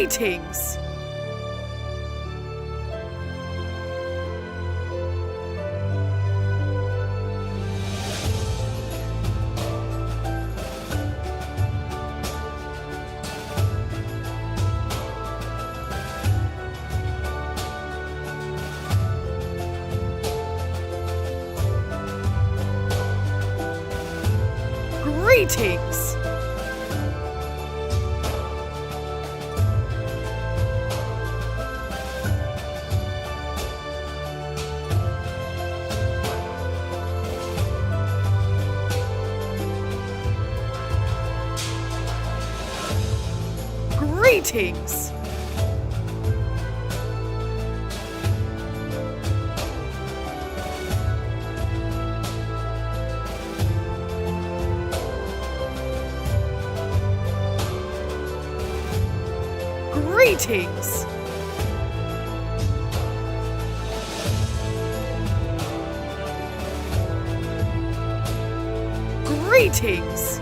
Greetings! Greetings! Greetings! Greetings! Greetings!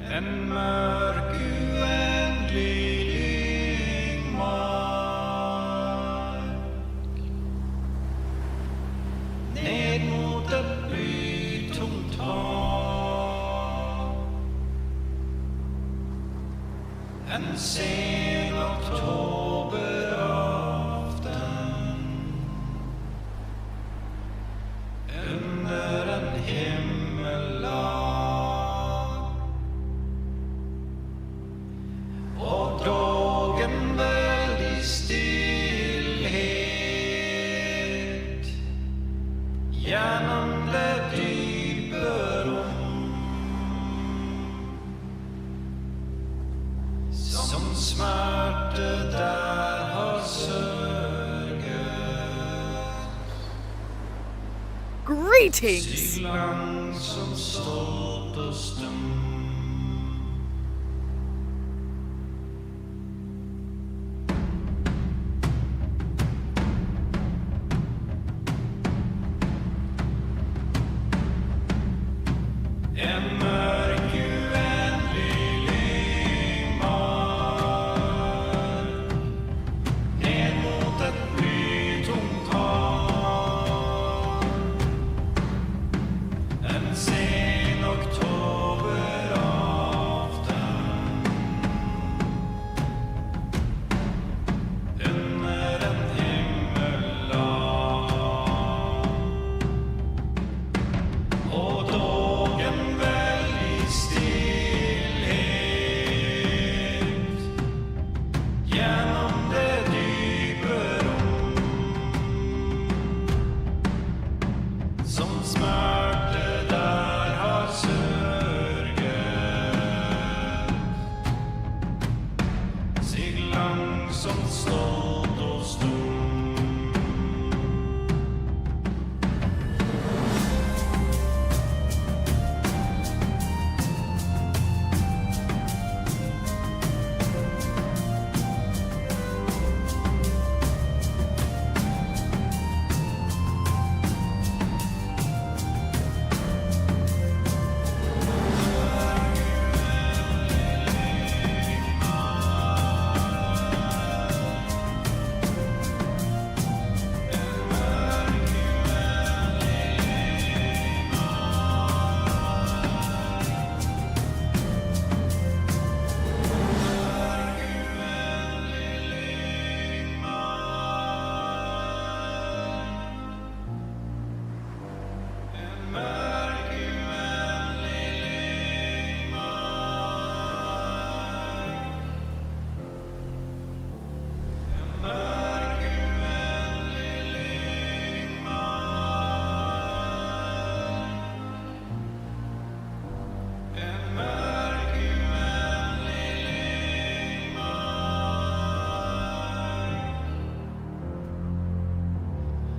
En mörk uändlig mark ned mot ett blytomt hav. En sen oktoberafton under en himmellag. Och dagen väl i stillhet genom det djupa rum som smärta där har sörgit. Greetings! Syllan som stolt och stum. En mörk uändlig mark ned mot ett blytomt hav. En sen oktoberafton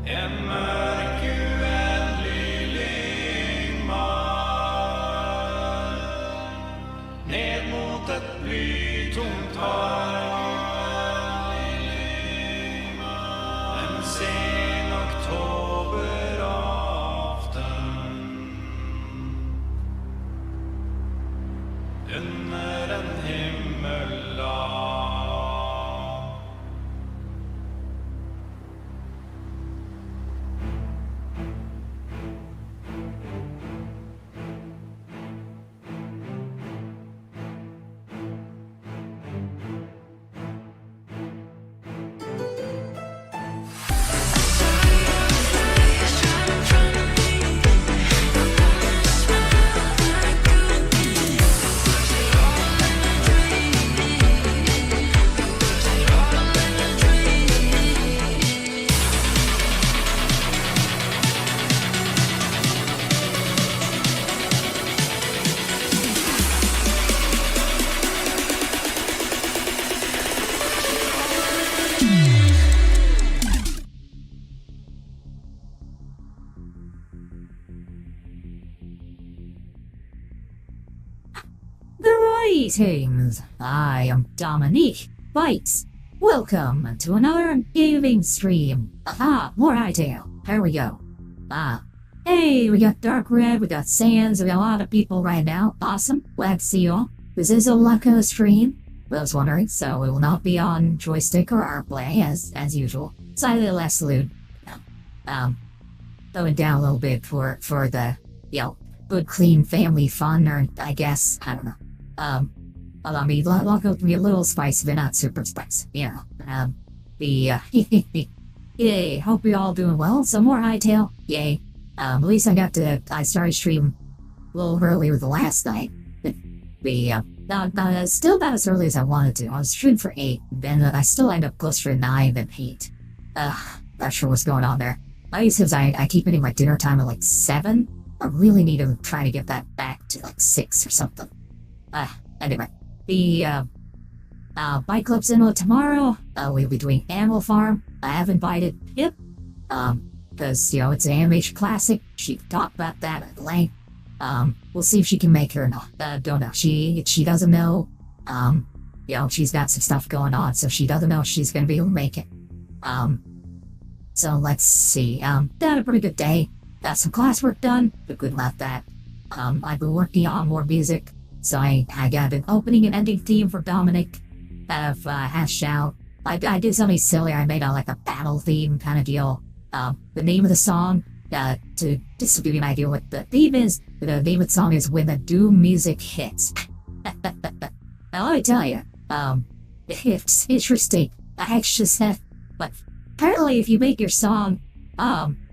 En mörk uendelig lyngmark ned mot et blytomt hav. En sen oktoberaften under en himmellav. Greetings, I am Dominic Bytes. Welcome to another gaming stream. More Hytale. Here we go. Hey, we got Dark Red, we got Sands, we got a lot of people right now. Awesome, glad to see you all. This is a Lucko stream. I was wondering, so we will not be on Joystick or Rplay as usual. Slightly less lewd. Throwing down a little bit for the, good clean family fun, or I guess, I don't know. I mean, Lucko can be a little spicy, but not super spicy, yay, hope you're all doing well. Some more Hytale, yay. At least I started streaming a little earlier the last night. Still about as early as I wanted to. I was shooting for 8, then I still end up closer to 9 than 8. Not sure what's going on there. At least because I keep hitting my dinner time at like 7. I really need to try to get that back to like 6 or something. Anyway, the Byte Club Cinema tomorrow, we'll be doing Animal Farm. I have invited Pip, because, it's an animation classic. She talked about that at length. We'll see if she can make it or not. Don't know. She doesn't know. She's got some stuff going on, so she doesn't know if she's gonna be able to make it. So let's see. Had a pretty good day. Got some classwork done, but good about that. I've been working on more music. So I got an opening and ending theme for Dominic that I've hashed out. I did something silly. I made a battle theme kind of deal. The name of the song, just to give you an idea what the theme is, the name of the song is When the Doom Music Hits. Now let me tell you, it's interesting. I actually said, but apparently if you make your song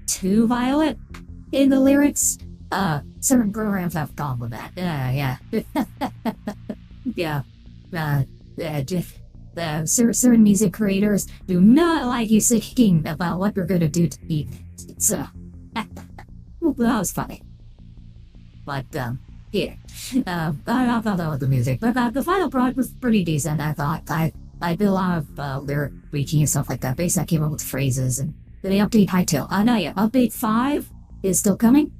too violent in the lyrics, certain programs have gone with that. Certain music creators do not like you thinking about what you're gonna do to me. That was funny. But, I thought that was the music. But the final product was pretty decent, I thought. I did a lot of lyric reaching and stuff like that. Basically, I came up with phrases, and then they update Hytale. No, yeah, update 5 is still coming.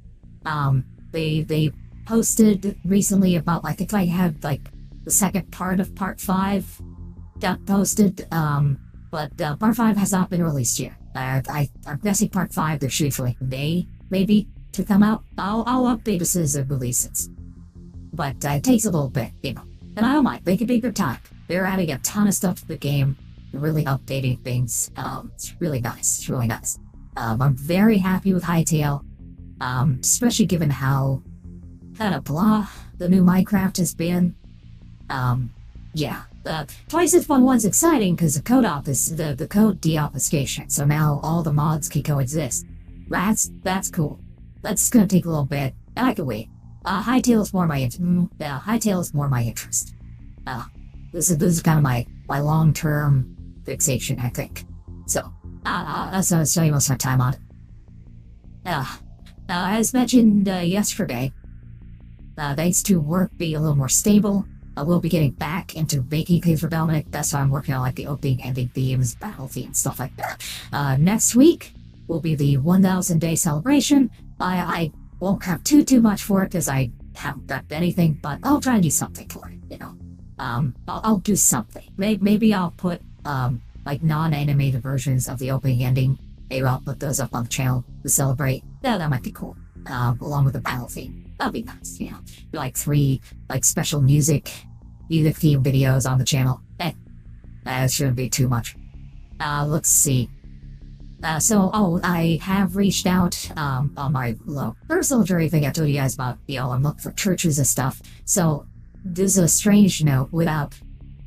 They posted recently about, I think I had, the second part of part 5 got posted, but part 5 has not been released yet. I'm guessing part 5 they're shooting for, May, maybe, to come out. I'll update as soon as it releases. But it takes a little bit, and I don't mind. They can take their time. They're adding a ton of stuff to the game, really updating things. It's really nice. It's really nice. I'm very happy with Hytale. Especially given how kind of blah the new Minecraft has been. Twice as fun one's exciting because the code the code deobfuscation, so now all the mods can coexist. That's cool. That's gonna take a little bit, and I can wait. Hytale is more my interest. This is kind of my long-term fixation, I think. So, that's what I was spending most of my time on. As mentioned yesterday, thanks to work being a little more stable, we'll be getting back into making things for Dominic. That's why I'm working on the opening, ending themes, battle themes, stuff like that. Next week, will be the 1,000 day celebration. I won't have too much for it because I haven't done anything, but I'll try and do something for it, you know. I'll do something. Maybe I'll put like non-animated versions of the opening ending. Maybe I'll put those up on the channel to celebrate. Yeah, that might be cool. Along with the battle theme. That'd be nice, you know. Like 3 like special music theme videos on the channel. That shouldn't be too much. Let's see. I have reached out on my personal journey thing I told you guys about, you know, I'm looking for churches and stuff. So this is a strange note without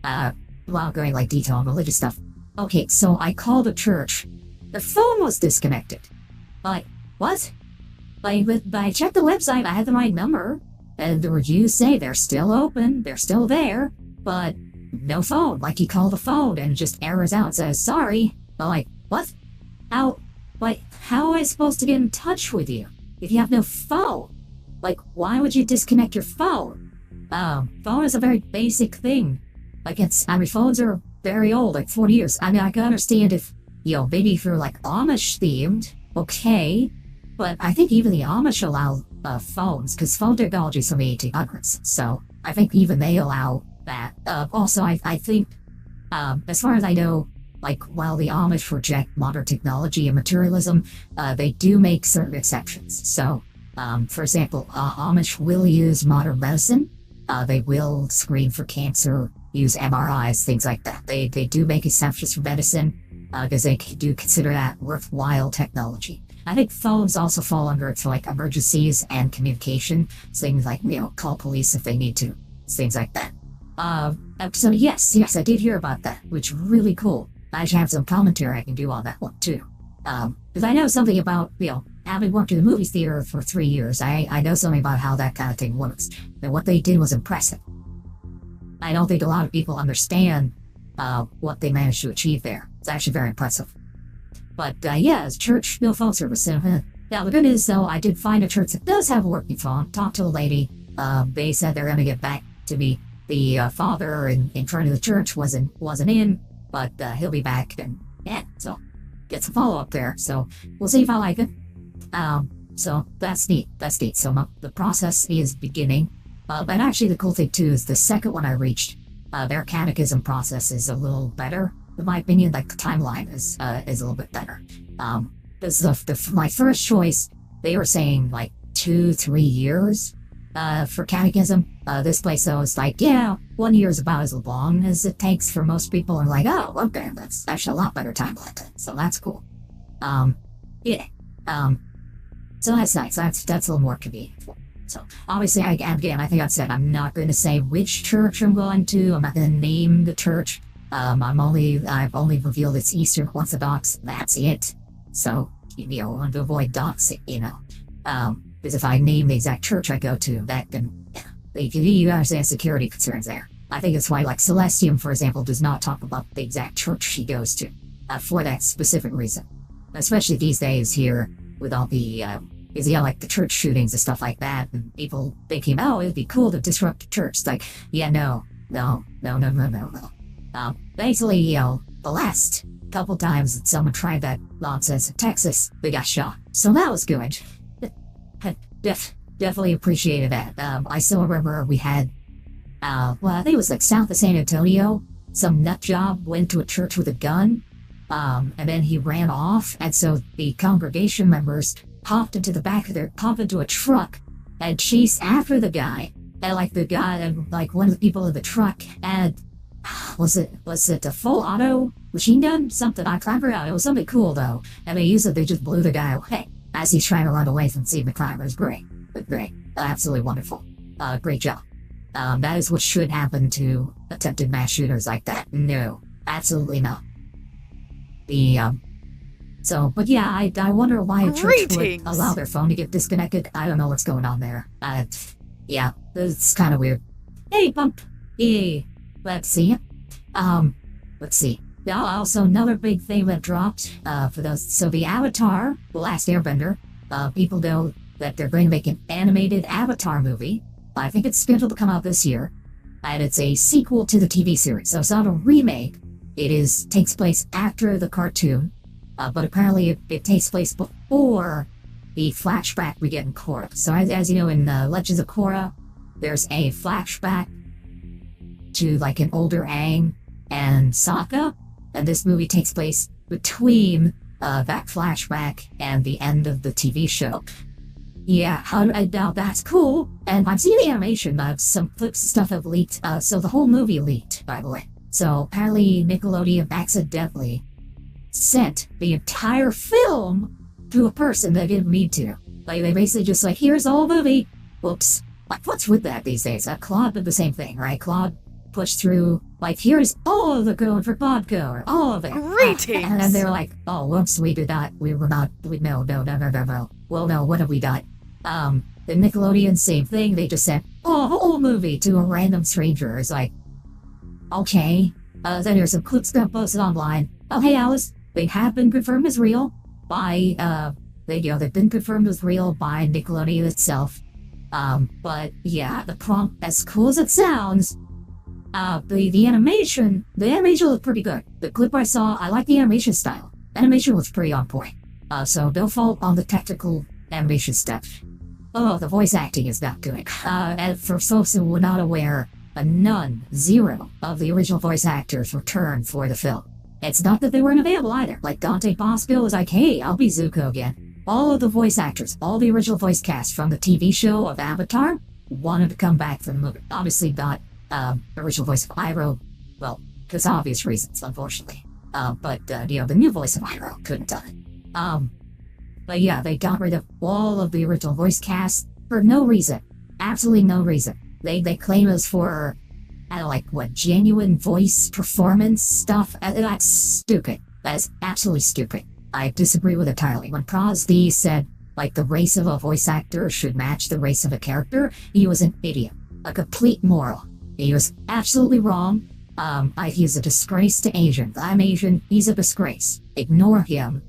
going like detail on religious stuff. Okay, so I called a church. The phone was disconnected. Like, what? But I checked the website, I had the right number, and the reviews say they're still open, they're still there, but no phone. Like, you call the phone and it just errors out and says, sorry. I'm like, what? How am I supposed to get in touch with you if you have no phone? Like, why would you disconnect your phone? Phone is a very basic thing. Like, phones are very old, like 40 years. I mean, I can understand if, you know, maybe if you're like Amish themed, okay, but I think even the Amish allow phones, because phone technology is from the 1800s, so I think even they allow that. Also, I think, as far as I know, like, while the Amish reject modern technology and materialism, they do make certain exceptions. So, for example, Amish will use modern medicine. They will screen for cancer, use MRIs, things like that. They do make exceptions for medicine because they do consider that worthwhile technology. I think phones also fall under it for like emergencies and communication, things like, you know, call police if they need to, things like that. So yes, I did hear about that, which is really cool. I should have some commentary I can do on that one too. Because I know something about, you know, having worked in the movie theater for 3 years, I know something about how that kind of thing works. And what they did was impressive. I don't think a lot of people understand what they managed to achieve there. It's actually very impressive. But yeah, as church, no phone service. Now the good news though, I did find a church that does have a working phone. Talked to a lady. They said they're going to get back to me. The father in front of the church wasn't in, but he'll be back. And yeah, so get some follow up there. So we'll see if I like it. So that's neat. So the process is beginning. But actually the cool thing too is the second one I reached, their catechism process is a little better. In my opinion, like the timeline is a little bit better. My first choice, they were saying like 2-3 years for catechism. This place though is like, yeah, 1 year is about as long as it takes for most people. And like, oh, okay, that's actually a lot better timeline. So that's cool. Yeah. So that's nice. That's a little more convenient. So obviously, I think I've said I'm not going to say which church I'm going to. I'm not going to name the church. I've only revealed it's Eastern Orthodox. That's it. So, you know, I want to avoid doxing, you know. Because if I name the exact church I go to, that can, you understand security concerns there. I think that's why, like, Celestium, for example, does not talk about the exact church she goes to, for that specific reason. Especially these days here, with all the, like the church shootings and stuff like that, and people thinking, oh, it'd be cool to disrupt the church. It's like, yeah, no. Basically, you know, the last couple times that someone tried that nonsense in Texas, they got shot. So that was good. Definitely appreciated that. I still remember we had, I think it was like south of San Antonio, some nut job went to a church with a gun, and then he ran off, and so the congregation members popped into a truck and chased after the guy. And like one of the people in the truck had, was it a full auto machine gun? Something, I can't remember. It was something cool though. And they just blew the guy away as he's trying to run away from seeing the crime. It was great. Absolutely wonderful. Great job. That is what should happen to attempted mass shooters like that. No, absolutely not. But yeah, I wonder why a church would allow their phone to get disconnected. I don't know what's going on there. Yeah, it's kind of weird. Hey, bump. Hey, let's see. Now, also another big thing that dropped for those. So the Avatar, The Last Airbender, people know that they're going to make an animated Avatar movie. I think it's scheduled to come out this year, and it's a sequel to the TV series. So it's not a remake. It takes place after the cartoon. but apparently it takes place before the flashback we get in Korra. So as you know, in Legends of Korra, there's a flashback to like an older Aang and Sokka, and this movie takes place between that flashback and the end of the TV show. Yeah, now that's cool, and I've seen the animation, some clips and stuff have leaked, so the whole movie leaked, by the way. So apparently Nickelodeon accidentally sent the entire film to a person they didn't mean to. Like, they basically just like, here's the whole movie. Whoops. Like, what's with that these days? Claude did the same thing, right? Claude pushed through, like, here's all of the code for vodka, or all of it. Greetings! And then they were like, oh, whoops, we did not, no. Well, no, what have we done? The Nickelodeon, same thing, they just sent a whole movie to a random stranger. It's like, okay. Then there's some clips that posted online. Oh, hey, Alice, they have been confirmed as real by, they've been confirmed as real by Nickelodeon itself. But yeah, the prompt, as cool as it sounds, the animation looked pretty good. The clip I saw, I like the animation style. Animation was pretty on point. So don't fault on the technical animation stuff. Oh, the voice acting is not good. And for folks who were not aware, zero of the original voice actors returned for the film. It's not that they weren't available either. Like Dante Bosco was like, hey, I'll be Zuko again. All of the voice actors, all the original voice cast from the TV show of Avatar wanted to come back for the movie. Obviously not the original voice of Iroh, well, because obvious reasons, unfortunately. But the new voice of Iroh couldn't do it. But yeah, they got rid of all of the original voice cast for no reason. Absolutely no reason. They claim it was for, genuine voice performance stuff. That's stupid. That is absolutely stupid. I disagree with it entirely. When Prosdy said, the race of a voice actor should match the race of a character, he was an idiot. A complete moral. He was absolutely wrong. He's a disgrace to Asians. I'm Asian. He's a disgrace. Ignore him.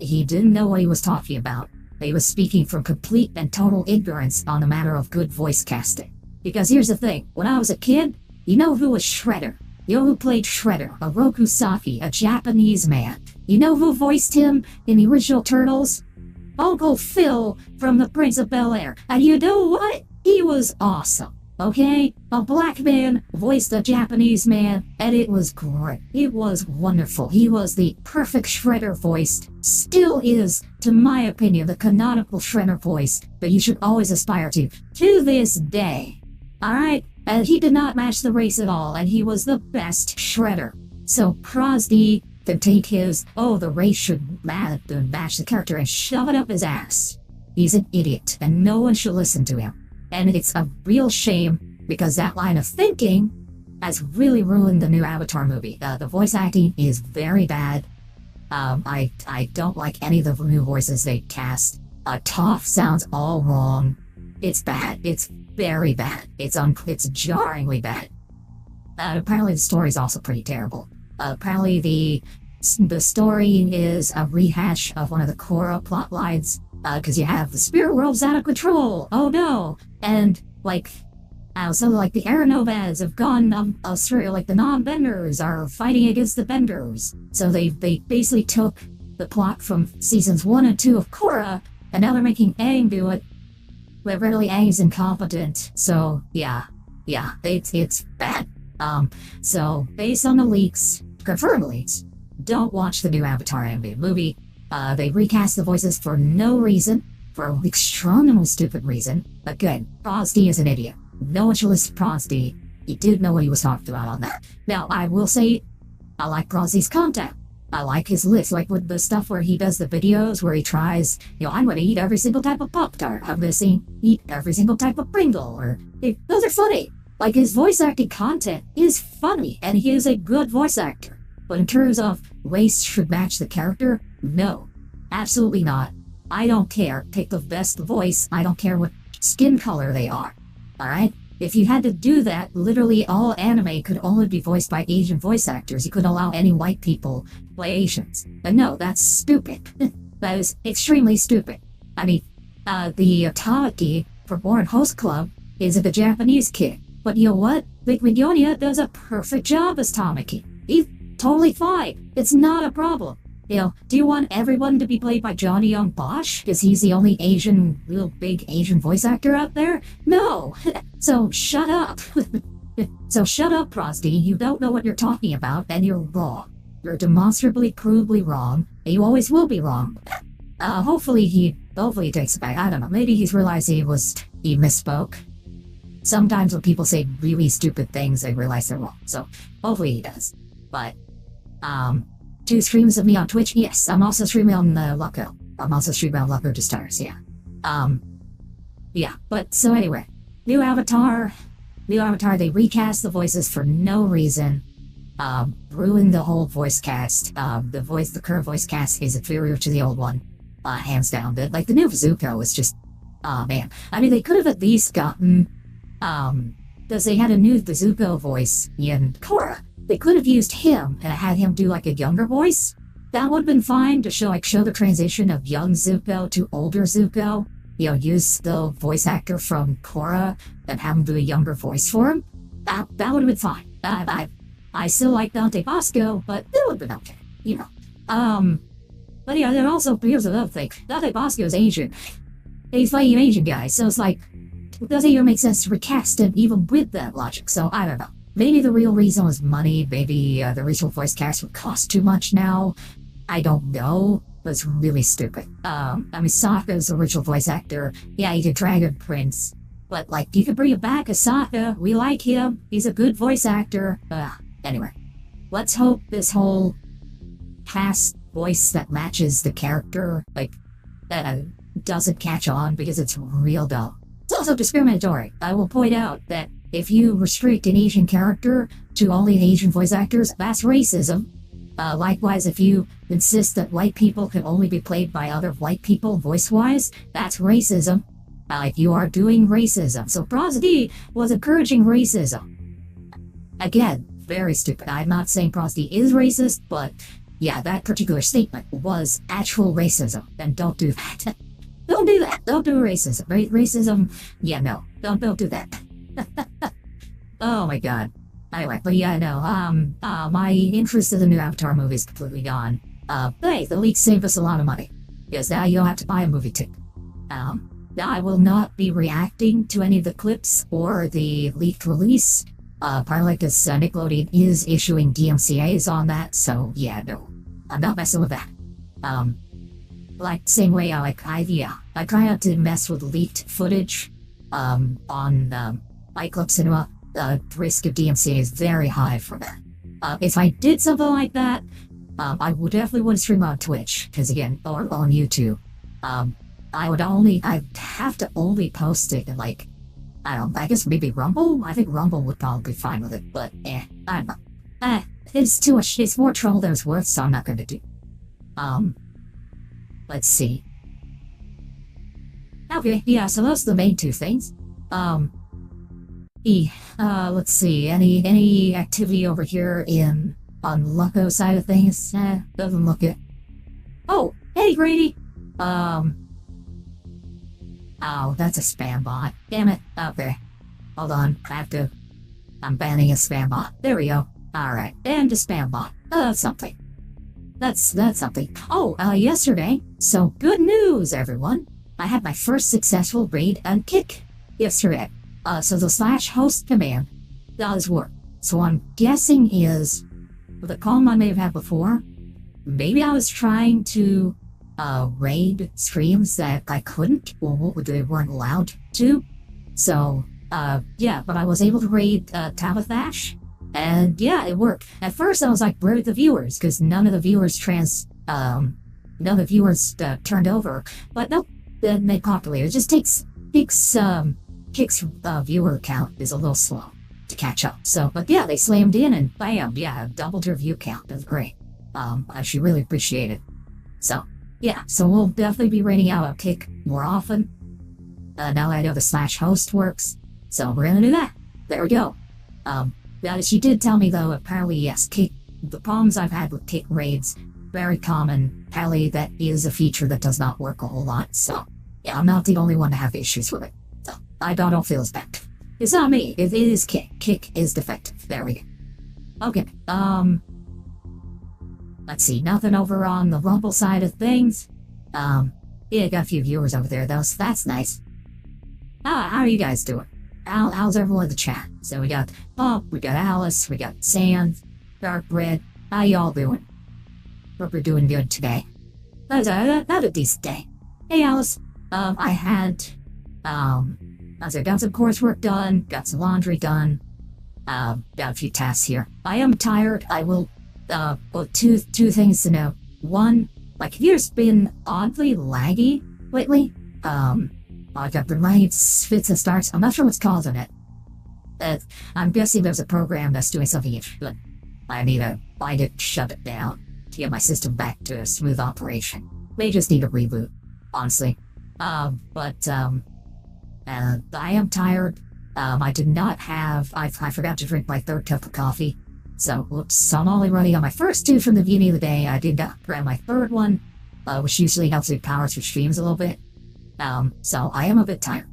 He didn't know what he was talking about. He was speaking from complete and total ignorance on the matter of good voice casting. Because here's the thing. When I was a kid, you know who was Shredder? You know who played Shredder? Oroku Saki, a Japanese man. You know who voiced him in the original Turtles? Uncle Phil from The Prince of Bel-Air. And you know what? He was awesome. Okay? A black man voiced a Japanese man, and it was great. It was wonderful. He was the perfect Shredder voiced. Still is, to my opinion, the canonical Shredder voice that you should always aspire to this day. Alright? And he did not match the race at all, and he was the best Shredder. So Prosdy can take his, the race should match the character and shove it up his ass. He's an idiot, and no one should listen to him. And it's a real shame, because that line of thinking has really ruined the new Avatar movie. The voice acting is very bad. I don't like any of the new voices they cast. Toph sounds all wrong. It's bad. It's very bad. It's jarringly bad. Apparently the story is also pretty terrible. Apparently the story is a rehash of one of the Korra plot lines, because you have the spirit world's out of control. Oh no! And the Air Nomads have gone astray. The non-benders are fighting against the benders. So they basically took the plot from seasons 1 and 2 of Korra, and now they're making Aang do it. But really, Aang's incompetent. So yeah, it's bad. So based on the leaks, confirmed leaks, don't watch the new Avatar animated movie. They recast the voices for no reason, for an extremely stupid reason. But good, Prosdy is an idiot. No one should listen to Prosdy. He did know what he was talking about on that. Now, I will say, I like Prosdy's content. I like his list, with the stuff where he does the videos where he tries, I'm going to eat every single type of Pop-Tart. I'm going to eat every single type of Pringle. Those are funny. His voice acting content is funny, and he is a good voice actor. But in terms of race should match the character, no. Absolutely not. I don't care. Take the best voice. I don't care what skin color they are. Alright? If you had to do that, literally all anime could only be voiced by Asian voice actors. You couldn't allow any white people to play Asians. But no, that's stupid. That is extremely stupid. The Tamaki for Born Host Club is the Japanese kid. But you know what? Vic Mignogna does a perfect job as Tamaki. He's totally fine. It's not a problem. do you want everyone to be played by Johnny Young Bosch? Because he's the only real big Asian voice actor out there? No! So shut up! So shut up, Frosty. You don't know what you're talking about, and you're wrong. You're demonstrably, provably wrong, and you always will be wrong. Hopefully he takes it back. I don't know. Maybe he's realized he misspoke. Sometimes when people say really stupid things, they realize they're wrong. So hopefully he does. But, 2 streams of me on Twitch. Yes, I'm also streaming on Lucko. I'm also streaming on Lucko to Stars, yeah. Yeah, but so anyway. New avatar, they recast the voices for no reason. Ruined the whole voice cast. The current voice cast is inferior to the old one. Hands down. The new Zuko was just, man. I mean, they could have at least gotten, because they had a new Zuko voice in Korra. They could have used him and had him do like a younger voice. That would have been fine to show the transition of young Zuko to older Zuko. Use the voice actor from Korra and have him do a younger voice for him. That would have been fine. I still like Dante Bosco, but it would have been okay, But yeah, then also, here's another thing. Dante Bosco is Asian. He's playing an Asian guy, so it's like, it doesn't even make sense to recast him even with that logic, so I don't know. Maybe the real reason was money, maybe the original voice cast would cost too much now. I don't know, but it's really stupid. I mean, Sokka's original voice actor, yeah, he did Dragon Prince, but you could bring him back as Sokka, we like him, he's a good voice actor. Anyway, let's hope this whole cast voice that matches the character, doesn't catch on because it's real dull. It's also discriminatory. I will point out that if you restrict an Asian character to only Asian voice actors, that's racism. Likewise, if you insist that white people can only be played by other white people voice-wise, that's racism. You are doing racism. So Prosody was encouraging racism. Again, very stupid. I'm not saying Prosody is racist, but yeah, that particular statement was actual racism. And don't do that. Don't do that. Don't do racism. Racism, yeah, no. Don't do that. Oh my god. Anyway, but yeah, no, my interest in the new Avatar movie is completely gone. Hey, the leaks saved us a lot of money. Because now you don't have to buy a movie ticket. I will not be reacting to any of the clips or the leaked release. Partly because Nickelodeon is issuing DMCAs on that, so yeah, no. I'm not messing with that. Same way I try not to mess with leaked footage, on, Byte Club Cinema. The risk of DMCA is very high for that. If I did something like that, I would definitely stream on Twitch, because again, or on YouTube. I'd have to only post it in I don't know, I guess maybe Rumble? I think Rumble would probably be fine with it, but I don't know. It's too much, it's more trouble than it's worth, so I'm not gonna do. Let's see. Okay, yeah, so those are the main 2 things. Let's see, any activity over here on Lucko side of things? Doesn't look it. Oh, hey Grady! Oh, that's a spam bot. Damn it. Okay. Hold on. I'm banning a spam bot. There we go. Alright. Banned a spam bot. That's something. That's something. Oh, yesterday. So, good news, everyone. I had my first successful raid and kick yesterday. So the /host command does work. So I'm guessing is the column I may have had before. Maybe I was trying to raid streams that I couldn't, or they weren't allowed to. So, yeah, but I was able to raid Tabathash, and yeah, it worked. At first I was like, where are the viewers? Because none of the viewers turned over. But nope, then they populated. It just takes Kick's viewer count is a little slow to catch up. So, but yeah, they slammed in and bam, yeah, doubled your view count. That's great. I actually really appreciate it. So, yeah, so we'll definitely be rating out a Kick more often. Now that I know the /host works, so we're gonna do that. There we go. She did tell me though, apparently yes, Kick, the problems I've had with Kick raids, very common. Apparently that is a feature that does not work a whole lot, so yeah, I'm not the only one to have issues with it. So, I don't feel as bad. It's not me, it is Kick. Kick is defective. There we go. Okay, let's see, nothing over on the Rumble side of things. Yeah, got a few viewers over there though, so that's nice. How are you guys doing? How's everyone in the chat? So we got Bob, we got Alice, we got Sand, Dark Red. How y'all doing? Hope you're doing good today. That was a decent day. Hey Alice, I had, got some coursework done, got some laundry done, got a few tasks here. I am tired. I will, well, two things to know. One, my computer's been oddly laggy lately. I got the lights, fits and starts. I'm not sure what's causing it. I'm guessing there's a program that's doing something good. I need to find it, shut it down, to get my system back to a smooth operation. May just need a reboot, honestly. I am tired. I did not have, I forgot to drink my third cup of coffee. So, whoops, I'm only running on my first two from the beginning of the day. I did not grab my third one, which usually helps me power through streams a little bit. So I am a bit tired.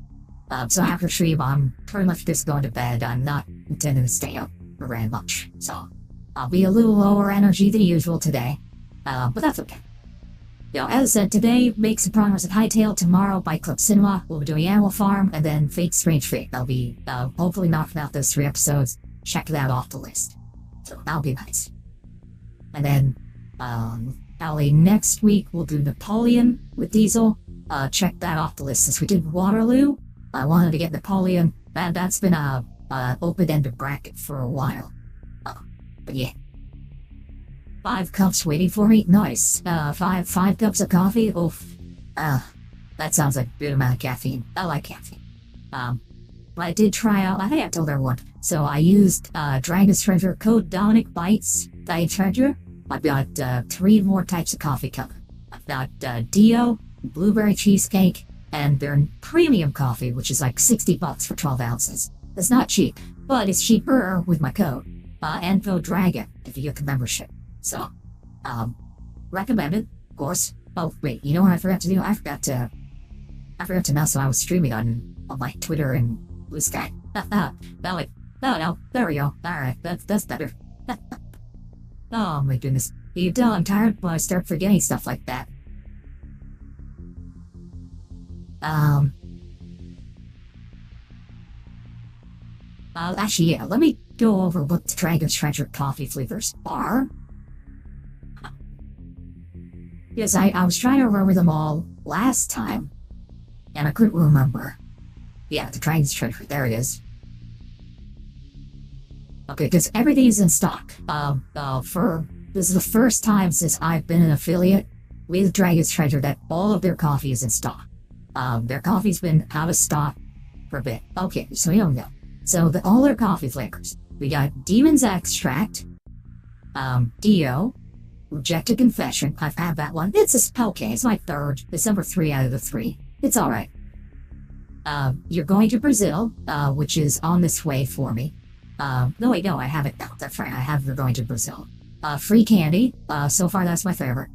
So after stream, I'm pretty much just going to bed. I'm not intending to stay up very much. So I'll be a little lower energy than usual today. But that's okay. You know, as I said, today, make some progress at Hytale. Tomorrow, Byte Club Cinema. We'll be doing Animal Farm, and then Fate Strange Fate. I'll be, hopefully knocking out those 3 episodes. Check that off the list. So that'll be nice. And then, probably next week, we'll do Napoleon with Diesel. Check that off the list. Since we did Waterloo, I wanted to get Napoleon. That's been a open-ended bracket for a while. But yeah. 5 cups waiting for me? Nice. 5 cups of coffee? Oof. That sounds like a good amount of caffeine. I like caffeine. But I did try out, I think I told everyone. So I used Dragon's Treasure code Dominic Bytes, Diet Treasure. I've got 3 more types of coffee coming. I've got Dio, blueberry cheesecake, and their premium coffee, which is like $60 for 12 ounces. It's not cheap, but it's cheaper with my code. And code Dragon if you get the membership. So, recommended, of course. Oh, wait, you know what I forgot to do? I forgot to announce that I was streaming on my Twitter and Blue Sky. No, there we go. Alright, that's better. Oh my goodness. You tell I'm tired when I start forgetting stuff like that. Actually, yeah, let me go over what the Dragon's Treasure coffee flavors are. Yes, I was trying to remember them all last time, and I couldn't remember. Yeah, the Dragon's Treasure, there it is. Okay, because everything is in stock. This is the first time since I've been an affiliate with Dragon's Treasure that all of their coffee is in stock. Their coffee's been out of stock for a bit. Okay, so you don't know. So all their coffee flavors. We got Demon's Extract, Dio, Rejected Confession. I've had that one. It's okay. It's my third. It's number 3 out of the 3. It's alright. You're Going to Brazil, which is on this way for me. No, wait, no, I haven't. No, that's right. I have You're Going to Brazil. Free Candy. So far, that's my favorite.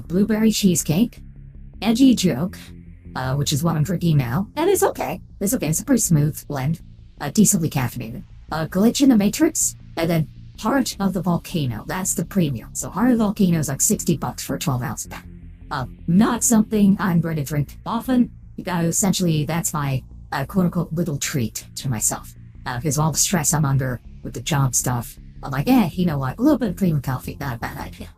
Blueberry Cheesecake. Edgy Joke, which is what I'm drinking now. And it's okay. It's okay. It's a pretty smooth blend. Decently caffeinated. Glitch in the Matrix. And then Heart of the Volcano. That's the premium. So Heart of the Volcano is like $60 for a 12-ounce pack. Not something I'm going to drink often. Essentially, that's my quote-unquote little treat to myself. Because all the stress I'm under with the job stuff, I'm like, you know what, a little bit of premium coffee, not a bad idea.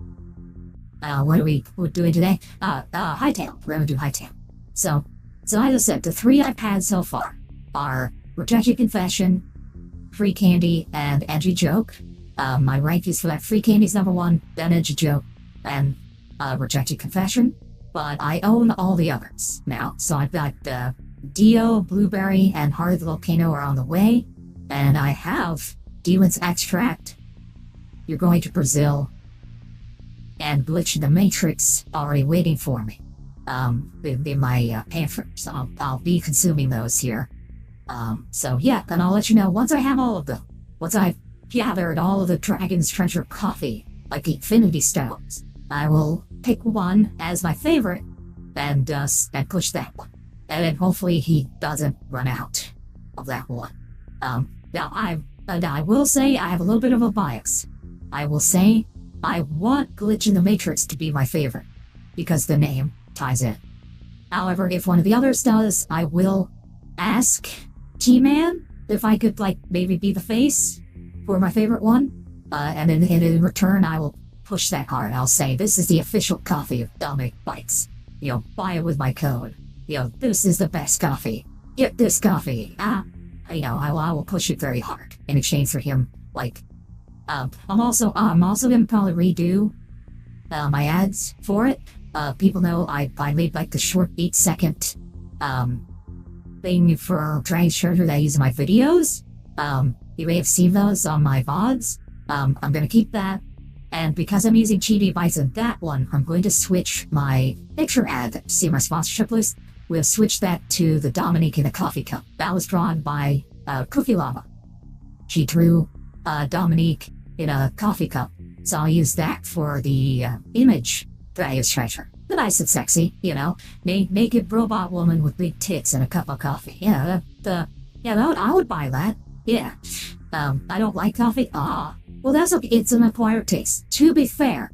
What are we doing today? Hytale. We're going to do Hytale. So as I said, the 3 I've had so far are Rejected Confession, Free Candy, and Edgy Joke. My rank is for that Free Candy's number 1, then Edgy Joke, and Rejected Confession. But I own all the others now. So I've got Dio, Blueberry, and Heart of the Volcano are on the way. And I have Demon's Extract, You're Going to Brazil, and Glitch in the Matrix already waiting for me. In my pantry. So I'll be consuming those here. So yeah, and I'll let you know once I have all of them. Once I've gathered all of the Dragon's Treasure coffee, like Infinity Stones, I will pick one as my favorite and push that one. And then hopefully he doesn't run out of that one. Now I will say I have a little bit of a bias. I will say I want Glitch in the Matrix to be my favorite, because the name ties in. However, if one of the others does, I will ask G-Man if I could, like, maybe be the face for my favorite one. And in return, I will push that hard. I'll say, this is the official coffee of Dominic Bytes. You know, buy it with my code. You know, this is the best coffee. Get this coffee. You know, I will push it very hard in exchange for him, like, I'm also gonna probably redo my ads for it. People know I made like the short 8-second thing for Dragon Treasure that I use in my videos. You may have seen those on my VODs. I'm gonna keep that. And because I'm using Chibi Bytes on that one, I'm going to switch my picture ad. See my sponsorship list? We'll switch that to the Dominic in a coffee cup. That was drawn by Cookie Lava. She drew Dominic in a coffee cup. So I'll use that for the image that I use treasure. The nice and sexy, you know. Naked robot woman with big tits and a cup of coffee. Yeah, I would buy that. Yeah. I don't like coffee. Well, that's okay. It's an acquired taste. To be fair,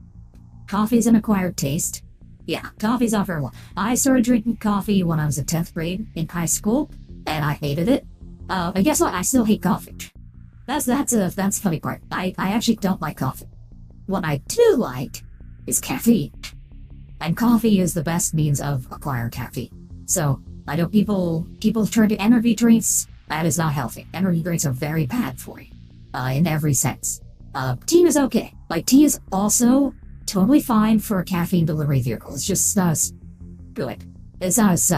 coffee's an acquired taste. Yeah, coffee's not very well. I started drinking coffee when I was in 10th grade in high school, and I hated it. And guess what? I still hate coffee. That's the funny part. I actually don't like coffee. What I do like is caffeine. And coffee is the best means of acquiring caffeine. So, I know people turn to energy drinks. That is not healthy. Energy drinks are very bad for you. In every sense. Tea is okay. Like, tea is also totally fine for a caffeine delivery vehicle. It's just not as good. It's not as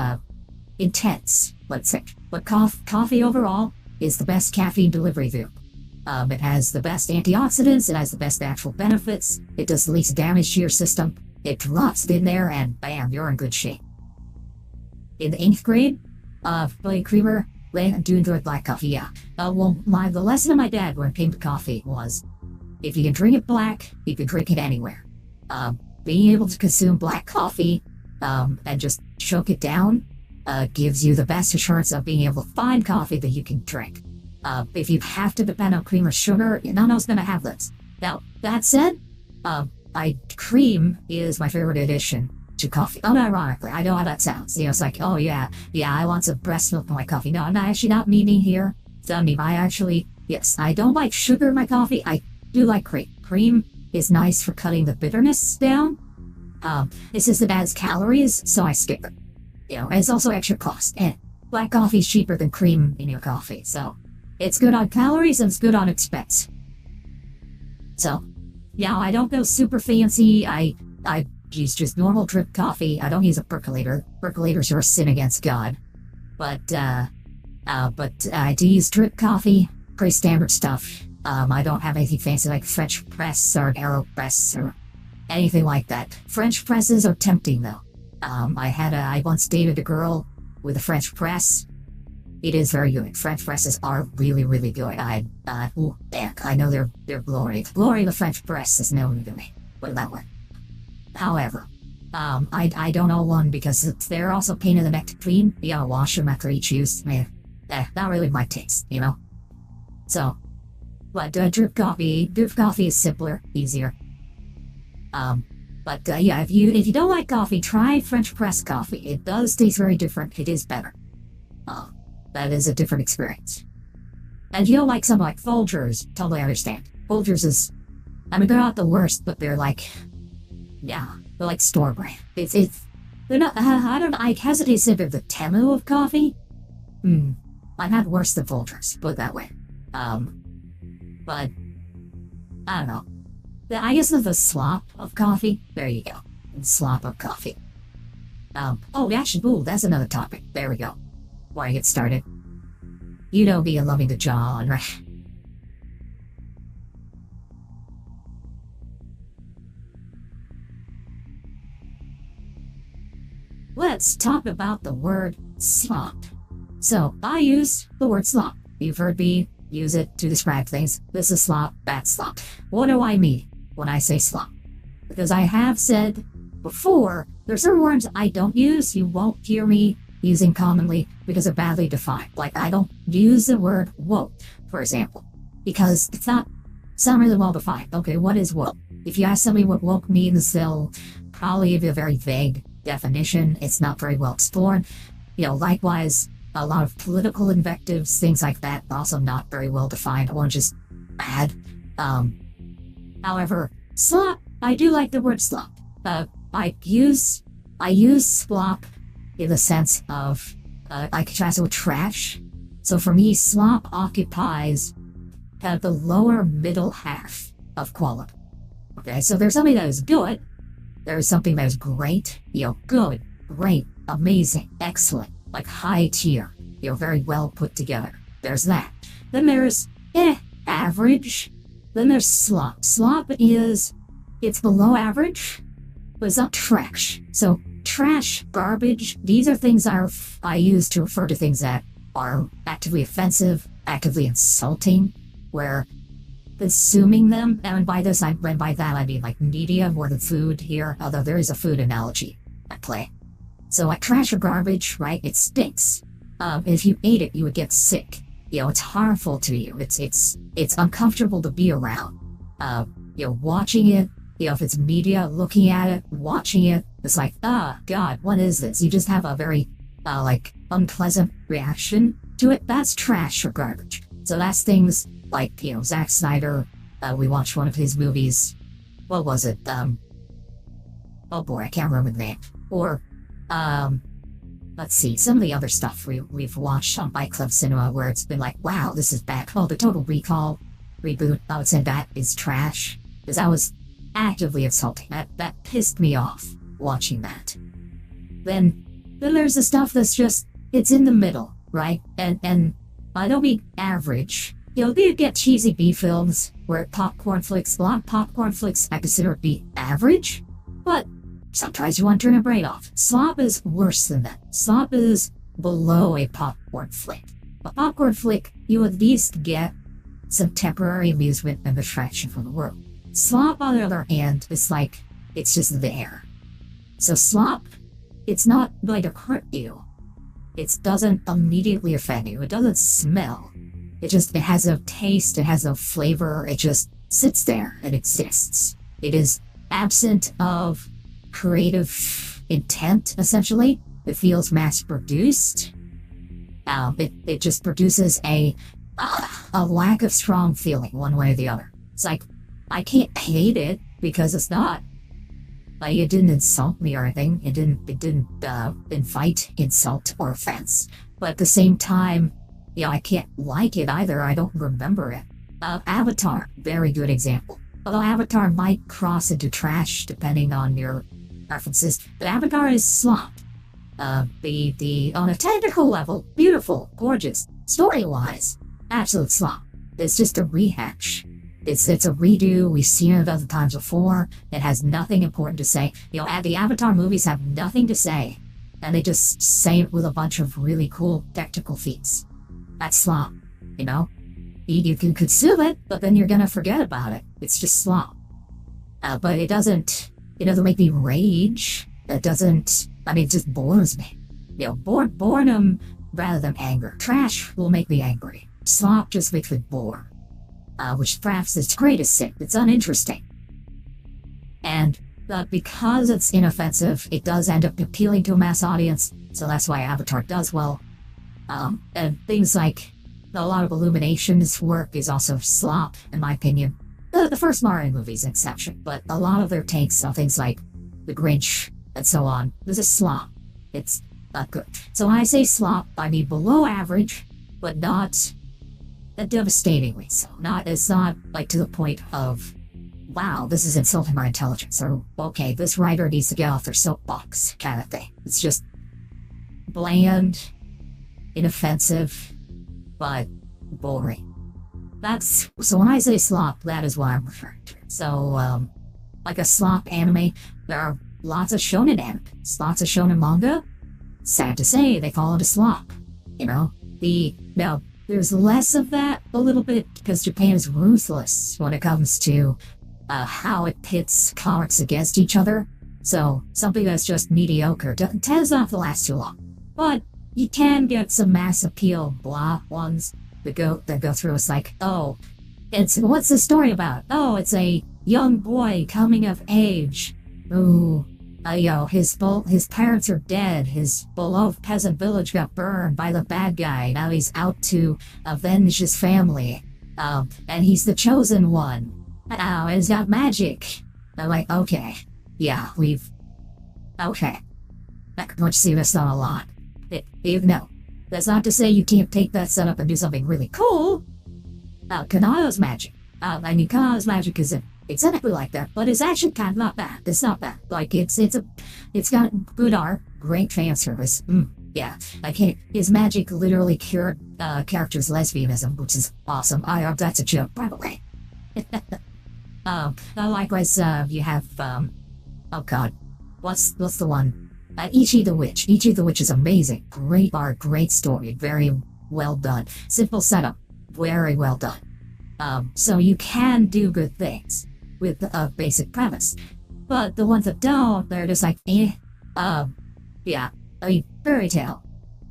intense, let's say. But coffee overall is the best caffeine delivery vehicle. It has the best antioxidants, it has the best actual benefits, it does the least damage to your system, it drops in there, and bam, you're in good shape. In the 8th grade, Billy Creamer, doing good black coffee, yeah. The lesson of my dad when it came to coffee was, if you can drink it black, you can drink it anywhere. Being able to consume black coffee, and just choke it down, gives you the best assurance of being able to find coffee that you can drink. If you have to depend on cream or sugar, you're not always going to have this. Now, that said, cream is my favorite addition to coffee. Unironically, I know how that sounds. You know, it's like, oh yeah, I want some breast milk in my coffee. No, I'm actually not meaning here. Yes, I don't like sugar in my coffee. I do like cream. Cream is nice for cutting the bitterness down. It's just it adds calories, so I skip it. You know, and it's also extra cost. And black coffee is cheaper than cream in your coffee, so it's good on calories and it's good on expense. So, yeah, I don't go super fancy. I use just normal drip coffee. I don't use a percolator. Percolators are a sin against God. But I do use drip coffee. Pretty standard stuff. I don't have anything fancy like French press or AeroPress or anything like that. French presses are tempting though. I once dated a girl with a French press. It is very good. French presses are really, really good. I know they're glory. Glory of the French press is known to me. Put it that way. However, I don't know one because they're also pain in the neck to clean. You gotta wash them after each use. Not really my taste, you know? So, but drip coffee is simpler, easier. Yeah, if you don't like coffee, try French press coffee. It does taste very different. It is better. That is a different experience. And if you don't like something like Folgers, totally understand. Folgers they're not the worst, but they're like, they're like store brand. They're not, I hesitate to say they're the Temu of coffee. I've had worse than Folgers, put it that way. But, I don't know. I guess it's the slop of coffee. There you go. The slop of coffee. That's another topic. There we go. Before I get started. You know me and loving the genre. Let's talk about the word slop. So, I use the word slop. You've heard me use it to describe things. This is slop, that's slop. What do I mean when I say slop? Because I have said before, there's certain words I don't use. You won't hear me using commonly because they're badly defined. Like, I don't use the word woke, for example, because it's not really well defined. Okay, what is woke? if you ask somebody what woke means, they'll probably give you a very vague definition. It's not very well explored. Likewise, a lot of political invectives, things like that, also not very well defined or just bad. However, slop, I do like the word slop. I use slop in the sense of, I contrast it with trash. So for me, slop occupies kind of the lower middle half of quality. Okay, so there's something that is good, there's something that is great, good, great, amazing, excellent, like high tier, very well put together. There's that. Then there's, average. Then there's slop. Slop it's below average, but it's not trash. So trash, garbage, these are things I use to refer to things that are actively offensive, actively insulting, where consuming them, and by that I mean like media more than food here, although there is a food analogy at play. So like trash or garbage, right, it stinks. If you ate it, you would get sick. It's harmful to you. It's uncomfortable to be around. Watching it, if it's media, looking at it, watching it, it's like, God, what is this? You just have a very, unpleasant reaction to it. That's trash or garbage. So that's things like, Zack Snyder, we watched one of his movies. What was it? Oh boy, I can't remember the name. Or, let's see, some of the other stuff we've watched on Byte Club Cinema where it's been like, wow, this is bad. Oh, the Total Recall reboot, I would say that is trash. Because that was actively insulting. That pissed me off watching that. Then there's the stuff that's just, it's in the middle, right? And I don't mean average. You get cheesy B films where popcorn flicks, a lot of popcorn flicks I consider to be average, but sometimes you want to turn your brain off. Slop is worse than that. Slop is below a popcorn flick. A popcorn flick, you at least get some temporary amusement and distraction from the world. Slop, on the other hand, is like, it's just there. So slop, it's not going to hurt you. It doesn't immediately offend you. It doesn't smell. It has no taste, it has no flavor, it just sits there and exists. It is absent of creative intent, essentially. It feels mass-produced. It just produces a lack of strong feeling, one way or the other. It's like, I can't hate it, because it's not. Like, it didn't insult me or anything. It didn't invite insult or offense. But at the same time, I can't like it either. I don't remember it. Avatar, very good example. Although Avatar might cross into trash depending on your preferences, but Avatar is slop. On a technical level, beautiful, gorgeous. Story-wise, absolute slop. It's just a rehash. It's a redo. We've seen it other times before. It has nothing important to say. The Avatar movies have nothing to say, and they just say it with a bunch of really cool technical feats. That's slop, You can consume it, but then you're gonna forget about it. It's just slop. But it doesn't make me rage. It just bores me. Boredom rather than anger. Trash will make me angry. Slop just makes me bored. Which perhaps is its greatest sin. It's uninteresting. And because it's inoffensive, it does end up appealing to a mass audience, so that's why Avatar does well. And things like a lot of Illumination's work is also slop, in my opinion. The first Mario movie is an exception, but a lot of their takes on things like The Grinch and so on, this is slop. It's not good. So when I say slop, I mean below average, but not devastatingly so. It's not like to the point of, wow, this is insulting my intelligence, or okay, this writer needs to get off their soapbox kind of thing. It's just bland, inoffensive, but boring. So when I say slop, that is what I'm referring to. So, like a slop anime, there are lots of shonen anime, lots of shonen manga. Sad to say, they fall into slop. There's less of that a little bit because Japan is ruthless when it comes to how it pits comics against each other. So something that's just mediocre tends not to last too long. But you can get some mass appeal blah ones that go through. It's like, what's the story about? Oh, it's a young boy coming of age. Ooh. His parents are dead. His beloved peasant village got burned by the bad guy. Now he's out to avenge his family. And he's the chosen one. And he's got magic. I'm like, okay. Yeah, okay. I can much see this on a lot. Even though, that's not to say you can't take that setup and do something really cool. Kanayo's magic. Kanayo's magic is exactly like that, but it's actually kind of not bad. It's not bad. Like, it's got good art, great fan service. Yeah, like, his magic literally cured characters' lesbianism, which is awesome. That's a joke, by the way. Likewise, you have, oh god, what's the one? Ichi the Witch. Ichi the Witch is amazing. Great art, great story, very well done. Simple setup, very well done. So you can do good things with a basic premise. But the ones that don't, they're just like, yeah. Fairy Tale.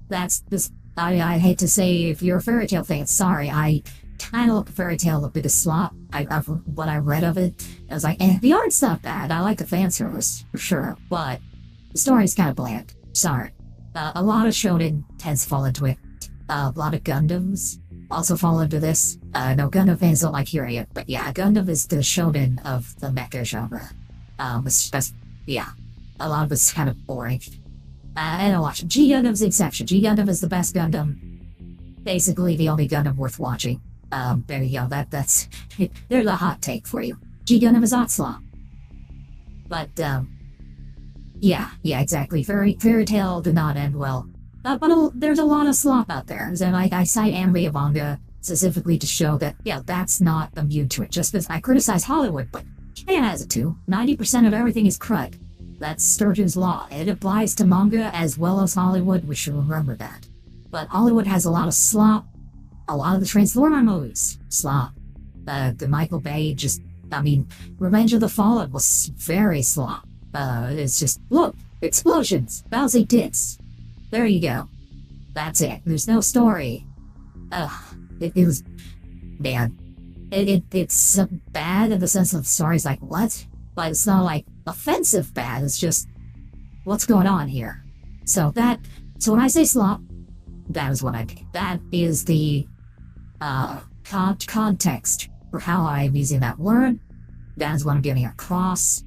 That's this. I hate to say, if you're a Fairy Tale fan, sorry, I kind of look at Fairy Tale a bit of slop. What I read of it, I was like, the art's not bad. I like the fan service, for sure, but the story's kind of bland. Sorry. A lot of shonen tends to fall into it. A lot of Gundams also fall into this. No, Gundam fans don't like hearing it, but yeah, Gundam is the shonen of the mecha genre. It's just, yeah, a lot of it's kind of boring. I don't watch it. G Gundam's the exception. G Gundam is the best Gundam. Basically, the only Gundam worth watching. There you go. That's there's a hot take for you. G Gundam is hot slop. But yeah, exactly. Fairy Tale did not end well. But there's a lot of slop out there, and I cite anime and manga specifically to show that, yeah, that's not immune to it. Just because I criticize Hollywood, but Japan has it too. 90% of everything is crud. That's Sturgeon's Law. It applies to manga as well as Hollywood. We should remember that. But Hollywood has a lot of slop. A lot of the Transformer movies, slop. The Michael Bay Revenge of the Fallen was very slop. It's just, look, explosions, bouncy tits. There you go. That's it. There's no story. It was bad. It's bad in the sense of the story's like, what? But it's not like offensive bad. It's just, what's going on here? So when I say slop, that is what I mean. That is the context for how I'm using that word. That is what I'm getting across.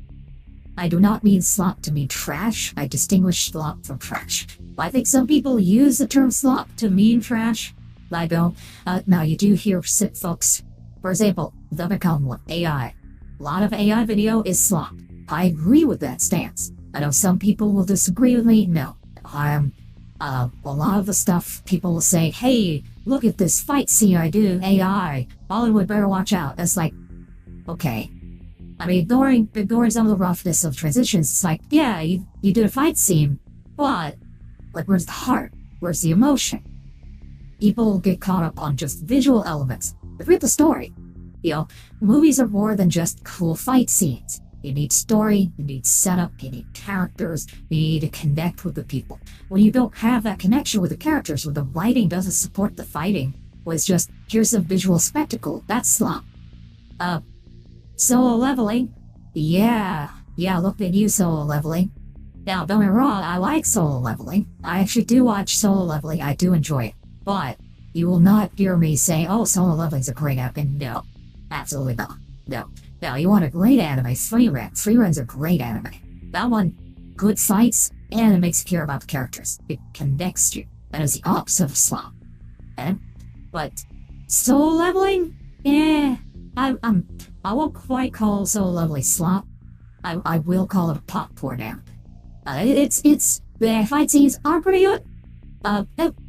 I do not mean slop to mean trash. I distinguish slop from trash. I think some people use the term slop to mean trash. I don't. Now, you do hear folks, for example, the become one, AI. A lot of AI video is slop. I agree with that stance. I know some people will disagree with me. No. A lot of the stuff people will say, hey, look at this fight scene I do, AI. Hollywood better watch out. That's like, okay. Ignoring some of the roughness of transitions, it's like, yeah, you did a fight scene, but where's the heart? Where's the emotion? People get caught up on just visual elements. But read the story. Movies are more than just cool fight scenes. You need story, you need setup, you need characters, you need to connect with the people. When you don't have that connection with the characters, when the writing doesn't support the fighting, when it's just, here's a visual spectacle, that's slop. Solo leveling? Yeah, look at you, solo leveling. Now, don't get me wrong, I like solo leveling. I actually do watch solo leveling, I do enjoy it. But you will not hear me say, oh, solo leveling's a great anime. No, absolutely not. No, you want a great anime, Free Ren's a great anime. That one, good fights, and it makes you care about the characters. It connects you. That is the opposite of slop. But solo leveling? I won't quite call solo leveling slop. I will call it a popcorn anime. The fight scenes are pretty good.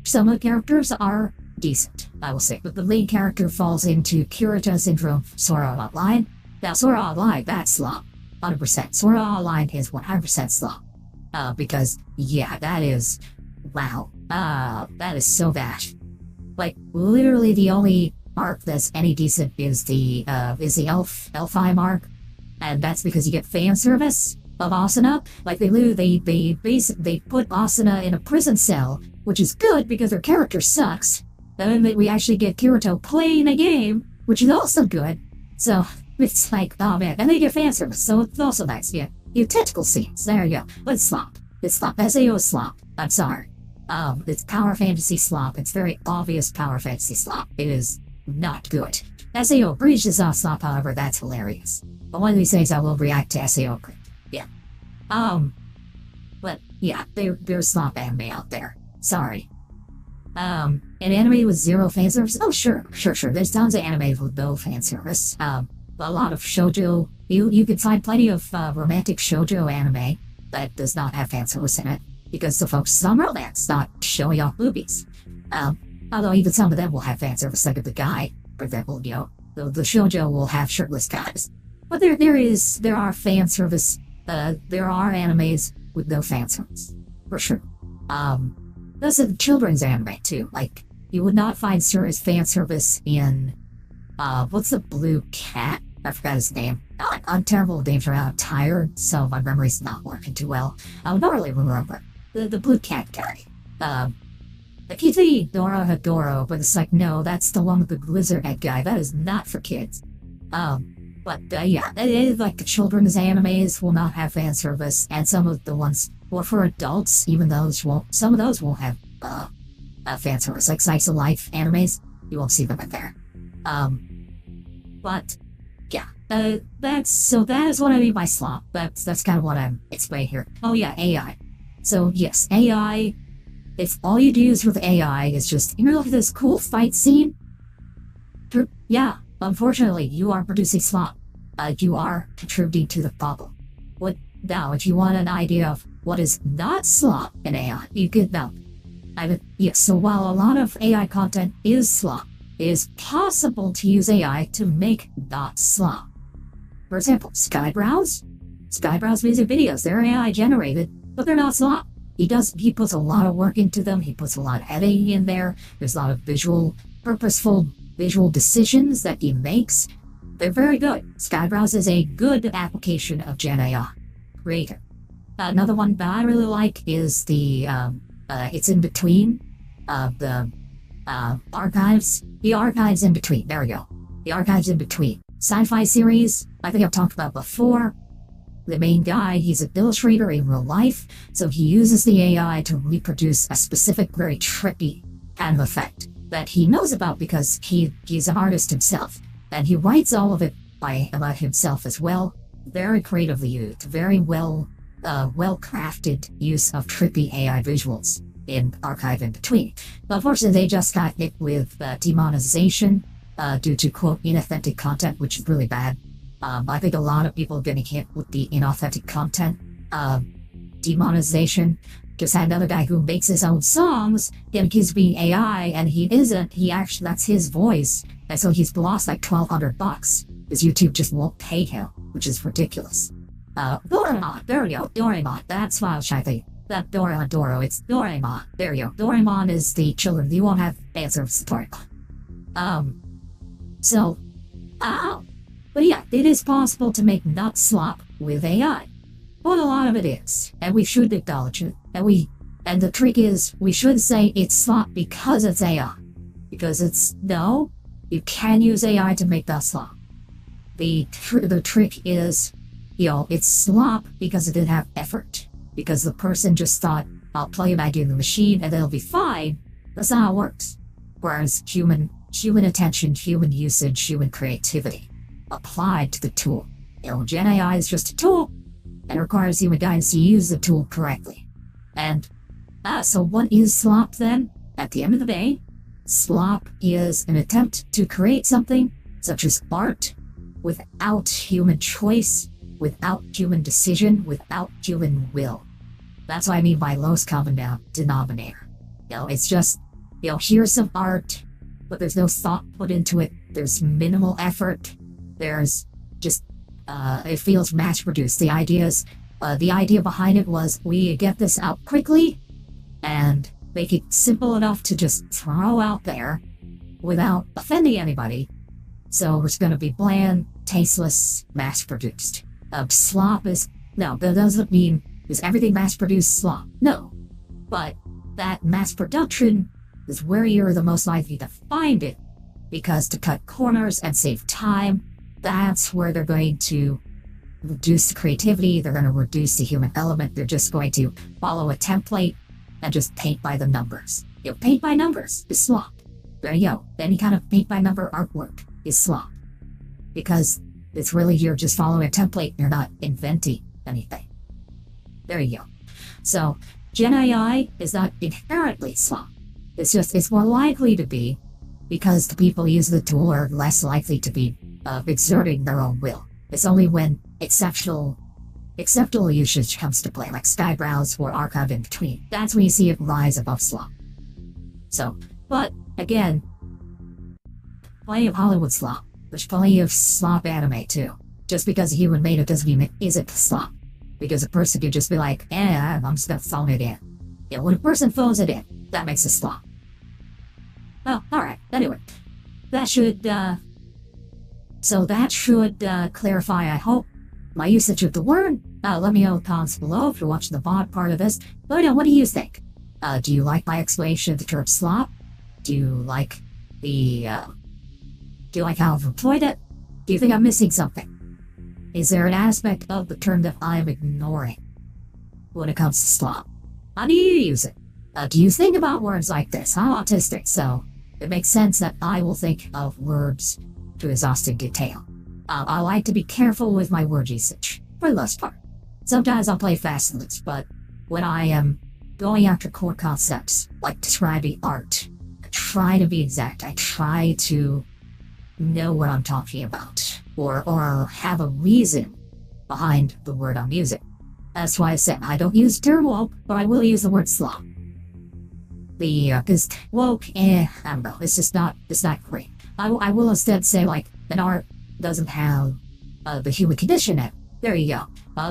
Some of the characters are decent, I will say. But the lead character falls into Kirita syndrome, Sword Art Online. Now, Sword Art Online, that's slop. 100%. Sword Art Online is 100% slop. Because, yeah, that is, wow. That is so bad. Literally the only arc that's any decent is the Elfheim arc. And that's because you get fan service of Asuna. They put Asuna in a prison cell, which is good because her character sucks. Then we actually get Kirito playing a game, which is also good. So, It's like, oh man, and they get fan service, so it's also nice, yeah. You tentacle scenes, there you go. But it's slop. It's slop. SAO is slop. I'm sorry. It's power fantasy slop. It's very obvious power fantasy slop. It is not good. SAO Breach is not slop, however, that's hilarious. But one of these days I will react to SAO. Yeah. But yeah, there's slop anime out there. Sorry. An anime with zero fan service? Oh, sure. There's tons of anime with no fan service. A lot of shoujo. You can find plenty of romantic shoujo anime that does not have fan service in it because the focus is on romance, not showing off boobies. Although even some of them will have fan service, like the guy, for example, you know, the shoujo will have shirtless guys. But there are fan service. There are animes with no fan service, for sure. Those are children's anime too. Like, you would not find fan service in what's the blue cat? I forgot his name. I'm terrible with names right now. I'm tired, so my memory's not working too well. I don't really remember. The blue cat guy. The kitty Dora Hadoro, but it's like, no, that's the one with the lizard head guy. That is not for kids. But yeah, it is like the children's animes will not have fan service, and some of the ones, or for adults, even those won't, some of those won't have fan service, like Slice of Life animes, you won't see them in there. But yeah, that is what I mean by slop. That's kind of what I'm explaining here. Oh yeah, AI. So yes, AI, if all you do with AI is just, you know, this cool fight scene, yeah, unfortunately, you are producing slop. You are contributing to the problem. Now, if you want an idea of what is not slop in AI, you could know. Yes, so while a lot of AI content is slop, it is possible to use AI to make not slop. For example, Skybrowse music videos, they're AI generated, but they're not slop. He puts a lot of work into them, he puts a lot of editing in there, there's a lot of purposeful visual decisions that he makes. They're very good. Skybrowse is a good application of Gen AI. Creator. Another one that I really like is the, it's in between, the archives. The archives in between. There we go. The archives in between. Sci-fi series, I think I've talked about before. The main guy, he's an illustrator in real life, so he uses the AI to reproduce a specific, very trippy kind of effect that he knows about because he's an artist himself. And he writes all of it about himself as well. Very creatively used, very well-crafted use of trippy AI visuals in Archive in Between. But unfortunately, they just got hit with demonetization due to, quote, inauthentic content, which is really bad. I think a lot of people are getting hit with the inauthentic content demonetization. Just had another guy who makes his own songs, and accused of being AI, and he isn't. He actually, that's his voice. And so he's lost like $1,200 because YouTube just won't pay him, which is ridiculous. Doraemon, there we go, Doraemon, that's what I was trying to think. That Doro, it's Doraemon, there you go. Doraemon is the children, you won't have answers for Doraemon. But yeah, it is possible to make not slop with AI. But a lot of it is, and we should acknowledge it. And the trick is, we should say it's slop because it's AI. Because no, you can use AI to make that slop. The trick is, you know, it's slop because it didn't have effort. Because the person just thought, I'll plug it back in the machine and it'll be fine. That's not how it works. Whereas human attention, human usage, human creativity applied to the tool. You know, Gen AI is just a tool and requires human guidance to use the tool correctly. And so what is slop then? At the end of the day, slop is an attempt to create something such as art without human choice, without human decision, without human will. That's what I mean by lowest common denominator. You know, it's just, you know, here's some art, but there's no thought put into it. There's minimal effort. There's just, it feels mass-produced. The idea behind it was we get this out quickly and make it simple enough to just throw out there without offending anybody. So it's going to be bland, tasteless, mass-produced. Slop is, no, that doesn't mean is everything mass-produced slop. No. But that mass production is where you're the most likely to find it, because to cut corners and save time, that's where they're going to reduce the creativity, they're going to reduce the human element, they're just going to follow a template and just paint by the numbers. Paint by numbers is slop. There you go. Any kind of paint by number artwork is slop. Because it's really, you're just following a template, you're not inventing anything. There you go. So, Gen AI is not inherently slop. It's more likely to be because the people use the tool are less likely to be exerting their own will. It's only when acceptable usage comes to play, like Skybrowse or Archive in between. That's when you see it rise above slop. So, but again, plenty of Hollywood slop. There's plenty of slop anime too. Just because a human made it doesn't mean it isn't slop. Because a person could just be like, I'm just gonna phone it in. When a person phones it in, that makes it slop. Oh, alright. Anyway, that should clarify, I hope, my usage of the word. Let me know in the comments below if you're watching the VOD part of this. Let me know, what do you think? Do you like my explanation of the term slop? Do you like how I've employed it? Do you think I'm missing something? Is there an aspect of the term that I'm ignoring when it comes to slop? How do you use it? Do you think about words like this? I'm autistic, so it makes sense that I will think of words to exhausting detail. I like to be careful with my word usage, for the most part. Sometimes I'll play fast and loose, but when I am going after core concepts, like describing art, I try to be exact. I try to know what I'm talking about, or have a reason behind the word I'm using. That's why I said I don't use the term woke, but I will use the word slop. Because woke, I don't know, it's not great. I will instead say, like, an art doesn't have the human condition in it. There you go.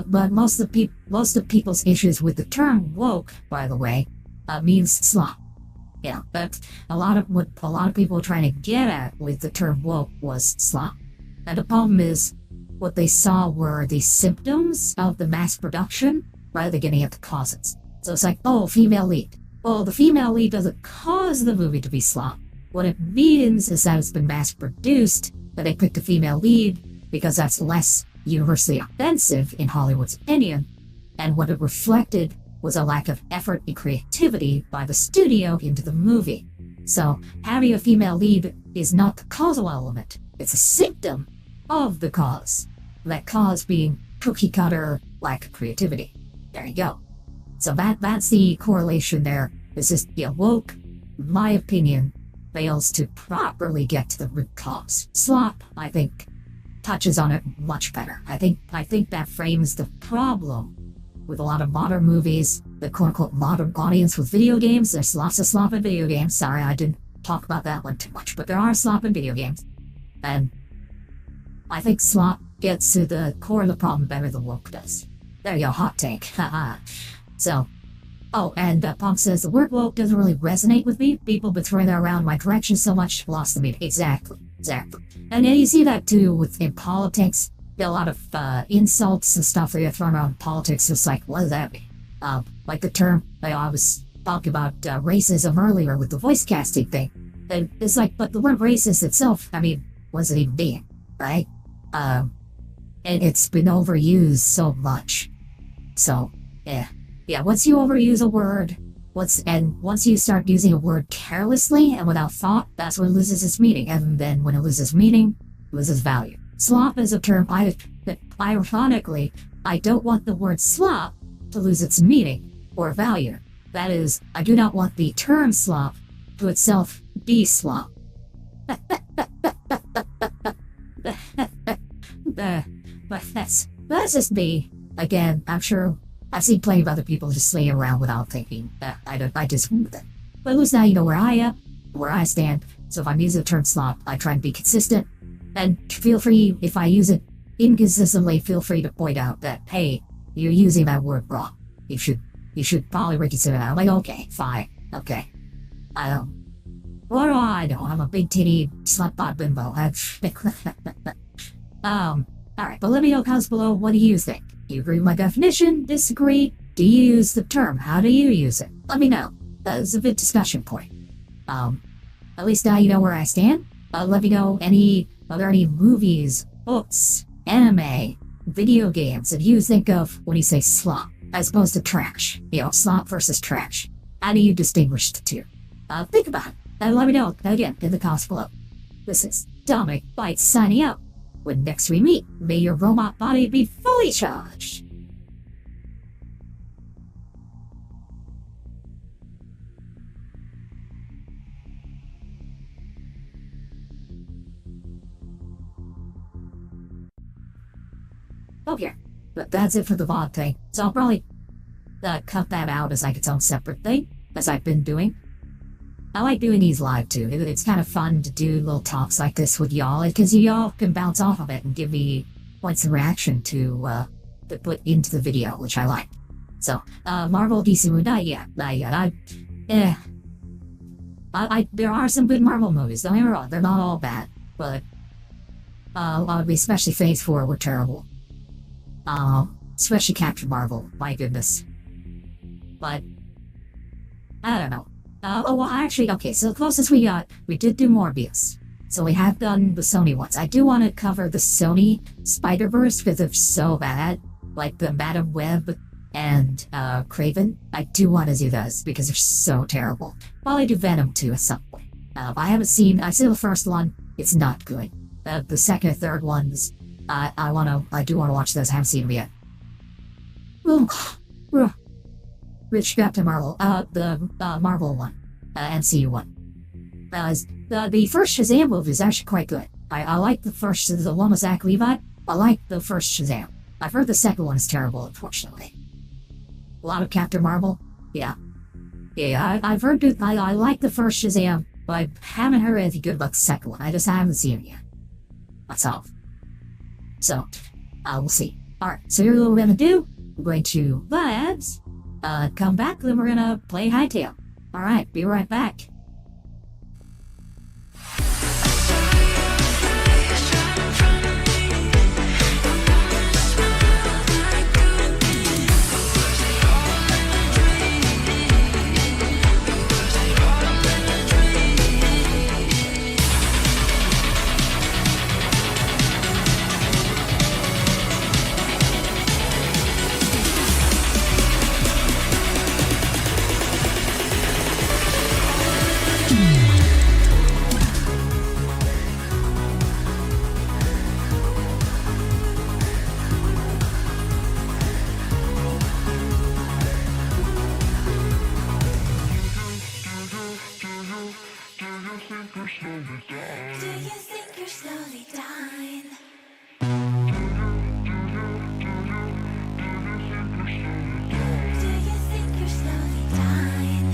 But most of people's issues with the term woke, by the way, means slop. But a lot of people were trying to get at with the term woke was slop. And the problem is, what they saw were the symptoms of the mass production rather than getting at the causes. So it's like, female lead. Well, the female lead doesn't cause the movie to be slop. What it means is that it's been mass produced, that they picked a female lead because that's less universally offensive in Hollywood's opinion, and what it reflected was a lack of effort and creativity by the studio into the movie. So having a female lead is not the causal element, it's a symptom of the cause. That cause being cookie cutter lack of creativity. There you go. So that's the correlation there. It's just woke, in my opinion, fails to properly get to the root cause. Slop, I think, touches on it much better. I think that frames the problem with a lot of modern movies, the quote-unquote modern audience with video games. There's lots of slop in video games. Sorry, I didn't talk about that one too much, but there are slop in video games. And I think slop gets to the core of the problem better than woke does. There you go, hot take. Haha. So, and Punk says, the word woke doesn't really resonate with me. People been throwing that around my direction so much, lost the meaning. Exactly. And then you see that too in politics. A lot of insults and stuff that get thrown around in politics. It's like, what does that mean? Like the term, I was talking about racism earlier with the voice casting thing. And it's like, but the word racist itself, what does it even mean, right? And it's been overused so much. So, yeah, once you overuse a word, once you start using a word carelessly and without thought, that's when it loses its meaning. And then when it loses meaning, it loses value. Slop is a term, ironically, I don't want the word slop to lose its meaning or value. That is, I do not want the term slop to itself be slop. But that's just me. Again, I'm sure I've seen plenty of other people just slaying around without thinking. I disagree with it. But at least now you know where I am, where I stand. So if I'm using the term slop, I try and be consistent. And feel free, if I use it inconsistently, feel free to point out that, hey, you're using that word wrong. You should probably reconsider that. I'm like, okay, fine, okay. What do I know? I'm a big titty slutbot bimbo. Alright, but let me know in the comments below, what do you think? Do you agree with my definition? Disagree? Do you use the term? How do you use it? Let me know. That is a good discussion point. At least now you know where I stand. Let me know, are there any movies books, anime, video games that you think of when you say slop, as opposed to trash. Slop versus trash. How do you distinguish the two? Think about it, and let me know again in the comments below. This is Dominic Bytes signing out. When next we meet, may your robot body be fully charged. Okay, but that's it for the VOD thing, so I'll probably cut that out as like its own separate thing, as I've been doing. I like doing these live too. It's kind of fun to do little talks like this with y'all, because y'all can bounce off of it and give me points of reaction to put into the video, which I like. So, Marvel DC movie, there are some good Marvel movies, don't get me wrong, they're not all bad, but especially Phase 4 were terrible. Especially Captain Marvel, my goodness. But, I don't know. Okay, so the closest we got, we did do Morbius. So we have done the Sony ones. I do want to cover the Sony Spider-Verse because they're so bad. Like the Madam Web and Craven. I do want to do those because they're so terrible. Probably do Venom too at some point. I haven't seen, I see the first one, it's not good. The second and third ones, I do want to watch those, I haven't seen them yet. Rich Captain Marvel, the Marvel one, MCU one. The first Shazam movie is actually quite good. I like the first, the one with Zach Levi. I like the first Shazam. I've heard the second one is terrible, unfortunately. A lot of Captain Marvel, yeah. I've heard good. I like the first Shazam, but I haven't heard anything good about the second one. I just haven't seen it yet. That's all. So, we'll see. Alright, so here's what we're gonna do. We're going to Labs. Come back, then we're gonna play Hytale. Alright, be right back. Do you think you're slowly dying? Do you think you're slowly dying?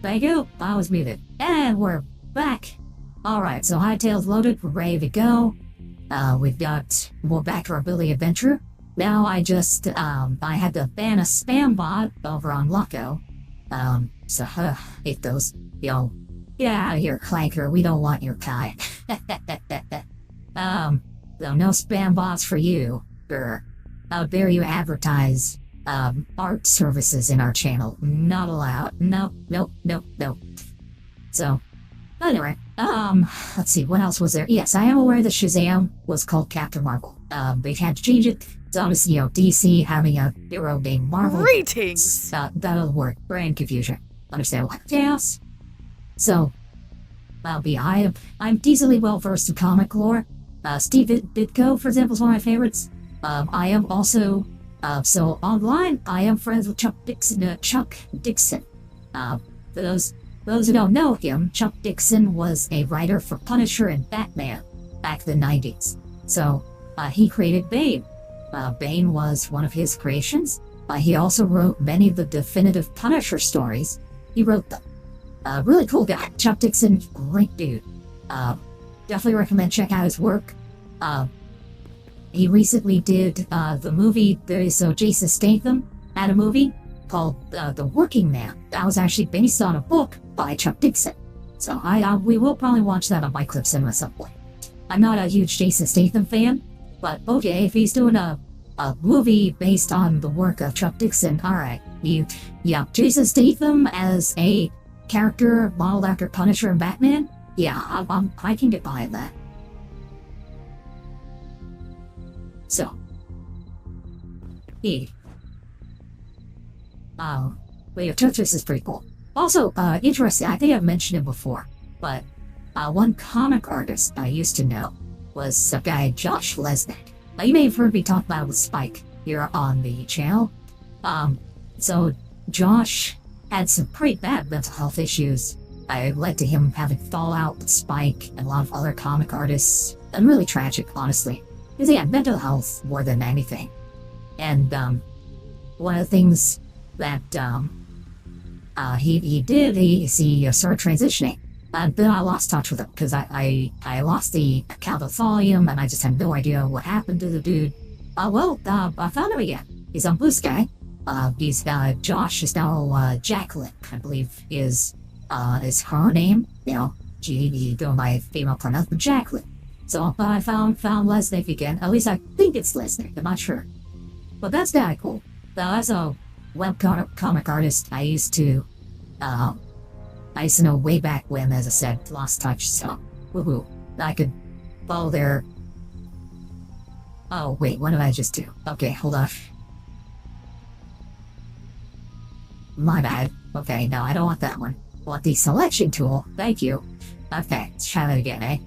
thank you. I was muted. And we're back. Alright, so Hytale's loaded. We're ready to go. We're back to our Billy adventure. Now I just, I had to ban a spam bot over on Loco. Hate those. Yo, get out of here, Clanker. We don't want your kind. So no spam bots for you. How dare you advertise, art services in our channel. Not allowed. Nope. So, anyway, let's see, what else was there? Yes, I am aware that Shazam was called Captain Marvel. They had to change it. It's obviously, DC having a hero named Marvel. Greetings! That'll work. Brain confusion. Understandable. Chaos. So, I'm decently well versed in comic lore. Steve Ditko, for example, is one of my favorites. I am also, so online, I am friends with Chuck Dixon. For those who don't know him, Chuck Dixon was a writer for Punisher and Batman back in the 90s. So, he created Bane. Bane was one of his creations. He also wrote many of the definitive Punisher stories. He wrote them. Really cool guy. Chuck Dixon, great dude. Definitely recommend check out his work. He recently did the movie, so Jason Statham had a movie called The Working Man. That was actually based on a book by Chuck Dixon. So we will probably watch that on Byte Club Cinema at some point. I'm not a huge Jason Statham fan, but okay, if he's doing a movie based on the work of Chuck Dixon, alright. Yeah, Jason Statham as a character modeled after Punisher and Batman? Yeah, I can get behind that. So, Tetris is pretty cool. Also, interesting, I think I've mentioned it before, but one comic artist I used to know was a guy, Josh Lesnick. Now, you may have heard me talk about it with Spike here on the channel. So Josh had some pretty bad mental health issues. It led to him having fallout with Spike and a lot of other comic artists. And really tragic, honestly. Because he had mental health more than anything. And one of the things that he did, he started transitioning. Then I lost touch with him because I lost the account of Tholium and I just had no idea what happened to the dude. I found him again. He's on Blue Sky. Josh is now Jacqueline, I believe is her name. He go by female pronoun, Jacqueline. So I found Lesnick again. At least I think it's Lesnick. I'm not sure. But that's kind of cool. As a webcomic artist, I used to know way back when, as I said, lost touch. So woohoo! I could follow their. Oh wait, what did I just do? Okay, hold on. My bad. Okay, no, I don't want that one. I want the selection tool. Thank you. Okay, let's try that again, eh?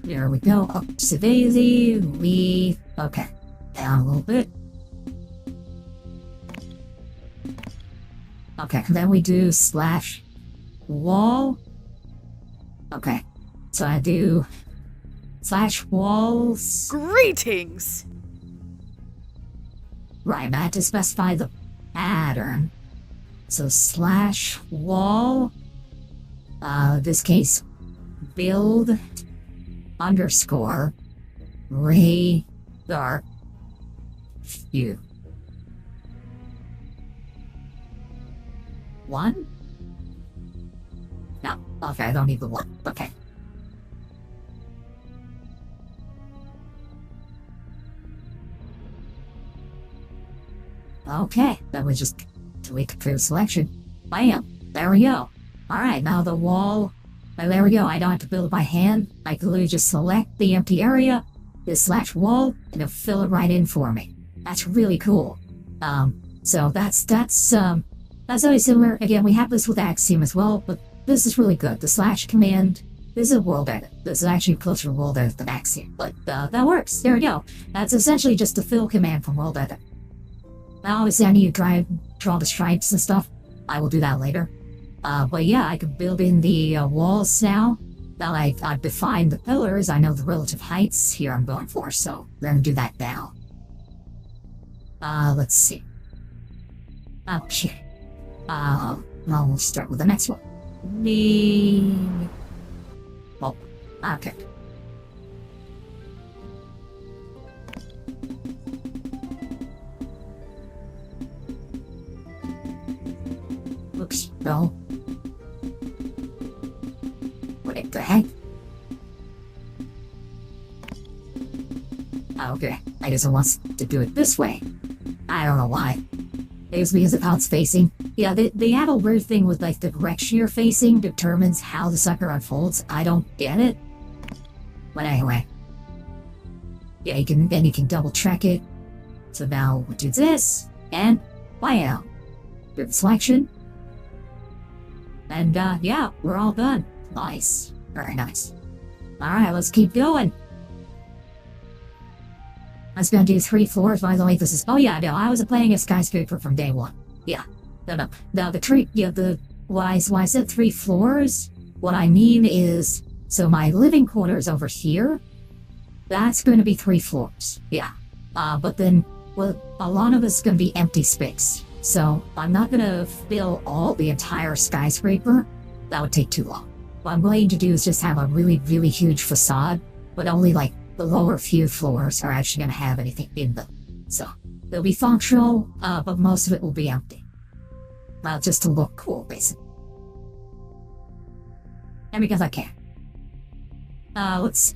There we go. Up to Daisy. Okay. Down a little bit. Okay, then we do /wall. Okay. So I do /walls. Greetings! Right, I had to specify the pattern. So /wall. This case, build _ radar view. 1? No, okay, I don't need the 1. Okay. Okay, that was just delete the selection. Bam! There we go. Alright, now the wall. There we go. I don't have to build it by hand. I can literally just select the empty area, this /wall, and it'll fill it right in for me. That's really cool. So that's very similar. Again, we have this with Axiom as well, but this is really good. The / command, this is a world edit. This is actually closer to world edit than Axiom, but that works. There we go. That's essentially just the fill command from world edit. Now, obviously, I need to draw the stripes and stuff. I will do that later. But yeah, I can build in the walls now. Now I've defined the pillars, I know the relative heights here I'm going for, so we're gonna do that now. Let's see. Okay. Well, we'll start with the next one. Well, okay. Looks no. What the heck? Okay, I guess it wants to do it this way. I don't know why. It's because of how it's facing. Yeah, they have a weird thing with like the direction you're facing determines how the sucker unfolds. I don't get it. But anyway. Yeah, you can double check it. So now we'll do this, and wow. Good selection. And yeah, we're all done. Nice. Very nice. Alright, let's keep going. I was gonna do 3 floors, by the way. This is. Oh, yeah, no, I was playing a skyscraper from day one. Yeah. No. Now, the tree. Yeah, why I said 3 floors? What I mean is. So, my living quarters over here. That's gonna be 3 floors. Yeah. But then. Well, a lot of it's gonna be empty space. So, I'm not gonna fill all the entire skyscraper. That would take too long. What I'm going to do is just have a really, really huge facade, but only like the lower few floors are actually going to have anything in them. So they'll be functional, but most of it will be empty. Well, just to look cool, basically. And because I can. Let's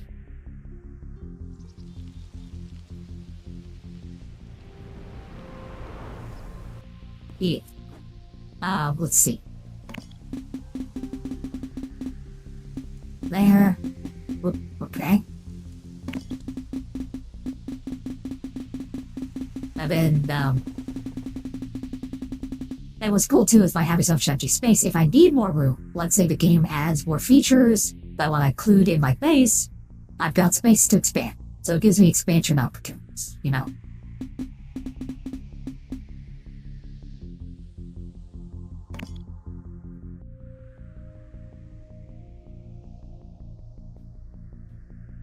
see. Yeah. Let's see. There. Okay. And then, and what's cool too is by having some empty space, if I need more room, let's say the game adds more features that I want to include in my base, I've got space to expand. So it gives me expansion opportunities, you know?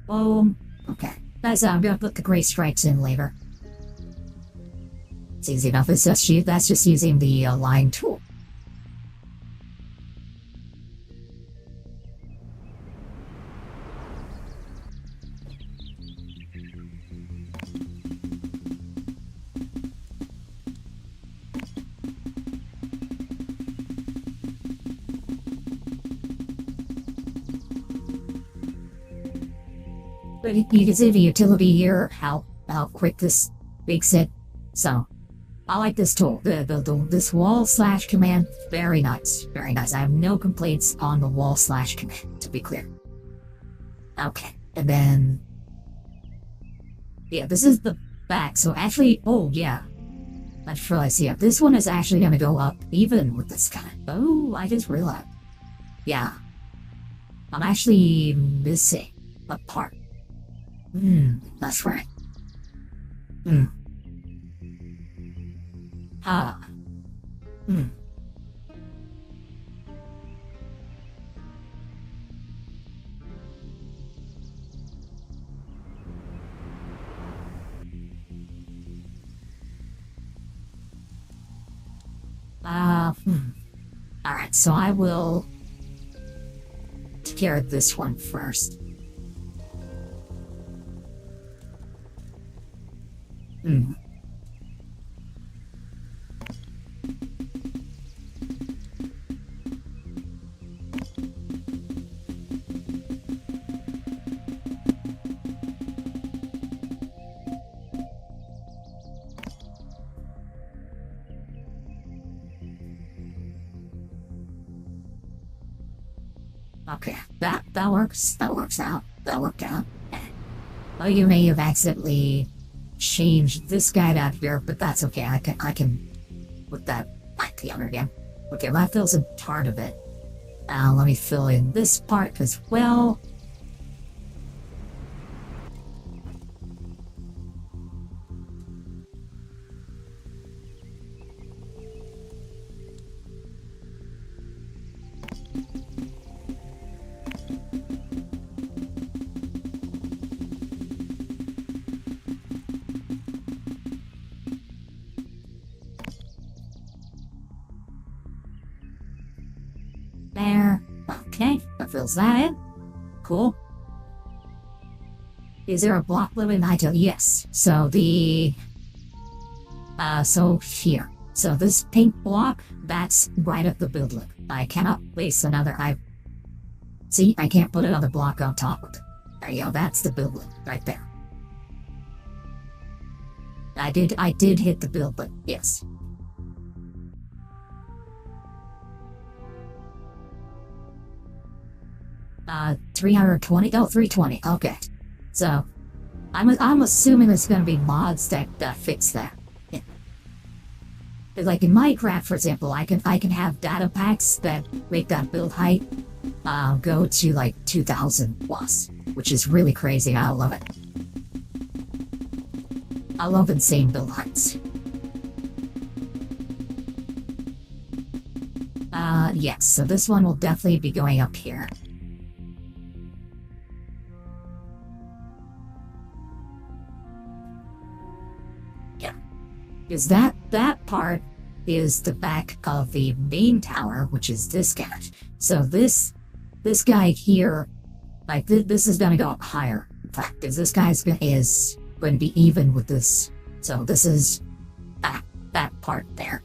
Boom. Okay. That's I'm gonna put the gray stripes in later. It's easy enough. It's just that's just using the line tool. But you can see the utility here, how quick this makes it. So, I like this tool. This wall slash command, very nice, very nice. I have no complaints on the wall slash command, to be clear. Okay, and then, yeah, this is the back. So actually, oh yeah, I just realized here, this one is actually gonna go up even with this guy. Oh, I just realized. Yeah, I'm actually missing a part. That's right. Alright, so I will take care of this one first. Okay, that works. That works out. That worked out. Oh, you may have accidentally changed this guy out here, but that's okay. I can put that back together again. Okay, that fills in part of it. Let me fill in this part as well. there. Okay, that fills that in. Cool. Is there a block limit in Hytale? Yes. So so here. So this pink block, that's right at the build limit. I cannot place another, see, I can't put another block on top of it. There you go, that's the build limit, right there. I did hit the build limit, yes. Uh, 320, oh, 320, okay. So, I'm assuming there's gonna be mods that fix that. Yeah. Like in Minecraft, for example, I can have data packs that make that build height go to like 2,000 plus, which is really crazy. I love it. I love insane build heights. Yes, so this one will definitely be going up here. Is that part is the back of the main tower, which is this guy. So this guy here, like this is gonna go up higher. In fact, because this guy is going to be even with this. So this is that part there.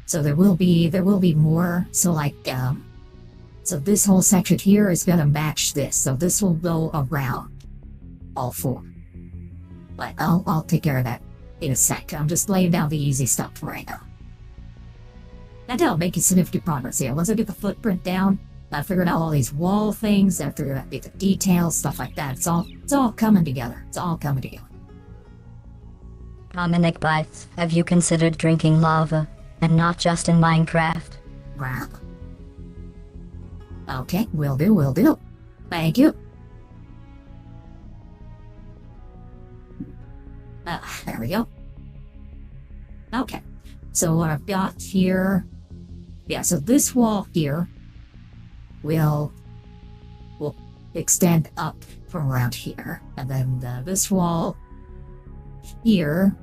So there will be more. So like so this whole section here is gonna match this. So this will go around all four. But I'll take care of that in a sec. I'm just laying down the easy stuff for right now. And that'll make significant progress here. Once I get the footprint down, I figured out all these wall things, I figured out the details, stuff like that. It's all coming together. It's all coming together. Dominic Bytes, have you considered drinking lava? And not just in Minecraft? Wow. Okay, will do. Thank you. There we go. Okay, so what I've got here, yeah, so this wall here will extend up from around here, and then this wall here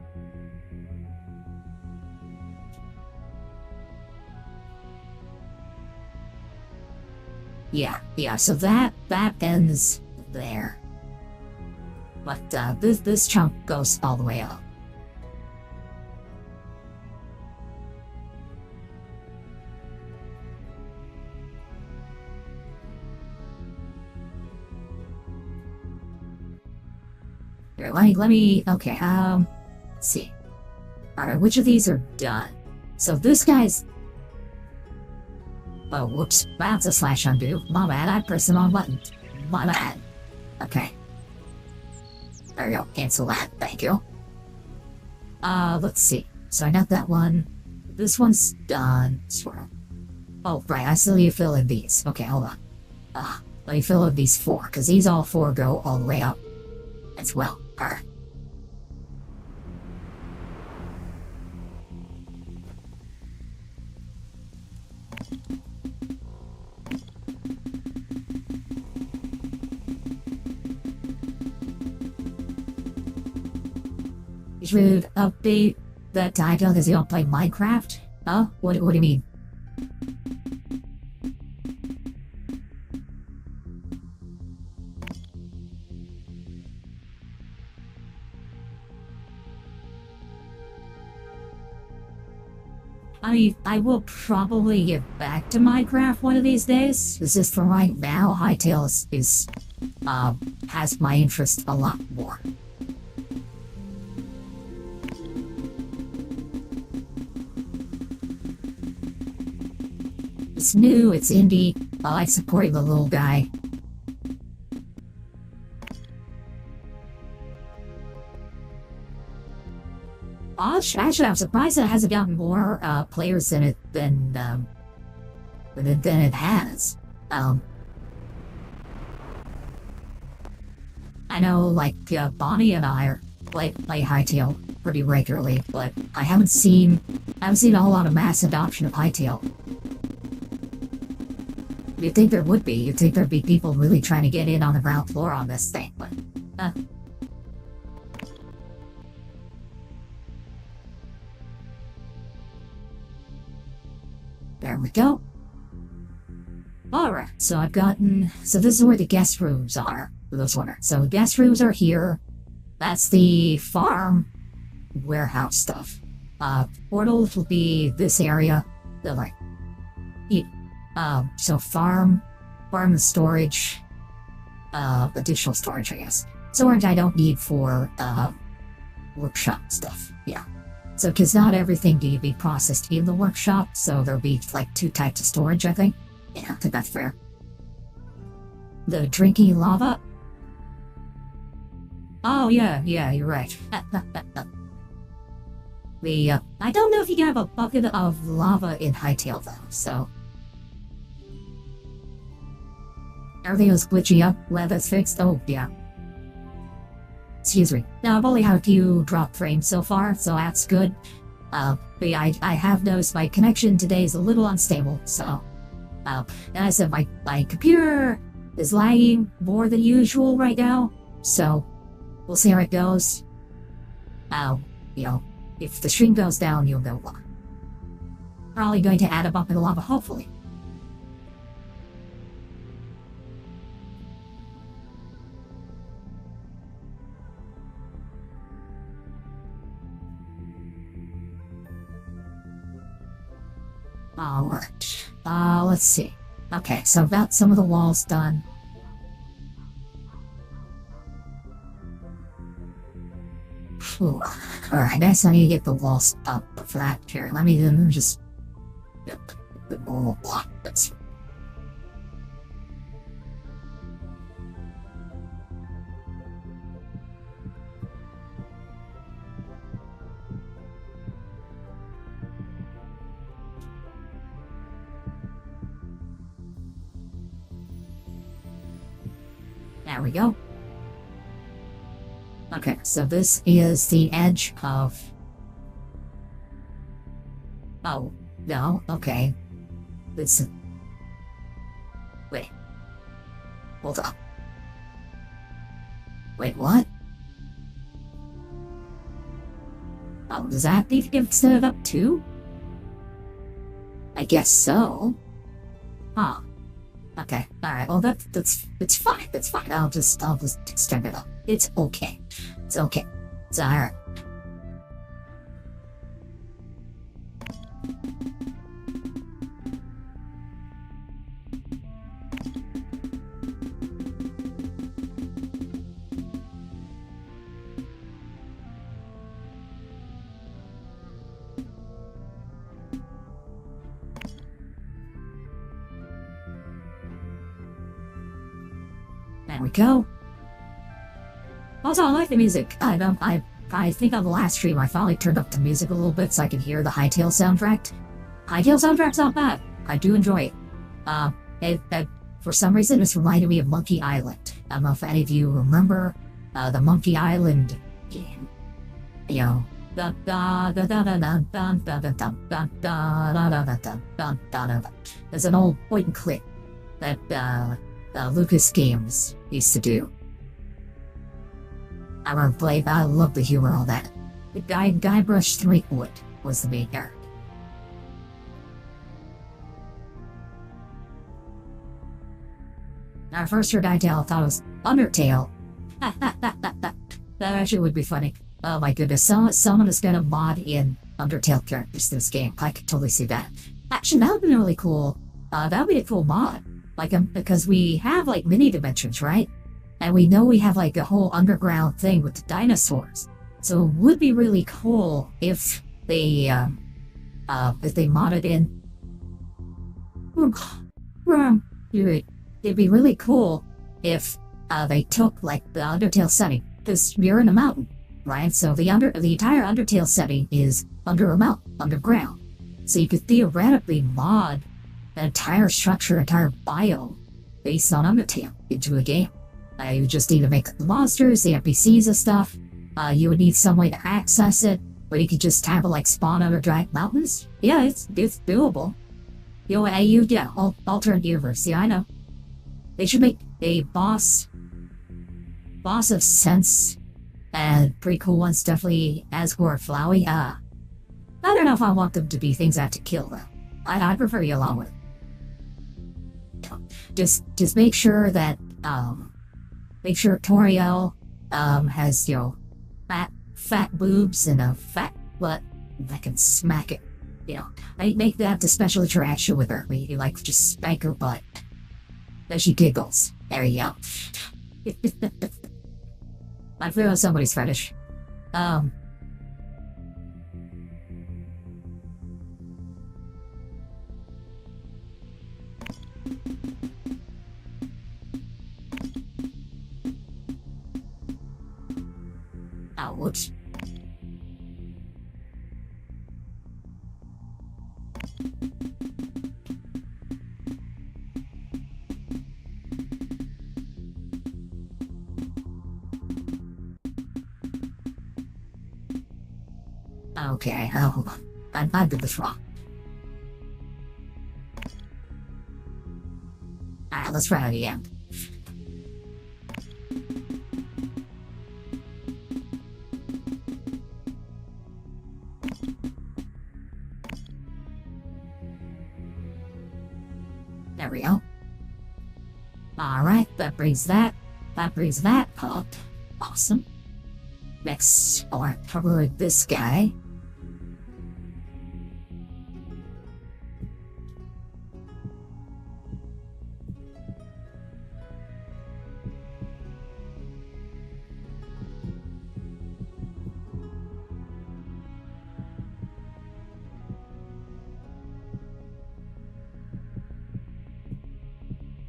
yeah, so that ends there. But this chunk goes all the way up. Here, let me, okay, let's see. Alright, which of these are done? So this guy's, oh, whoops, that's a slash undo. My bad, I pressed the wrong button. My bad. Okay. There we go, cancel that, thank you. Let's see. So I got that one. This one's done. Swirl. Oh, right, I still need to fill in these. Okay, hold on. Let me fill in these four, because these all four go all the way up as well. Alright. You should update that title because you don't play Minecraft? Huh? What do you mean? I will probably get back to Minecraft one of these days. It's just for right now, Hytale has my interest a lot more. It's new, it's indie. I like supporting the little guy. Actually, I'm surprised that it hasn't gotten more players in it than it has. I know, like, Bonnie and I play Hytale pretty regularly, but I haven't seen a whole lot of mass adoption of Hytale. You'd think there would be. You'd think there'd be people really trying to get in on the ground floor on this thing, but there we go. Alright, so I've gotten... So this is where the guest rooms are, for those wondering. So the guest rooms are here. That's the farm warehouse stuff. Portals will be this area. They're like... so farm and storage. Additional storage, I guess. Storage I don't need for, workshop stuff. Yeah. So, because not everything can be processed in the workshop, so there'll be, like, 2 types of storage, I think. Yeah, I think that's fair. The drinking lava? Oh, yeah, you're right. I don't know if you can have a bucket of lava in Hytale, though, so... Everything was glitchy up, level's fixed, oh, yeah. Excuse me. Now, I've only had a few drop frames so far, so that's good. But I have noticed my connection today is a little unstable, so... and I said my computer is lagging more than usual right now, so... We'll see how it goes. You know, if the stream goes down, you'll know why. Probably going to add a bucket of lava, hopefully. Alright. Let's see. Okay, so about some of the walls done. Alright, next I need to get the walls up for that. Here, let me just... the normal block. There we go. Okay, so this is the edge of... Oh, no, okay. Listen. Wait. Hold on. Wait, what? Oh, does that need to get set up too? I guess so. Huh. Okay, alright, well it's fine, it's fine. I'll just extend it up. It's okay. It's okay. It's alright. There we go. Also, I like the music. I think on the last stream I finally turned up the music a little bit so I can hear the Hytale soundtrack. Hytale soundtrack's not bad. I do enjoy it. For some reason, it's reminded me of Monkey Island. I don't know if any of you remember the Monkey Island game. You know, there's an old point and click that Lucas Games used to do. I remember playing. I love the humor on that. The Guybrush Threepwood was the main character. When I first heard Hytale, I thought it was Undertale. That actually would be funny. Oh my goodness, someone is gonna mod in Undertale characters to this game. I could totally see that. Actually, that would be really cool. That would be a cool mod. Like, because we have, like, mini dimensions, right? And we know we have, like, a whole underground thing with the dinosaurs. So it would be really cool if they modded in... It'd be really cool if they took, like, the Undertale setting. Because you're in a mountain, right? So the entire Undertale setting is under a mountain, underground. So you could theoretically mod an entire structure, entire bio based on Undertale into a game. You just need to make the monsters, the NPCs and stuff. You would need some way to access it, but you could just have it like spawn under giant mountains. Yeah, it's doable. Alternate universe. Yeah, I know. They should make a boss of sense and pretty cool ones. Definitely Asgore and Flowey. I don't know if I want them to be things I have to kill though. I'd prefer you along with it. just make sure that, make sure Toriel, has, fat boobs and a fat butt that can smack it. I make that the special interaction with her, where you, like, just spank her butt. Then she giggles. There you go. I feel like somebody's fetish. Oh, whoops. Okay, I did this wrong. Alright, let's try it again. There we go. Alright, that brings that up. Awesome. Next, alright, probably this guy.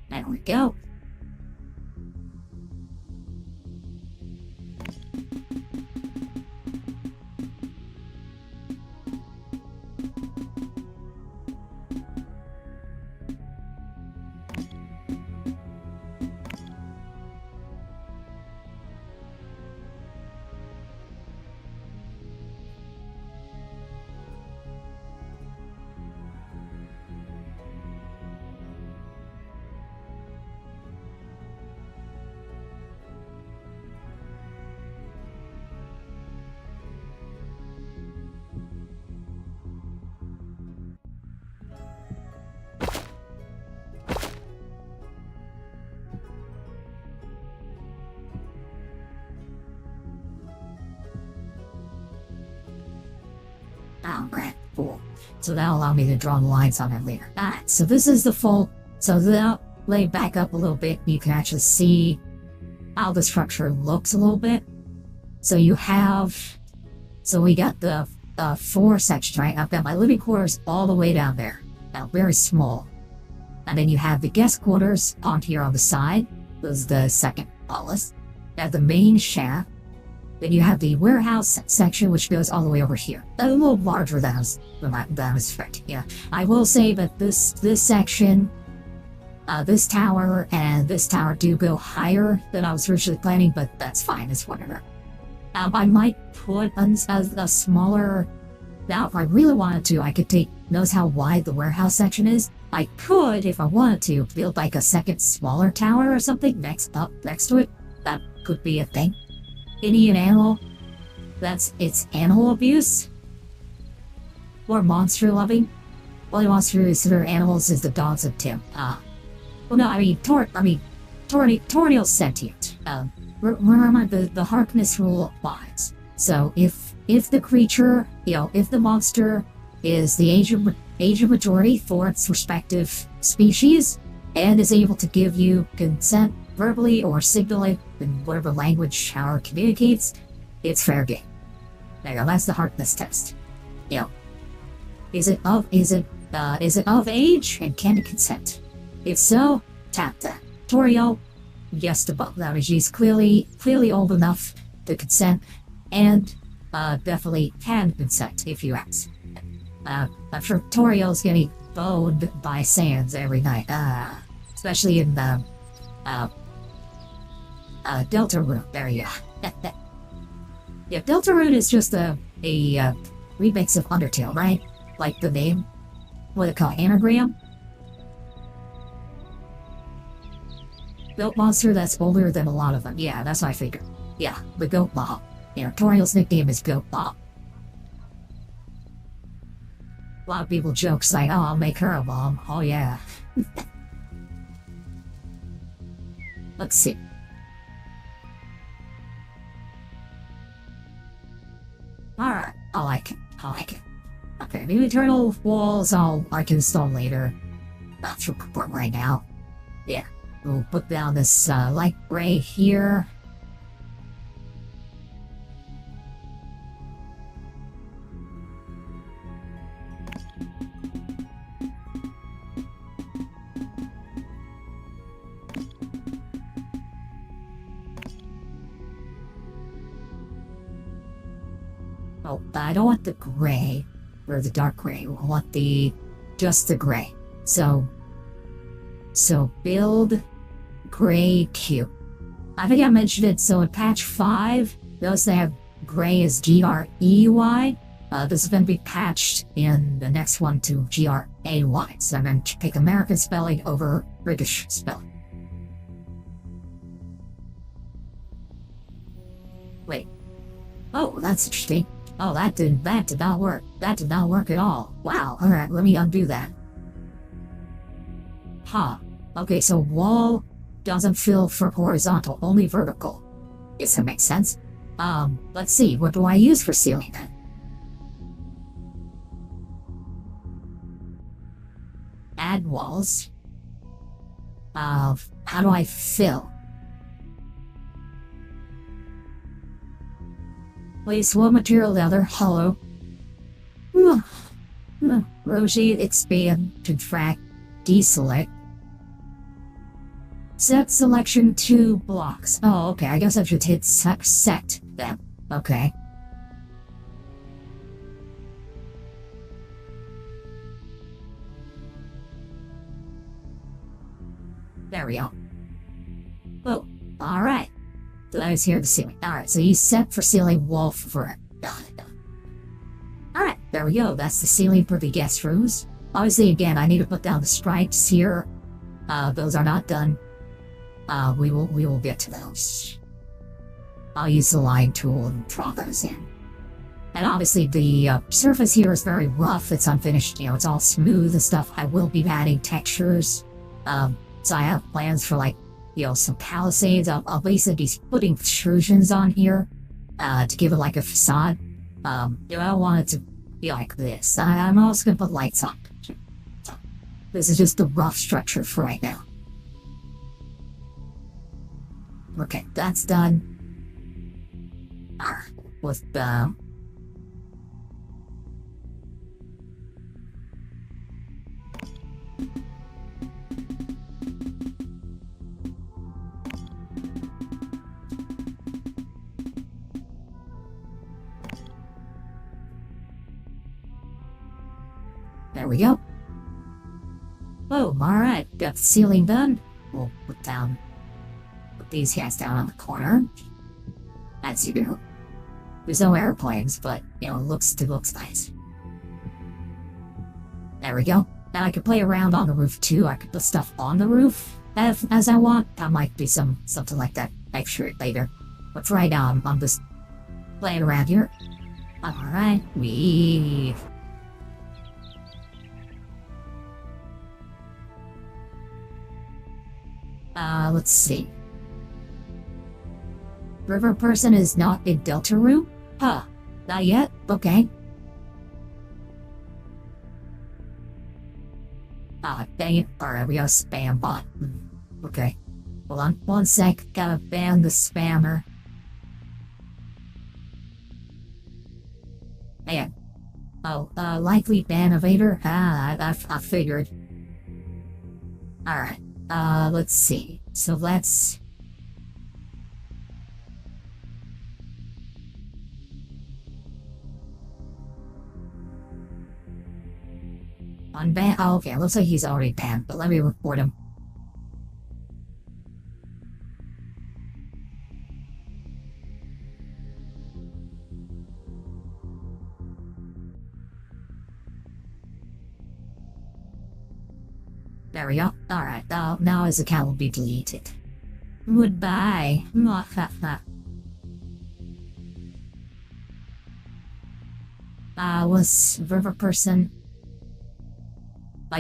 There we go. Oh, great. Cool. So that'll allow me to draw the lines on it later. Alright, so this is the full... So that'll lay back up a little bit. You can actually see how the structure looks a little bit. So you have... So we got the 4 sections, right? I've got my living quarters all the way down there. Now, very small. And then you have the guest quarters on here on the side. This is the second tallest. You have the main shaft. Then you have the warehouse section, which goes all the way over here. A little larger than I was expecting. Yeah, I will say that this section, this tower and this tower do go higher than I was originally planning, but that's fine. It's whatever. I might put a smaller. Now, if I really wanted to, I could take. Notice how wide the warehouse section is. I could, if I wanted to, build like a second smaller tower or something next to it. That could be a thing. Any animal, it's animal abuse or monster loving. Only monster is consider animals is the dogs of Tim. Well, no, I mean Tornil's sentient. Remember the Harkness rule applies. So if the creature, if the monster is the age of majority for its respective species and is able to give you consent verbally or signal it in whatever language our communicates, it's fair game. There you go, that's the Harkness test. Is it of age and can it consent? If so, tap that. Toriel, yes to both. That means she's clearly old enough to consent and definitely can consent if you ask. I'm sure Toriel's getting boned by Sans every night, especially in the Delta Room. There you go. Yeah, Delta Room is just a remix of Undertale, right? Like the name, what they call anagram. Goat monster that's older than a lot of them. Yeah, that's what I figured. Yeah, the Goat Mom. Toriel's nickname is Goat Mom. A lot of people joke like, oh, I'll make her a mom. Oh yeah. Let's see. Alright, I like it. Okay, the internal walls I can install later. Not too important right now. Yeah, we'll put down this light gray here. Oh, I don't want the gray, or the dark gray. I want just the gray. So build gray cube. I think I mentioned it, so in patch 5, those that have gray as GREY, this is going to be patched in the next one to GRAY. So I'm going to pick American spelling over British spelling. Wait. Oh, that's interesting. Oh, that did not work. That did not work at all. Wow. Alright, let me undo that. Huh. Okay, so wall doesn't fill for horizontal, only vertical. Does that make sense? Let's see. What do I use for ceiling then? Add walls. How do I fill? Place one material leather, hollow. Rotate, expand, contract, deselect. Set selection to blocks. Oh, okay, I guess I should hit set then. Okay. There we go. Oh, alright. So I was here at the ceiling. Alright, so you set for ceiling wall for Alright, there we go. That's the ceiling for the guest rooms. Obviously, again, I need to put down the stripes here. Those are not done. We will get to those. I'll use the line tool and draw those in. And obviously the surface here is very rough. It's unfinished, it's all smooth and stuff. I will be adding textures. So I have plans for some palisades. I'll basically be putting extrusions on here to give it like a facade. I want it to be like this. I'm also going to put lights on. This is just the rough structure for right now. Okay, that's done. With there we go. Boom, alright, got the ceiling done. We'll put these guys down on the corner. As you do. There's no airplanes, but, it looks nice. There we go. Now I can play around on the roof too. I could put stuff on the roof as I want. That might be something like that. I'll show it later. But for right now, I'm just playing around here. Alright, let's see. River person is not in Delta room? Huh, not yet? Okay. Dang it. Alright, we got a spam bot. Okay. Hold on, one sec. Gotta ban the spammer. Man. Oh, likely ban evader? I figured. Alright. Let's see. So let's... Unban. Oh, okay. Looks like he's already banned, but let me report him. There we go. Alright, now his account will be deleted. Goodbye. Was river person...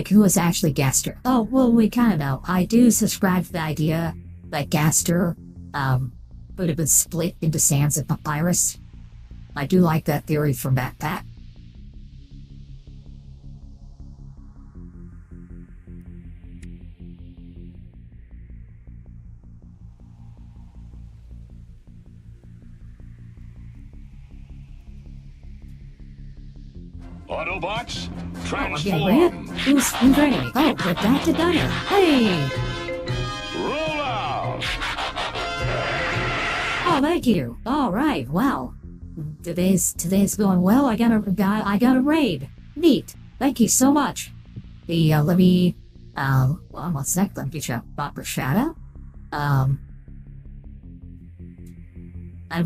who was actually guest? Oh, well, we kind of know. I do subscribe to the idea like Gaster, would have been split into sands and papyrus. I do like that theory from Backpack. Autobots, Yeah, Red? transform! Who's ready? Oh, we're back to Gunner. Hey! Roll out! Oh, thank you. All right. Wow. Today's going well. I got a raid. Neat. Thank you so much. Let me one sec. Let me check Bopper Shadow. I've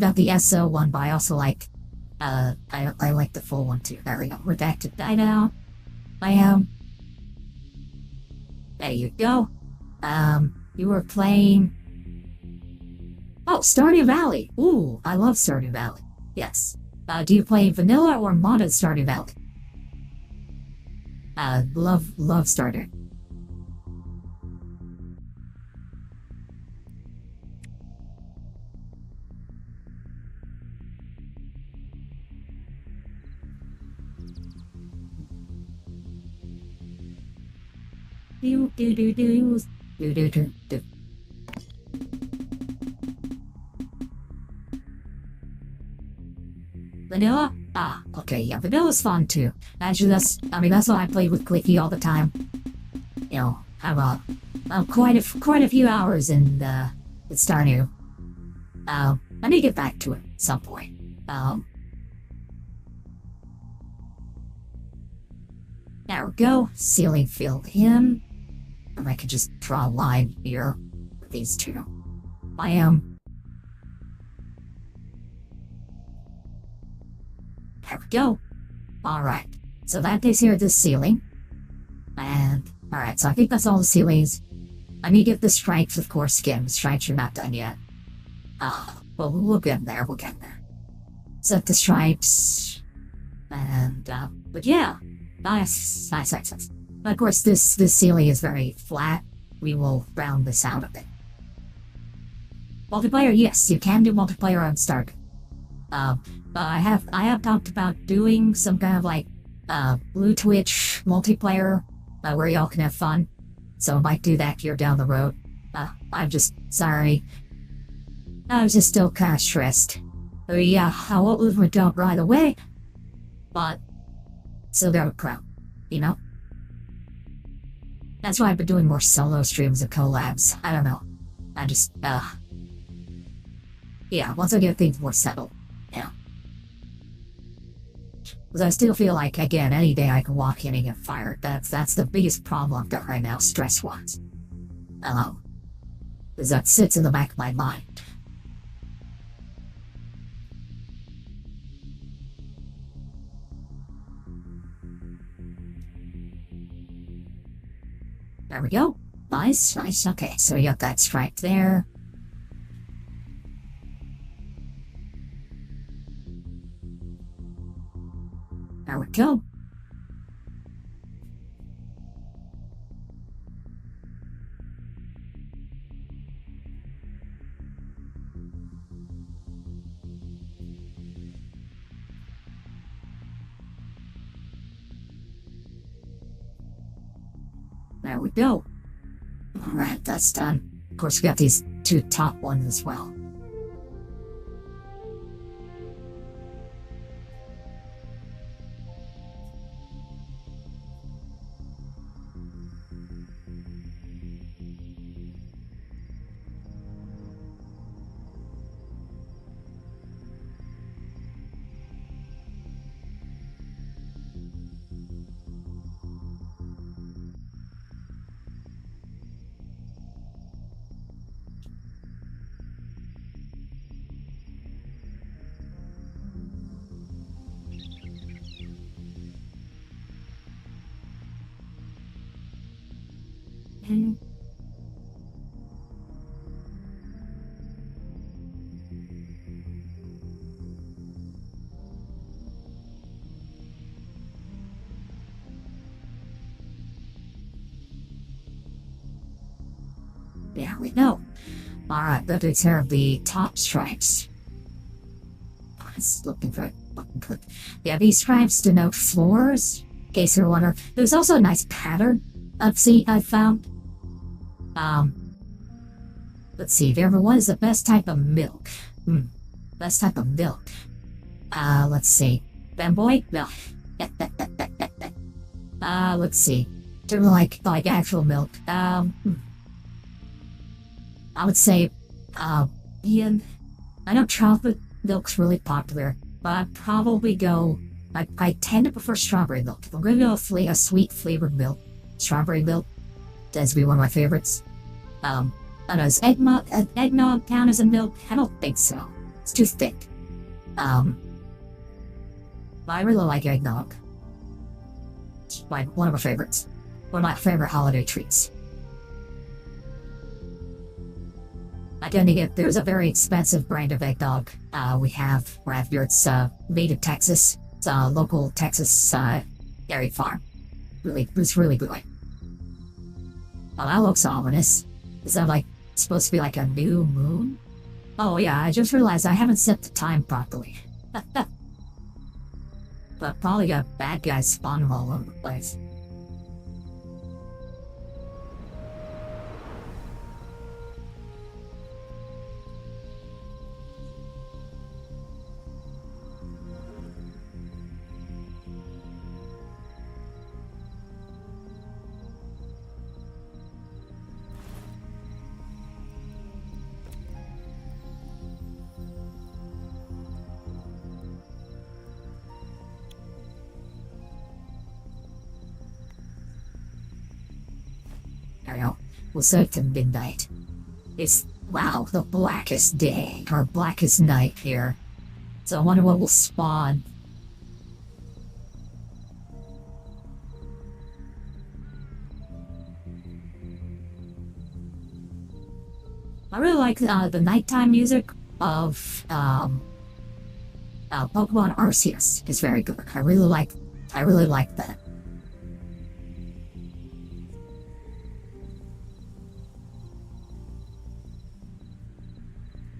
got the SO one, but I also like I like the full one too. There we go. Redacted die now. I am. There you go. You were playing. Oh, Stardew Valley. Ooh, I love Stardew Valley. Yes. Do you play vanilla or modded Stardew Valley? Love Stardew. Do. Vanilla? Ah, okay, yeah, vanilla's fun too. Actually, that's what I played with Clicky all the time. You know, I'm quite a few hours in Stardew. I need to get back to it at some point. There we go. Ceiling filled in. And I can just draw a line here with these two. I am. There we go. Alright. So that is here, this ceiling. And, alright, so I think that's all the ceilings. I need to get the stripes, of course, again. The stripes are not done yet. Well, we'll get there, Set the stripes. And, but yeah. Nice. But of course, this ceiling is very flat. We will round this out a bit. Multiplayer, yes, you can do multiplayer on Stark. But I have talked about doing some kind of like Blue Twitch multiplayer where y'all can have fun. So I might do that here down the road. I'm just sorry. I was just still kind of stressed. Yeah, I won't lose my job right away. But still got a crowd, you know? That's why I've been doing more solo streams and collabs. I don't know. I just, yeah, once I get things more settled, yeah. Because I still feel like, again, any day I can walk in and get fired. That's the biggest problem I've got right now, stress-wise. Because that sits in the back of my mind. There we go. Nice. Okay, so you got that stripe there. There we go. There we go. Alright, that's done. Of course, we got these two top ones as well. Yeah, we know. Alright, that takes care of the top stripes. It's looking very fucking good. Yeah, these stripes denote floors. In case you're wondering. There's also a nice pattern I found. Let's see, what is the best type of milk? Best type of milk. Let's see. Bamboy? No. Let's see. Do like actual milk. I would say, Ian, I know chocolate milk's really popular, but I'd probably go, I tend to prefer strawberry milk. If I'm going to go a sweet flavored milk, strawberry milk tends to be one of my favorites. I don't know, does eggnog count as a milk? I don't think so. It's too thick. But I really like eggnog. It's one of my favorites. One of my favorite holiday treats. There's a very expensive brand of eggnog we have around here. It's made in Texas. It's a local Texas dairy farm. It's really good. Oh, that looks ominous. Is that supposed to be like a new moon? Oh yeah, I just realized I haven't set the time properly. But probably got bad guys spawning all over the place. There we go. We'll set it to midnight. It's, wow, the blackest day, or blackest night here. So I wonder what will spawn. I really like the nighttime music of Pokemon Arceus. It's very good. I really like that.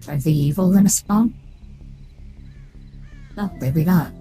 Are the evil gonna spawn? No, maybe not.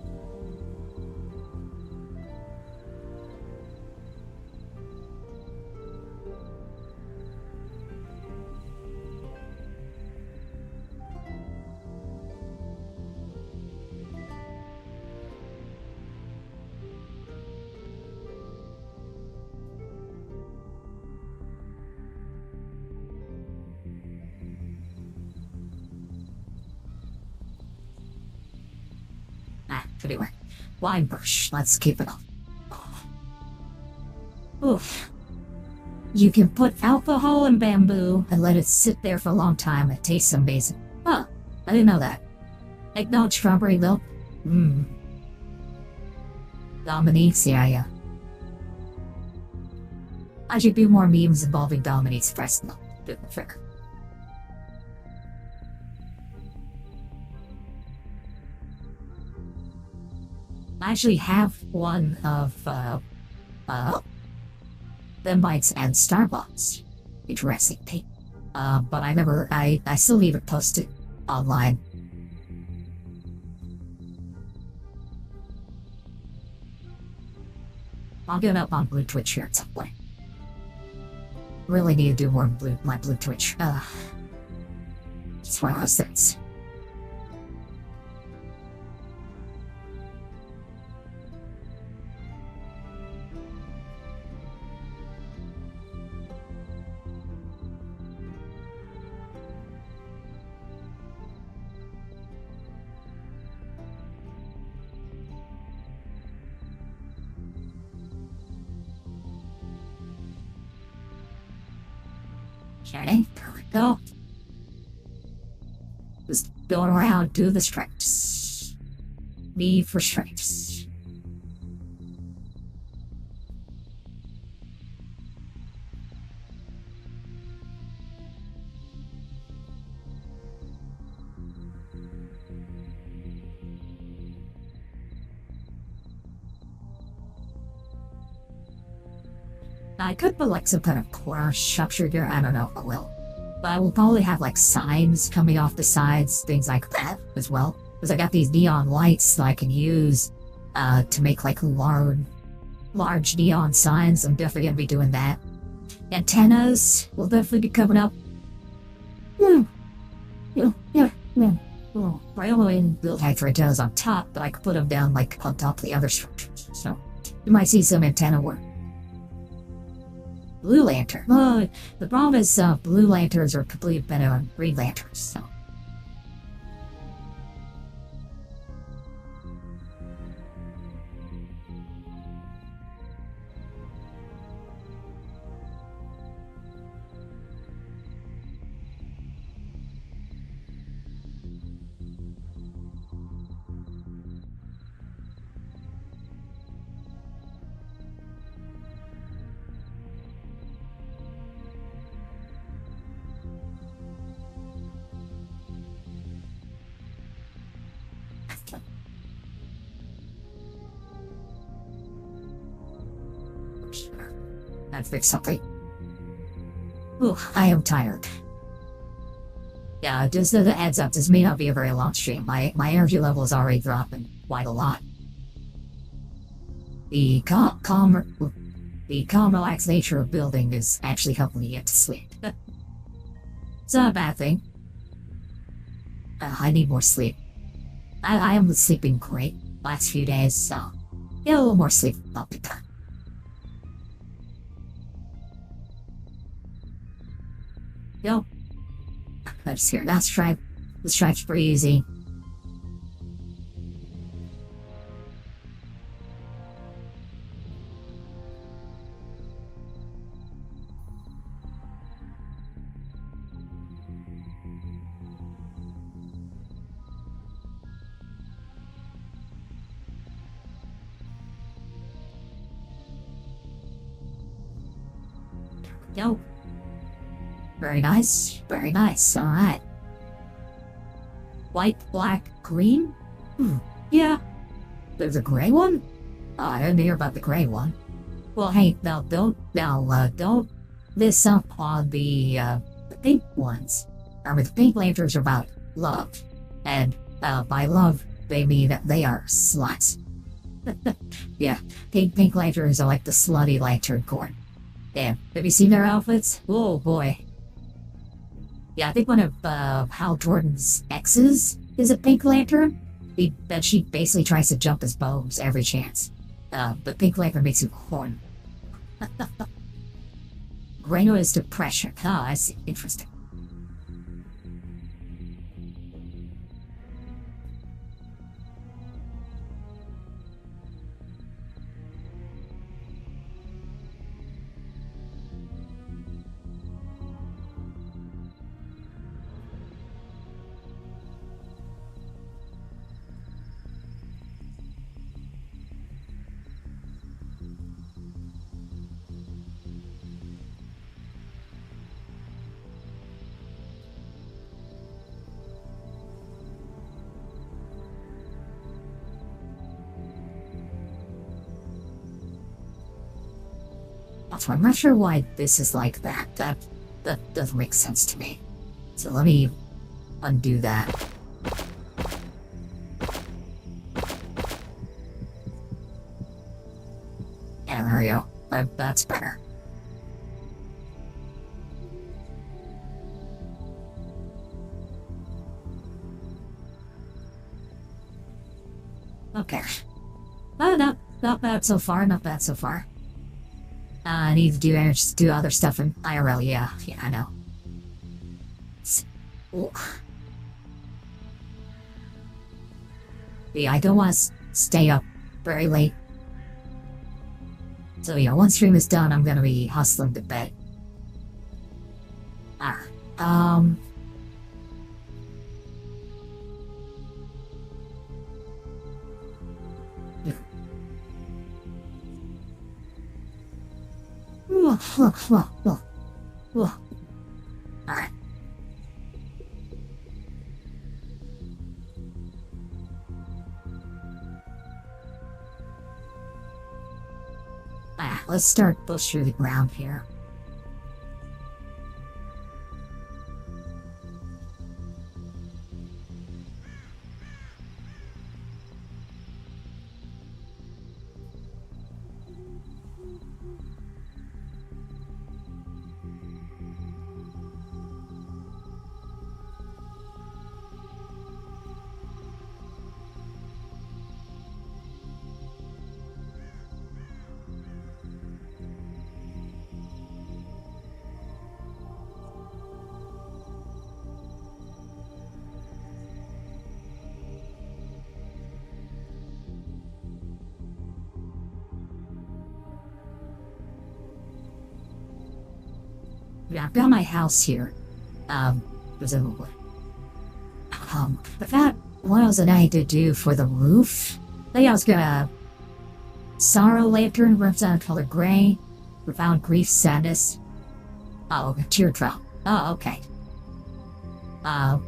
Anyway, wine bush. Let's keep it up. Oof. You can put alcohol in bamboo and let it sit there for a long time. It tastes amazing. Huh, I didn't know that. Eggnog strawberry milk? Dominique's, yeah. I should do more memes involving Dominique's fresh milk. Fair. I actually have one of them Bytes and Starbucks. Interesting thing. But I still need to post it online. I'll get it up on Blue Twitch here at some point. Really need to do more my Blue Twitch. It's one of those things. Okay, there we go. Just going around, do the stripes. Me for stripes. I could put like some kind of corner structure here. I don't know if I will. But we'll probably have like signs coming off the sides, things like that as well. Because I got these neon lights that I can use to make like large neon signs. I'm definitely gonna be doing that. Antennas will definitely be coming up. I only built hydro antennas on top, but I could put them down like on top of the other structures. So you might see some antenna work. Blue lantern. The problem is blue lanterns are completely better on green lanterns. So. I'd fix something. Ooh, I am tired. Yeah, just the heads up, this may not be a very long stream. My energy level is already dropping quite a lot. The calm, relaxed nature of building is actually helping me get to sleep. It's not a bad thing. I need more sleep. I am sleeping great last few days, so get a little more sleep. I'll be done. Yo. Let's hear that stripe. The stripe's pretty easy. Yo. Very nice, very nice, alright. White, black, green? Yeah. There's a gray one? Oh, I didn't hear about the gray one. Well, hey, don't miss up on the pink ones. I mean, the pink lanterns are about love. And, by love, they mean that they are sluts. Yeah, pink lanterns are like the slutty lantern corn. Damn, have you seen their outfits? Oh boy. Yeah, I think one of Hal Jordan's exes is a pink lantern. That she basically tries to jump his bones every chance. But pink lantern makes you horn. Grano is depression. Ah, I see. Interesting. So I'm not sure why this is like that. That doesn't make sense to me. So let me undo that. And there we go. That's better. Okay. Not bad so far, not bad so far. I need to do other stuff in IRL, yeah, I know. Yeah, I don't want to stay up very late. So yeah, once stream is done, I'm gonna be hustling to bed. Alright. Let's start push through the ground here. Yeah, I've got my house here. Presumably. But that was what I had to do for the roof. I think I was gonna sorrow lantern, represent color gray, profound grief, sadness. Oh, teardrop. Oh, okay.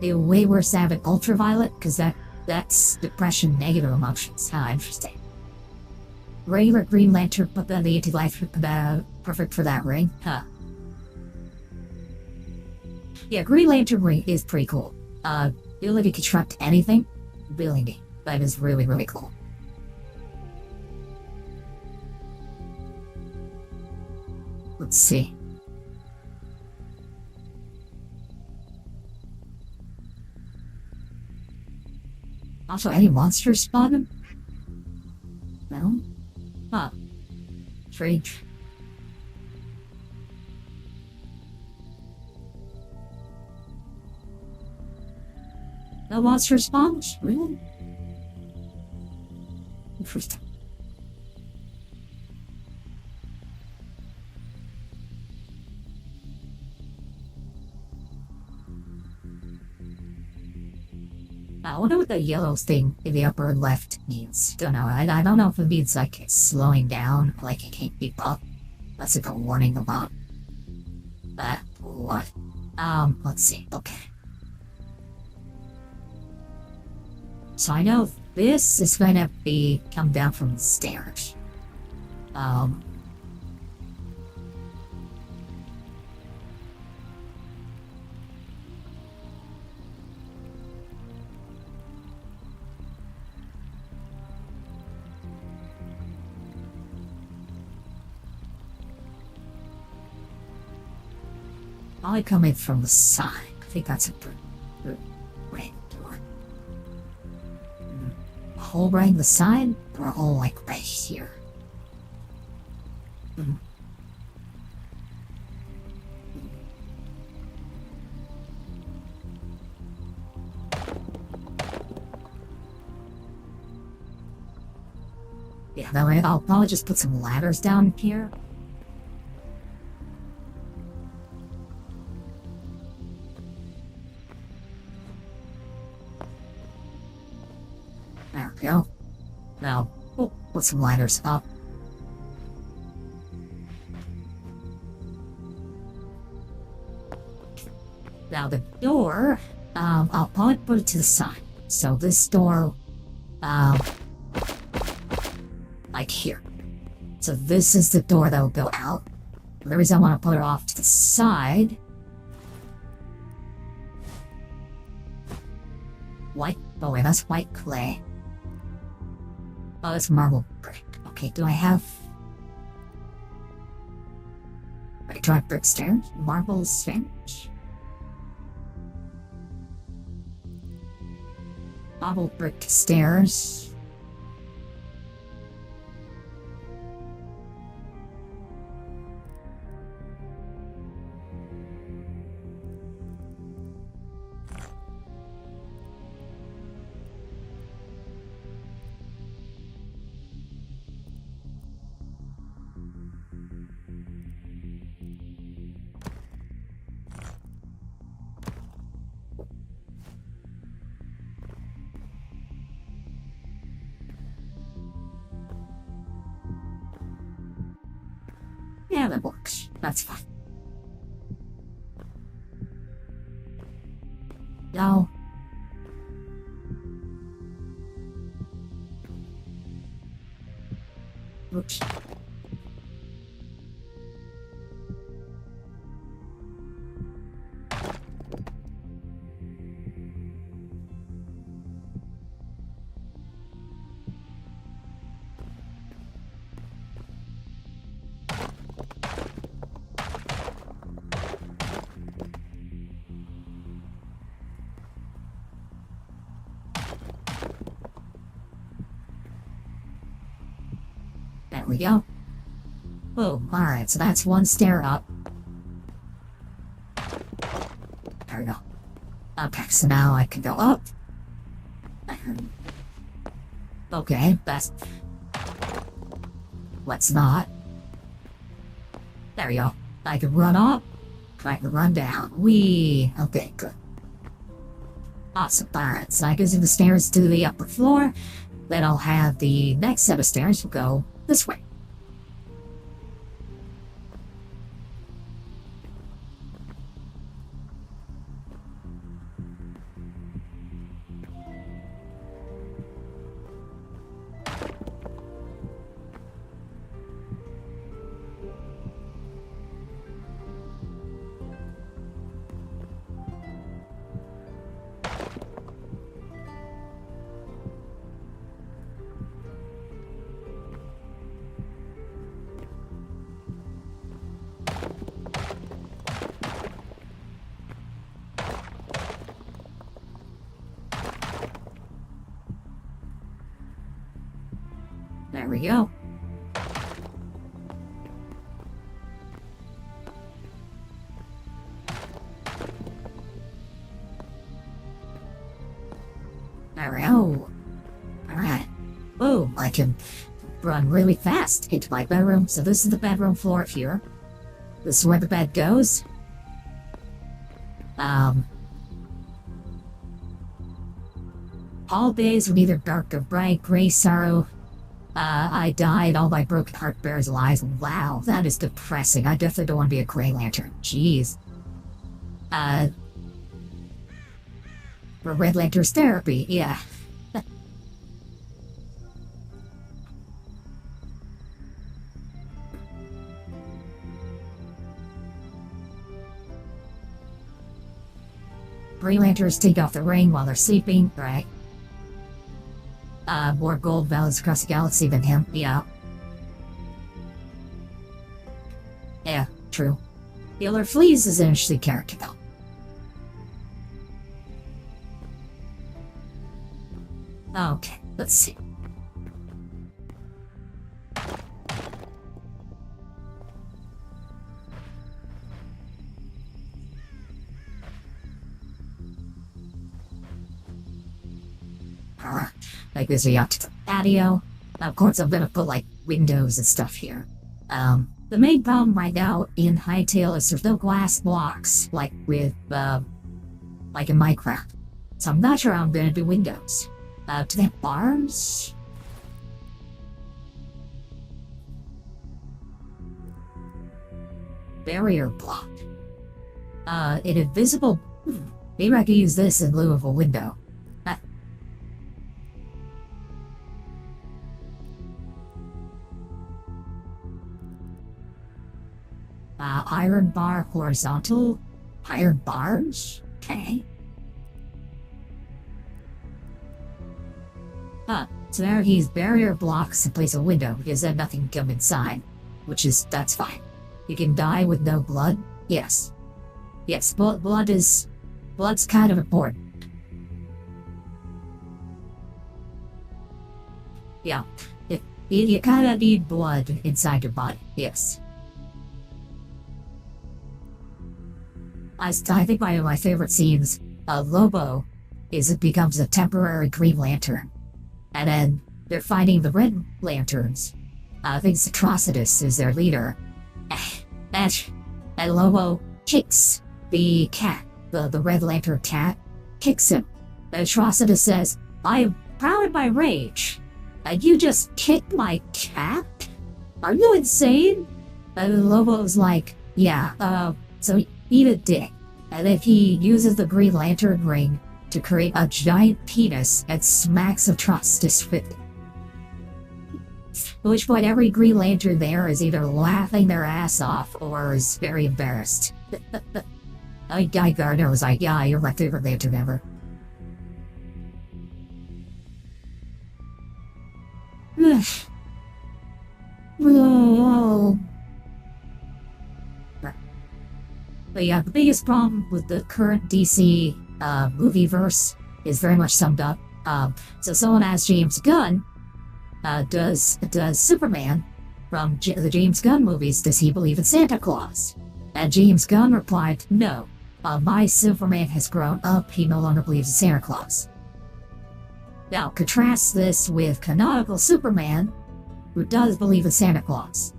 The way worse to have it ultraviolet, because that's depression, negative emotions. How interesting. Regular green lantern, but then the anti-life, perfect for that ring. Huh. Yeah, green lantern ring is pretty cool. The ability to construct anything, really neat. That is really, really cool. Let's see. Also, any monsters spotted? No? Huh. Strange. No monster spawns? Really? Interesting. I wonder what the yellow thing in the upper left means. Don't know. I don't know if it means like it's slowing down, like it can't keep up. That's like a warning about that. What? Let's see. Okay. So I know this is gonna be come down from the stairs. Probably coming from the side. I think that's a red door. Hole right in the side, or a hole like right here. Yeah, that way I'll probably just put some ladders down here. There we go. Now, we'll put some ladders up. Now the door, I'll probably put it to the side. So this door, like here. So this is the door that will go out. The reason I want to put it off to the side. White, oh wait, that's white clay. Oh, that's marble brick. Okay, do I have... Wait, do I have brick stairs? Marble stairs? Marble brick stairs. Yeah, that works. That's fine. No. Oops. There we go. Boom. Alright, so that's one stair up. There we go. Okay, so now I can go up. Okay, best. Let's not. There we go. I can run up. Right, run down. Okay, good. Awesome. Alright, so I goes in the stairs to the upper floor. Then I'll have the next set of stairs will go this way. There we go. There we go. Alright. Boom, I can run really fast into my bedroom. So this is the bedroom floor here. This is where the bed goes. All days were neither dark or bright, gray sorrow. I died, all my broken heart bears lies. Wow, that is depressing. I definitely don't want to be a Grey Lantern. Jeez. For Red Lantern's therapy, yeah. Green Lanterns take off the ring while they're sleeping, right? More gold values across the galaxy than him, yeah. Yeah, true. Healer Fleas is an interesting character, though. Okay, let's see. Like this, we out to the patio. Now, of course, I'm gonna put like windows and stuff here. The main problem right now in Hytale is there's no glass blocks like with like in Minecraft. So I'm not sure how I'm gonna do windows. Do they have bars? Barrier block. An invisible. Maybe I can use this in lieu of a window. Iron bar horizontal. Iron bars? Okay. So there he's barrier blocks and place a window because then nothing can come inside. That's fine. You can die with no blood? Yes. Yes, blood's kind of important. Yeah. You kinda need blood inside your body, yes. I think one of my favorite scenes of Lobo is it becomes a temporary Green Lantern. And then they're fighting the Red Lanterns. I think Atrocitus is their leader. And Lobo kicks the cat, the Red Lantern cat, kicks him. And Atrocitus says, "I am proud of my rage. And you just kicked my cat? Are you insane?" And Lobo's like, "Yeah, so eat a dick." And then he uses the Green Lantern ring to create a giant penis and smacks Atrocitus with it. At which point every Green Lantern there is either laughing their ass off or is very embarrassed. Guy Gardner was like, "Yeah, you're my favorite Lantern ever." Oh. But yeah, the biggest problem with the current DC movieverse is very much summed up. So someone asked James Gunn, does Superman from the James Gunn movies, does he believe in Santa Claus? And James Gunn replied, "No, my Superman has grown up, he no longer believes in Santa Claus." Now, contrast this with canonical Superman, who does believe in Santa Claus.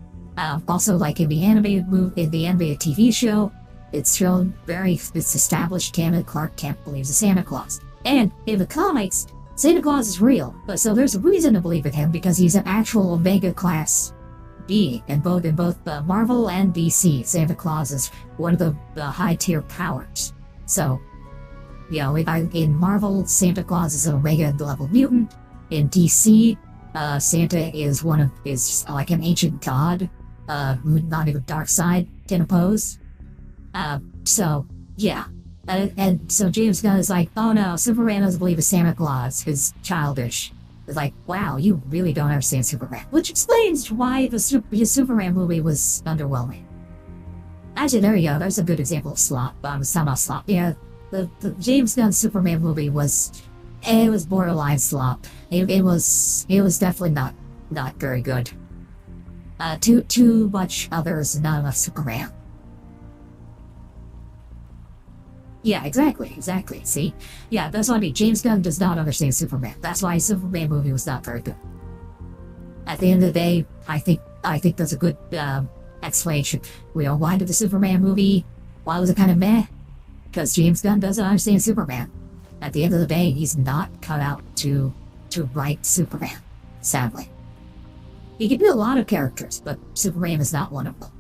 Also, like in the animated TV show, it's shown it's established canon Clark Kent believes in Santa Claus. And in the comics, Santa Claus is real, but so there's a reason to believe in him because he's an actual Omega class being. In both Marvel and DC, Santa Claus is one of the high tier powers. So, you know, in Marvel, Santa Claus is an Omega level mutant. In DC, Santa is like an ancient god, who not even dark side can oppose. So yeah. And so James Gunn is like, oh no, Superman doesn't believe in Santa Claus. He's childish. It's like, wow, you really don't understand Superman. Which explains why his Superman movie was underwhelming. Actually, there you go. There's a good example of slop. I was talking about slop. Yeah, the James Gunn Superman movie was borderline slop. It was definitely not very good. Too much others, not enough Superman. Yeah, exactly. See? Yeah, that's what I mean. James Gunn does not understand Superman. That's why his Superman movie was not very good. At the end of the day, I think that's a good explanation. You know, why did the Superman movie, why was it kind of meh? Because James Gunn doesn't understand Superman. At the end of the day, he's not cut out to write Superman, sadly. He can do a lot of characters, but Superman is not one of them.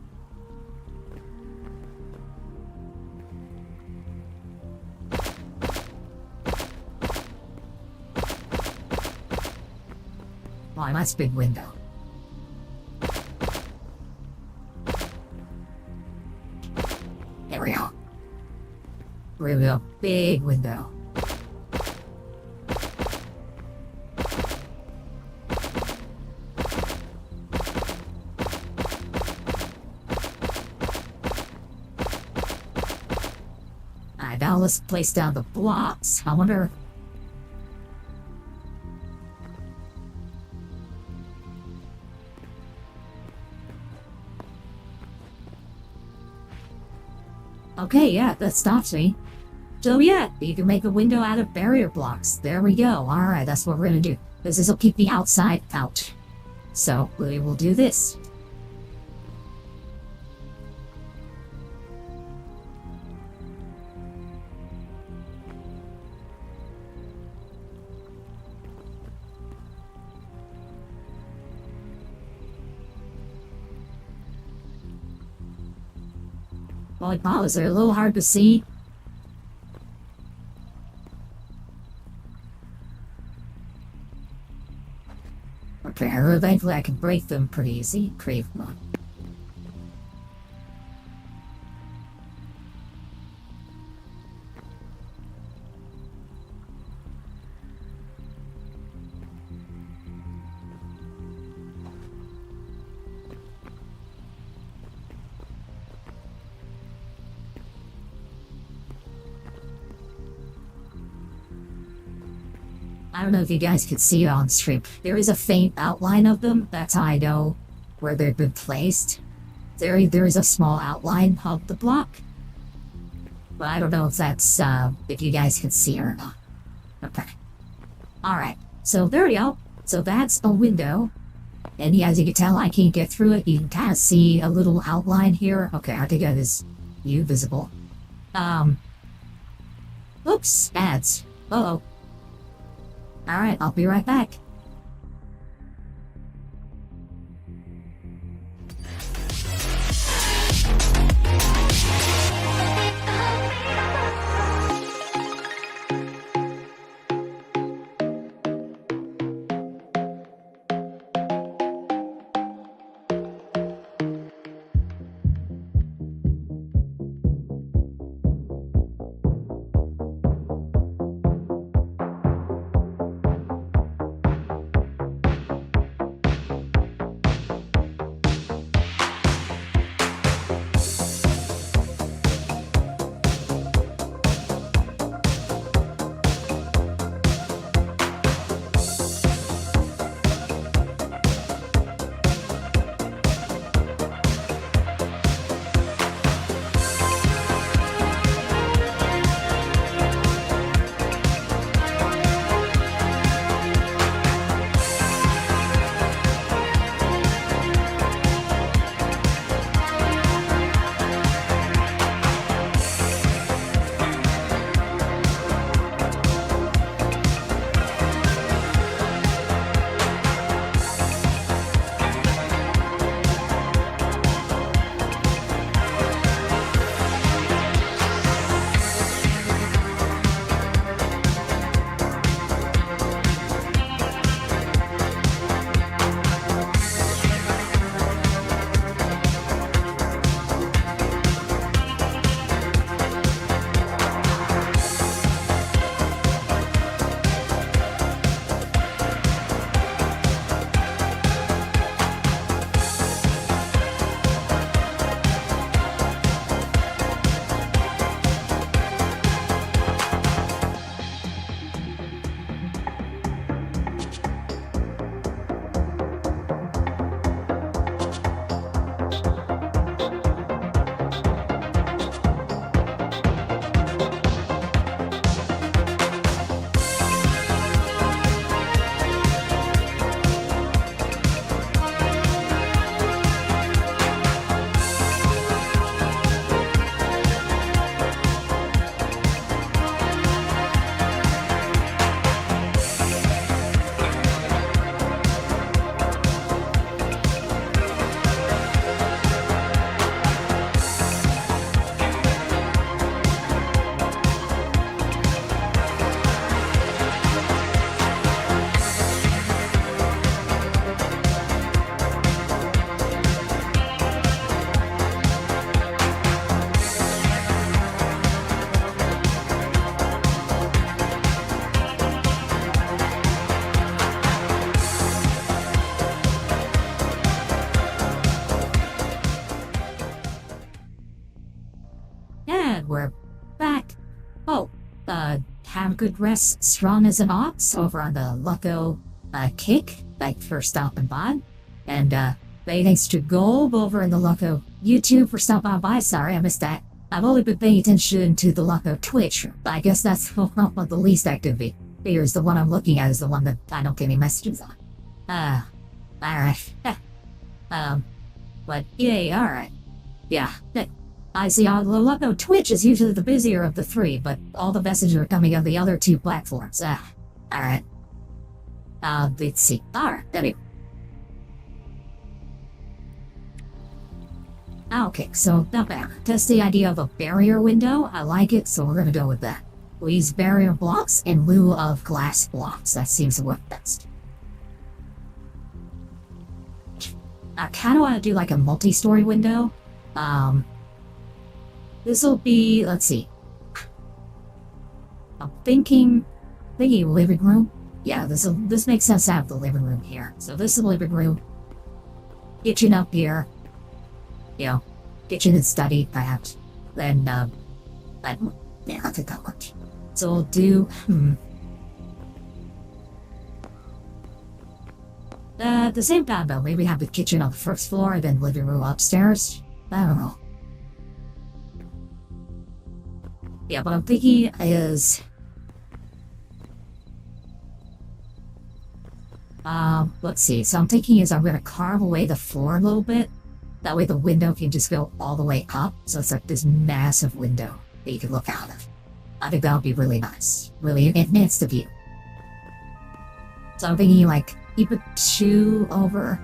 Oh, nice big window. There we go. There we go. Big window. Alright, now let's place down the blocks. I wonder... Okay, yeah, that stops me. So yeah, you can make a window out of barrier blocks. There we go. Alright, that's what we're gonna do. Because this will keep the outside out. So, we will do this. Holy balls, they're a little hard to see. Okay, eventually I can break them pretty easy. Crave one. I don't know if you guys can see it on stream. There is a faint outline of them. That's how I know where they've been placed. There is a small outline of the block. But I don't know if that's, if you guys can see it or not. Okay. Alright. So there we go. So that's a window. And as you can tell, I can't get through it. You can kind of see a little outline here. Okay, I think that is you visible. Oops, ads. Uh-oh. Alright, I'll be right back. And we're back. Oh, have a good rest, strong as an ox, over on the Lucko kick, like for stopping by. And many thanks to Gold over in the Lucko YouTube for stopping by. Sorry, I missed that. I've only been paying attention to the Lucko Twitch. I guess that's the least activity. Here's the one I'm looking at is the one that I don't get any messages on. Alright. But yay, alright. Yeah. I see the Lucko Twitch is usually the busier of the three, but all the messages are coming on the other two platforms. Alright. Let's see. Alright, anyway. Okay, so not bad. Test the idea of a barrier window. I like it, so we're gonna go with that. We'll use barrier blocks in lieu of glass blocks. That seems to work best. I kinda wanna do like a multi-story window. This'll be, let's see. I'm thinking living room. Yeah, this makes sense to have the living room here. So this is the living room. Kitchen up here. You know, kitchen and study, perhaps. Then, yeah, I'll take that much. So we'll do, at the same time, though, maybe have the kitchen on the first floor and then living room upstairs. I don't know. Yeah, what I'm thinking is, let's see. So I'm thinking is I'm gonna carve away the floor a little bit. That way the window can just go all the way up. So it's like this massive window that you can look out of. I think that would be really nice. Really enhance the view. So I'm thinking like, keep it 2 over,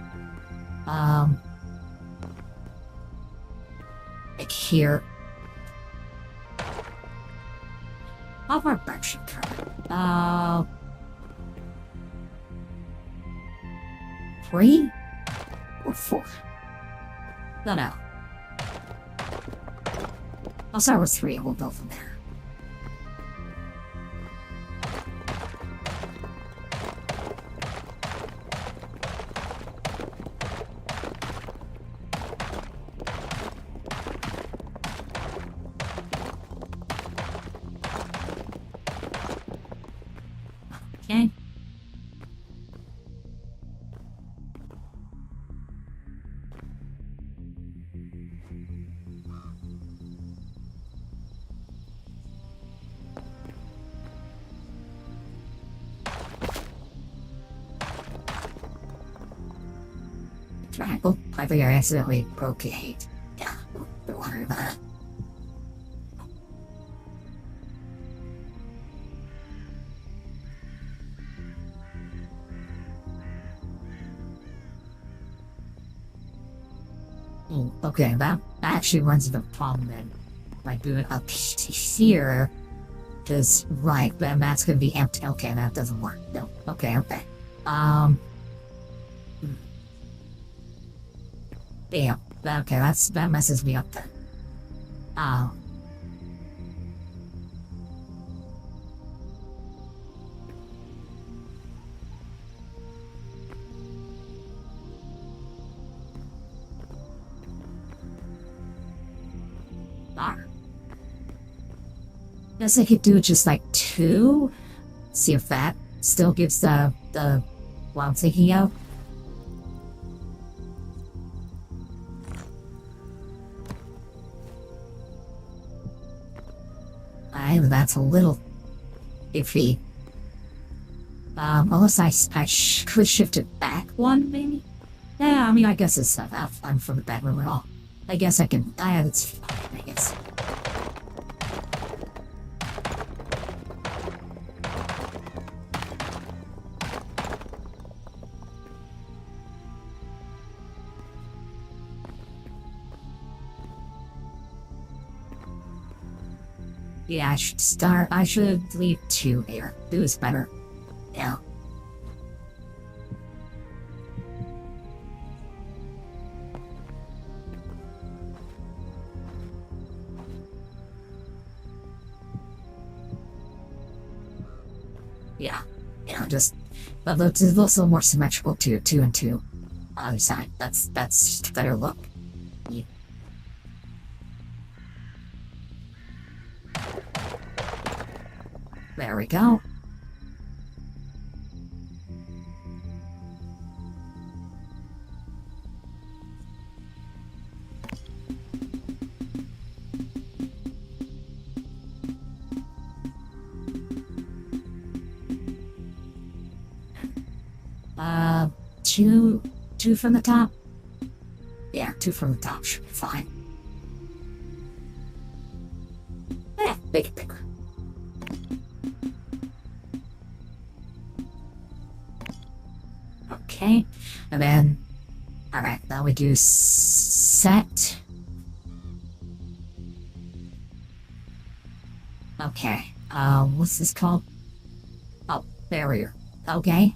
like here. How far back should come? 3 or 4? No. I'll start with 3 and we'll go from there. Okay. Triangle. I think I accidentally broke a hate. Yeah, don't worry about it. Okay, that actually runs into a problem then. By doing up here, because, right, then that's gonna be empty. Okay, that doesn't work. No. Okay. Damn. Okay, that messes me up then. Guess I could do just like 2. See if that still gives the what I'm thinking of. That's a little iffy. Unless I could shift it back 1, maybe? Yeah, I mean, I guess it's not fun for the bedroom at all. I guess I can, that's fine, I guess. Yeah, I should leave 2 here. 2 is better. Yeah. Yeah. But it's also more symmetrical too, 2 and 2. Other side. That's better look. Yeah. There we go. Two from the top? Yeah, 2 from the top should be fine. Make it bigger. Okay, and then, alright, now we do set. Okay, what's this called? Oh, barrier. Okay.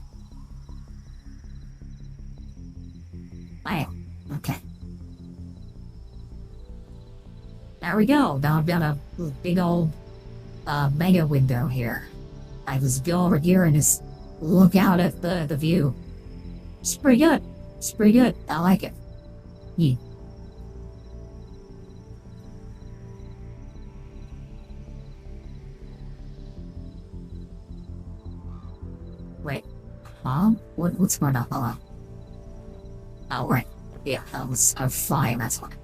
Okay. There we go. Now I've got a big old mega window here. I just go over here and just look out at the view. It's pretty good. It's pretty good. I like it. Yeah. Wait. Huh? What's going on? Hold on. Oh, right. Yeah, I'm fine, that's fine.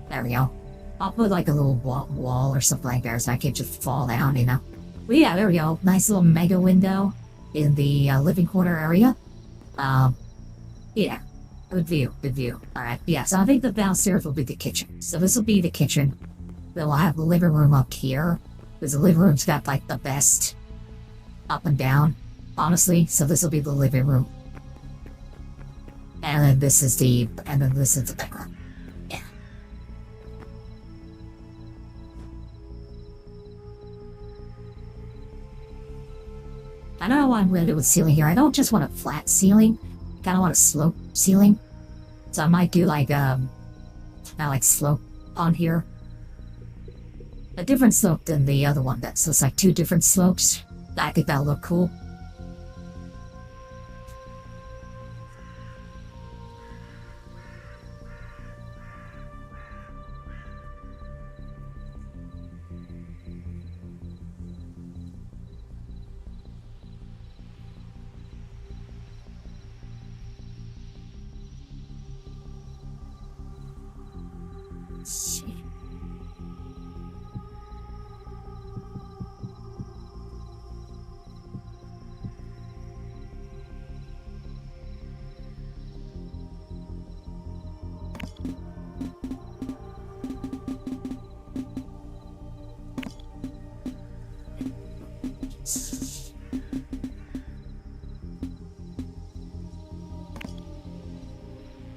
There we go. I'll put like a little wall or something like that so I can't just fall down, you know? But yeah, there we go. Nice little mega window in the living quarter area. Yeah. Good view, good view. Alright, yeah, so I think the downstairs will be the kitchen. So this will be the kitchen. Then we'll have the living room up here. Because the living room's got like the best up and down, honestly. So this will be the living room. And then this is the bedroom. Yeah. I don't know what I'm going to do with ceiling here. I don't just want a flat ceiling. I kind of want a slope ceiling. So I might do like, slope on here. A different slope than the other one. So it's like 2 different slopes. I think that'll look cool.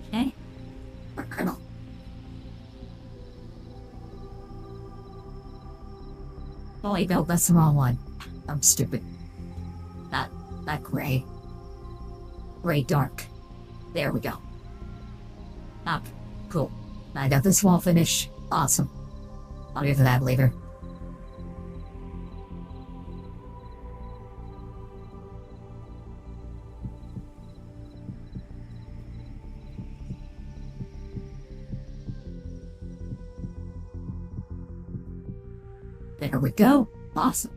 Okay. Oh wait, no, that's the wrong one. I'm stupid. Not gray. Gray dark. There we go. Ah, cool. I got this wall finished. Awesome. I'll get to that later. There we go. Awesome.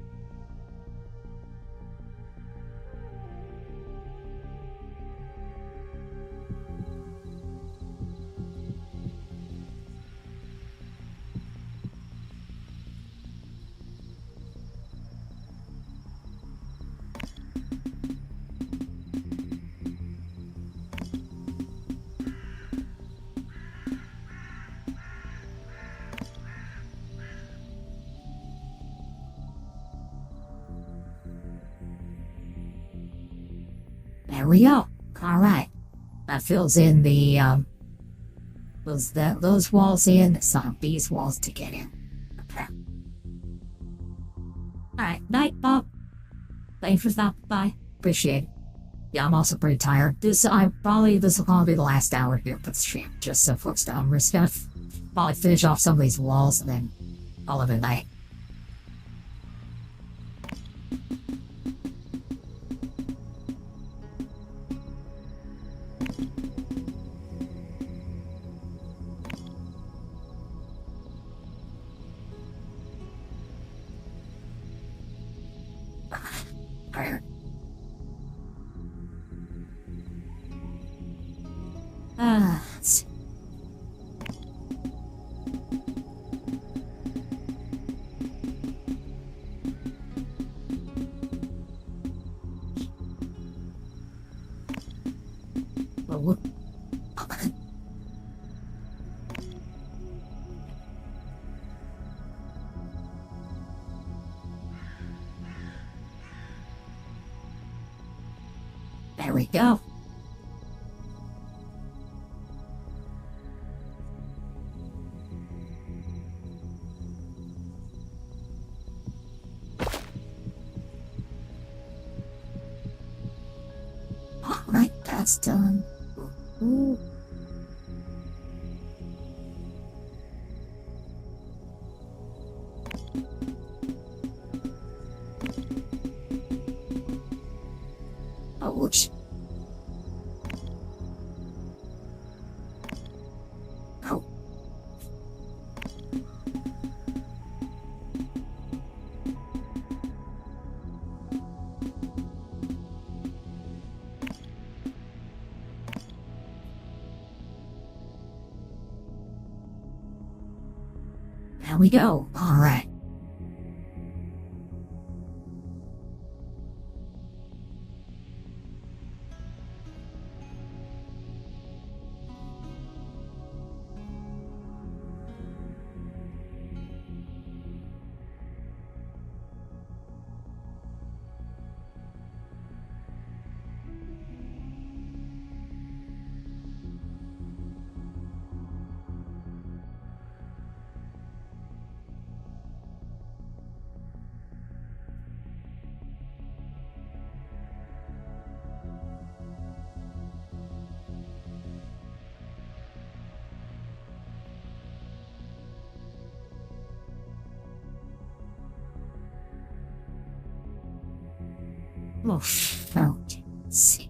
There we go. All right. That fills in the those walls in. So these walls to get in. Okay. All right. Night, Bob. Thanks for stopping by. Appreciate it. Yeah, I'm also pretty tired. This will probably be the last hour here for the stream. Just so folks know, I'm just gonna probably finish off some of these walls and then call it a night. There we go. Alright, that's done. Ooh. Oh, whoops. Oh. There we go. All right. Oh, okay. Let's see.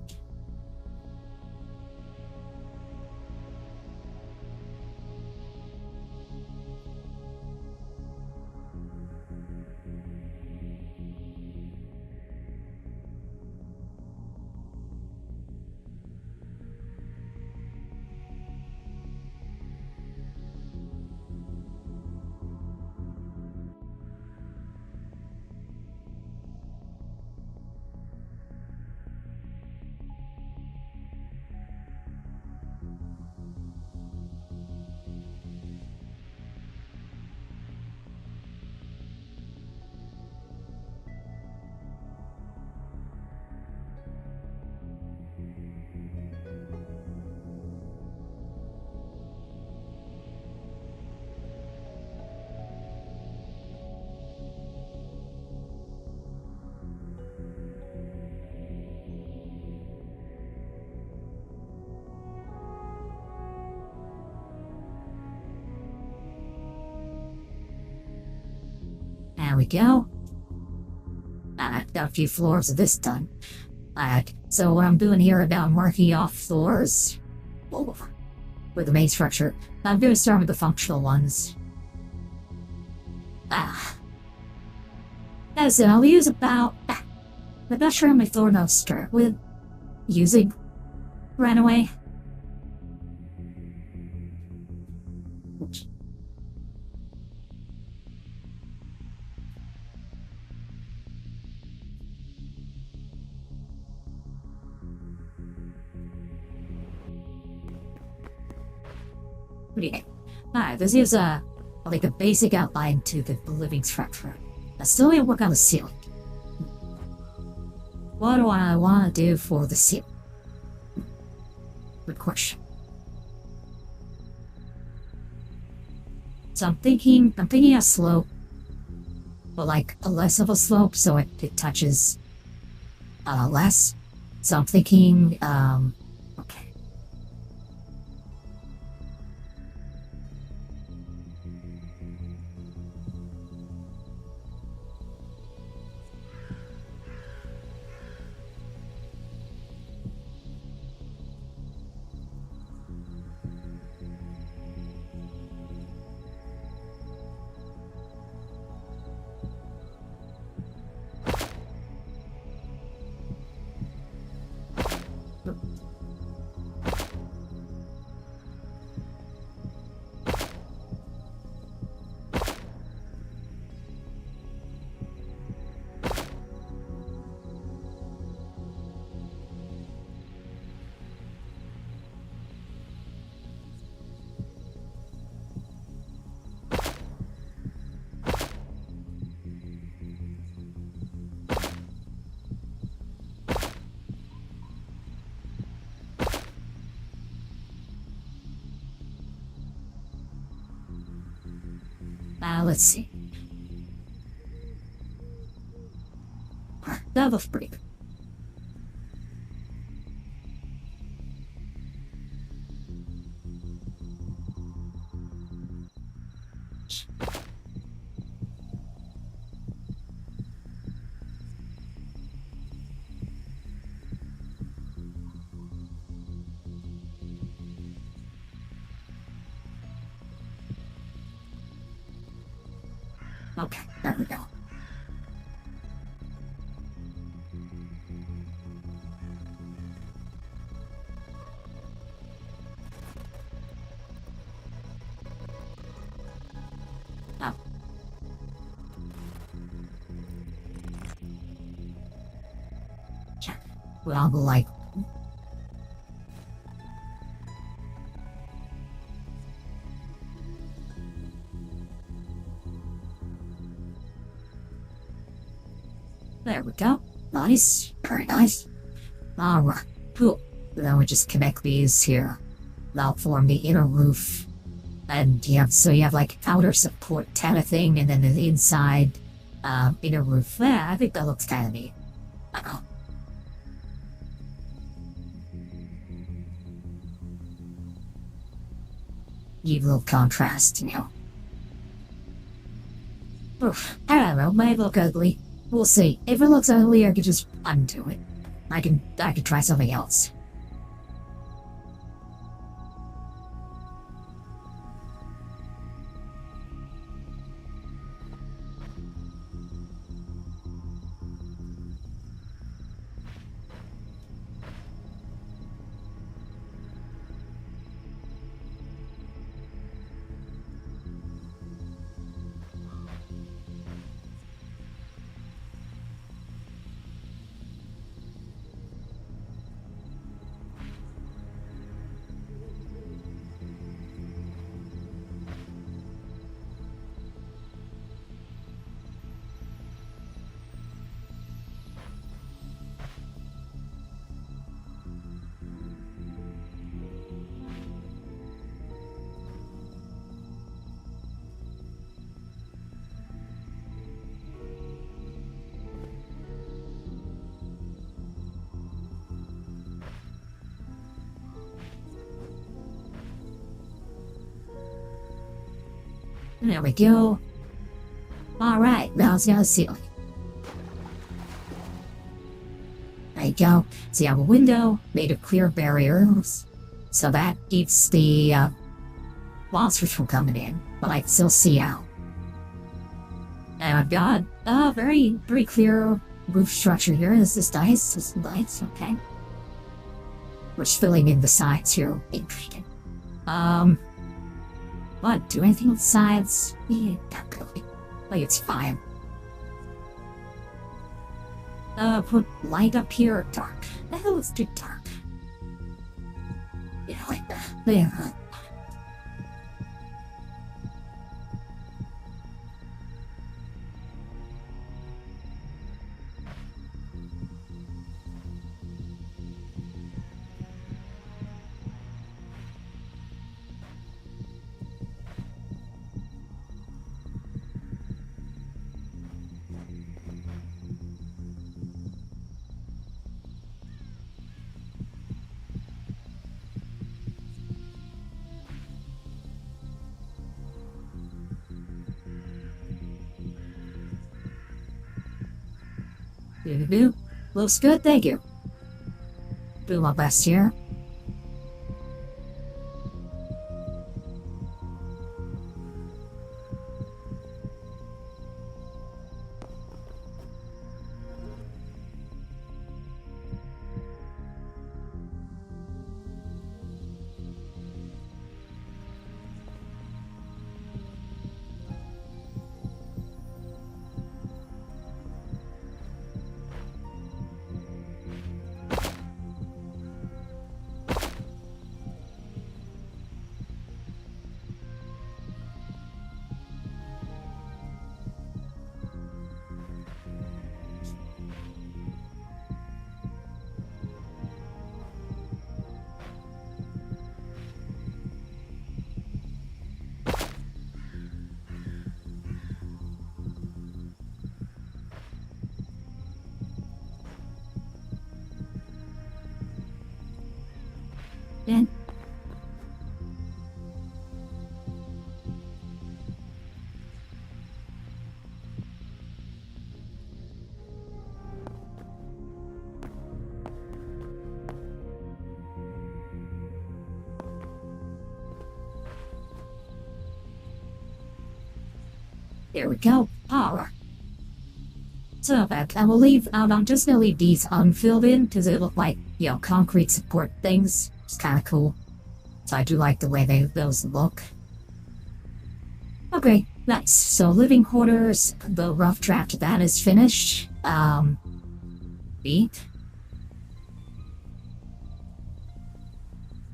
There we go. I've got a few floors of this done. So what I'm doing here about marking off floors with the main structure, I'm going to start with the functional ones. As in, I'll use about... I'm not sure how many floor notes start with using right away. Alright, this is like a basic outline to the living structure. I still need to work on the ceiling. What do I want to do for the ceiling? Good question. So I'm thinking a slope, but like a less of a slope, so it touches less. So I'm thinking, okay. Let's see. Double break. Okay, there we go. Oh. Well, like... There we go. Nice. Very nice. Alright. Cool. Then we just connect these here. That'll form the inner roof. And so you have like outer support kind of thing, and then the inside inner roof. Yeah, I think that looks kind of neat. I don't know. Give a little contrast, Oof, I don't know, might look ugly. We'll see. If it looks ugly, I could just undo it. I could try something else. There we go. Alright, now it's the ceiling. There you go. So you have a window made of clear barriers. So that keeps the monsters from coming in, but I can still see out. And I've got a very clear roof structure here. This is nice. This is nice, okay. We're just filling in the sides here. Interesting. What? Do anything with sides? Yeah, not really. Like, it's fine. Put light up here. Dark. The hell is too dark? Yeah, like that. There. Looks good, thank you. Do my best here. then. There we go. Power. So I will leave. I'm just gonna leave these unfilled in because they look like, you know, concrete support things. It's kind of cool. So I do like the way those look. Okay, nice. So living quarters. The rough draft of that is finished. Beat.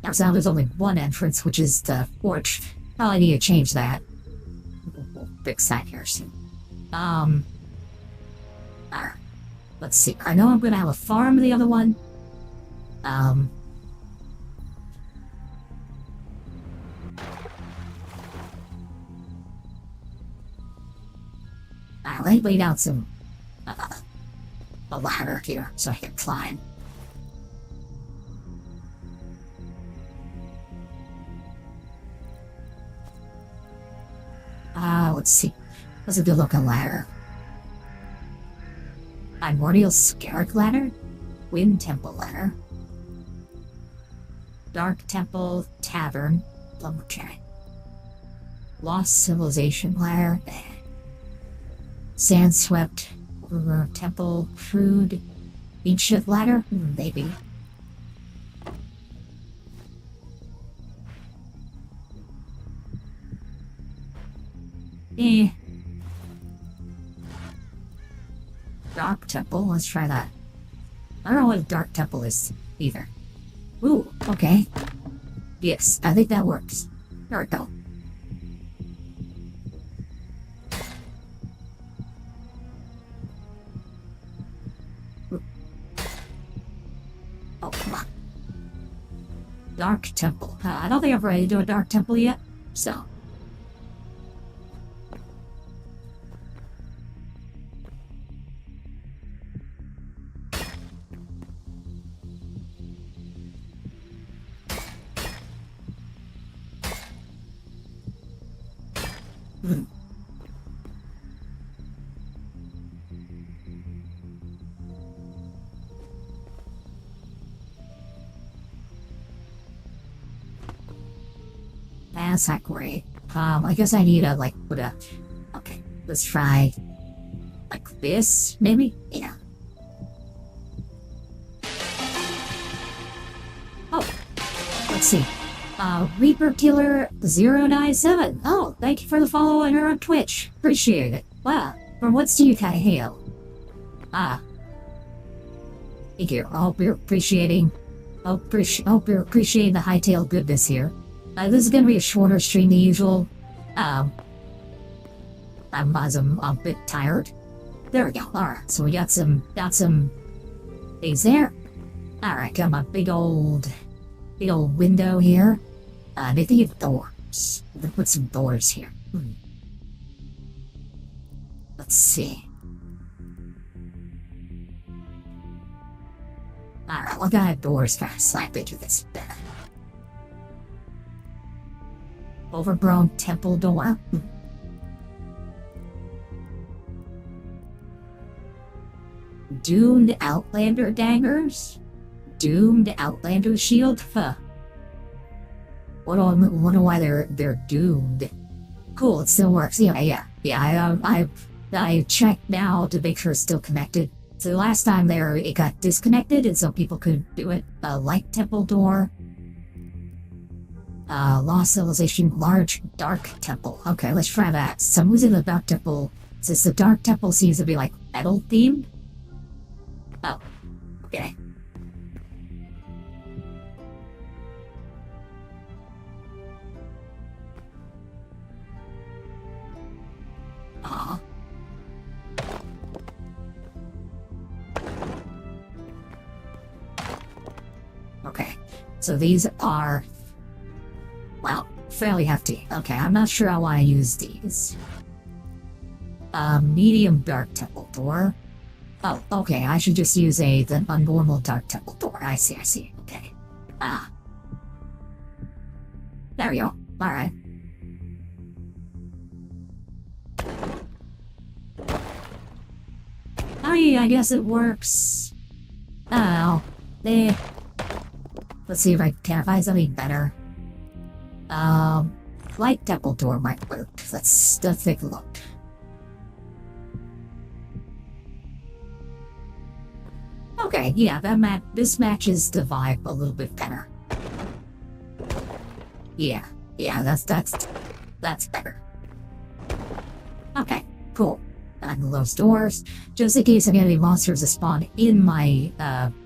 Now there's only one entrance, which is the porch. Probably need to change that. We'll fix that here soon. Let's see. I know I'm gonna have a farm in the other one. I'll lay down some a ladder here so I can climb. Let's see. What's a good looking ladder? Primordial Scarab ladder? Wind Temple ladder. Dark Temple Tavern. Lumberjack. Lost Civilization ladder. Sand Swept Temple Crude. Ancient ladder? Maybe. Dark Temple, let's try that. I don't know what a Dark Temple is either. Ooh, okay. Yes, I think that works. There we go. Ooh. Oh, come on. Dark Temple. I don't think I'm ready to do a Dark Temple yet, so. That's not great. I guess I need to, like, put a... Okay, let's try... like this, maybe? Yeah. Oh, let's see. Reaper Killer 097. Oh, thank you for the follow on her on Twitch. Appreciate it. Wow. From what do you hail? Thank you. I hope you're appreciating... hope you're appreciating the Hytale goodness here. This is gonna be a shorter stream than usual. I'm a bit tired. There we go. Alright, so we got some things there. Alright, got my big old window here. They think of doors. Let's put some doors here. Let's see. Alright, what kind of doors can I slap into this bed? Overgrown temple door. Doomed Outlander daggers? Doomed Outlander shield? Huh. Wonder why they're doomed. Cool, it still works. Yeah. I checked now to make sure it's still connected. So last time there it got disconnected and so people couldn't do it. Light temple door. Lost Civilization, large dark temple. Okay, let's try that. Some reason the dark temple, since the dark temple seems to be like metal themed. Oh, okay. Okay, so these are, well, fairly hefty. Okay, I'm not sure I want to use these. Medium dark temple door. Oh, okay, I should just use the normal dark temple door. I see, okay. There we go. Alright. I guess it works. Oh, let's see if I can find something better. Light temple door might work. Let's take a look. Okay, yeah, this matches the vibe a little bit better. Yeah, that's better. Okay, cool. And close doors, just in case any monsters that spawn in my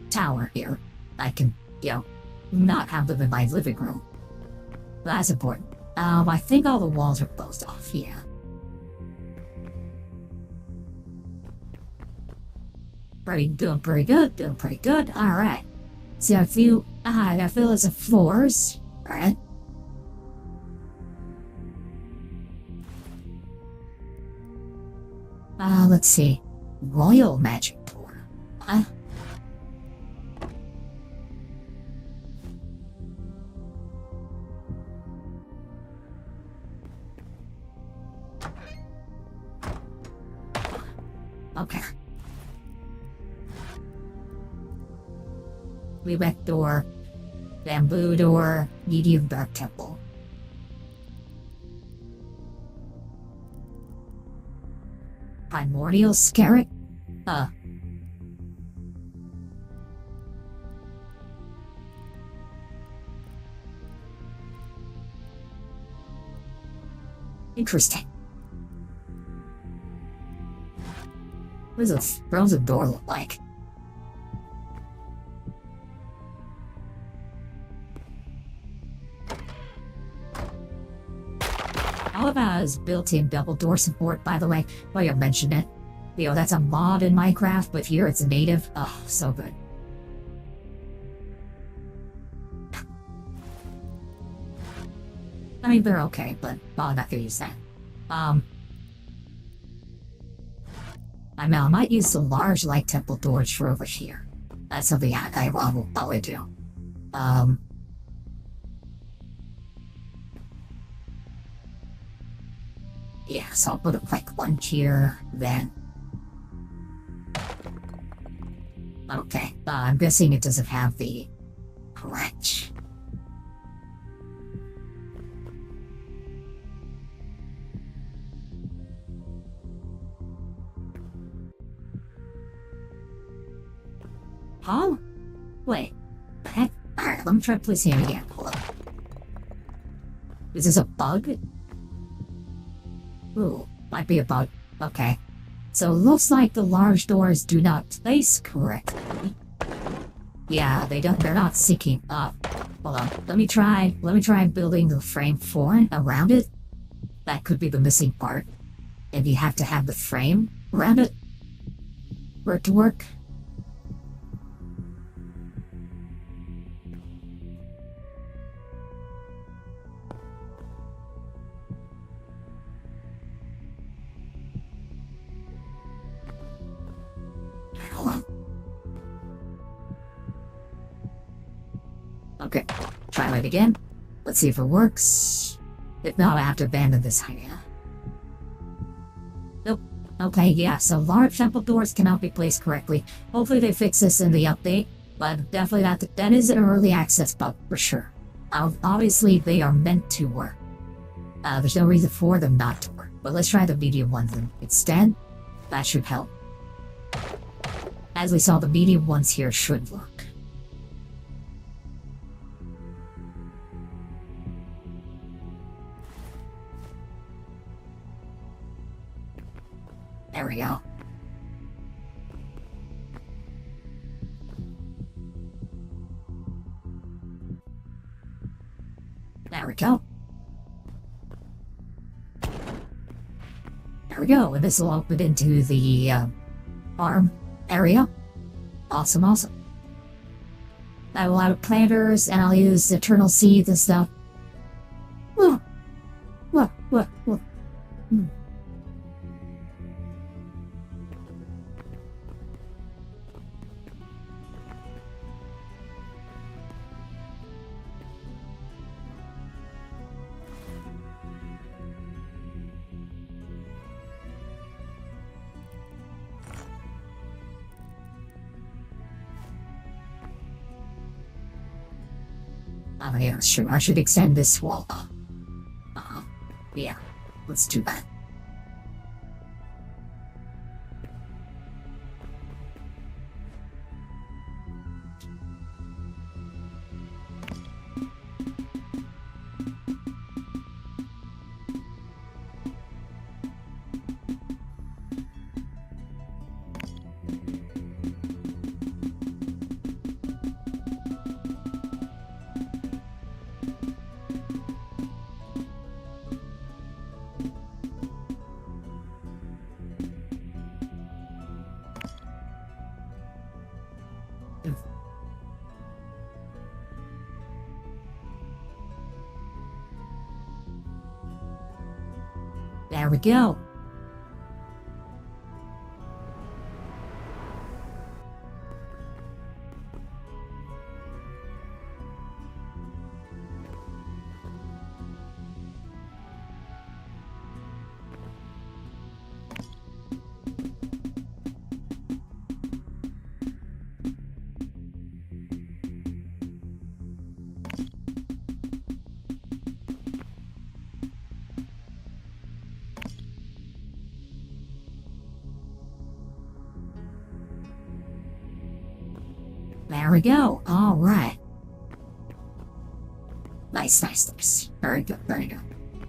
tower here. I can, not have them in my living room. That's important. I think all the walls are closed off, yeah. Doing pretty good. Alright. See, I feel as the floors. Alright. Let's see. Royal magic door. Huh? Okay. Rebec door. Bamboo door. Medium dark temple. Primordial scarab? Interesting. What does a frozen door look like? All of that is built-in double door support, by the way, while you mentioned it. That's a mod in Minecraft, but here it's a native. Oh, so good. I mean, they're okay, but I'm not gonna use that. I might use the large light temple doors for over here. That's something I will probably do. Yeah, so I'll put a quick one here, then. Okay, I'm guessing it doesn't have the wrench. Huh? Wait, the heck? Alright, let me try placing it again. Hold on. Is this a bug? Ooh, might be a bug. Okay. So it looks like the large doors do not place correctly. Yeah, they're not syncing up. Hold on. Let me try building the frame for around it. That could be the missing part. And you have to have the frame around it for it to work. Okay, try it again. Let's see if it works. If not, I have to abandon this idea. Nope. Okay, yeah, so large temple doors cannot be placed correctly. Hopefully they fix this in the update, but definitely that is an early access bug for sure. Obviously, they are meant to work. There's no reason for them not to work, but let's try the medium ones instead. That should help. As we saw, the medium ones here should work. There we go. There we go. There we go, and this will open into the farm area. Awesome. I will have planters, and I'll use eternal seeds and stuff. What? Oh yeah, sure, I should extend this wall. Yeah, let's do that. There we go. There we go. All right. Nice, nice, nice. Very good, very good.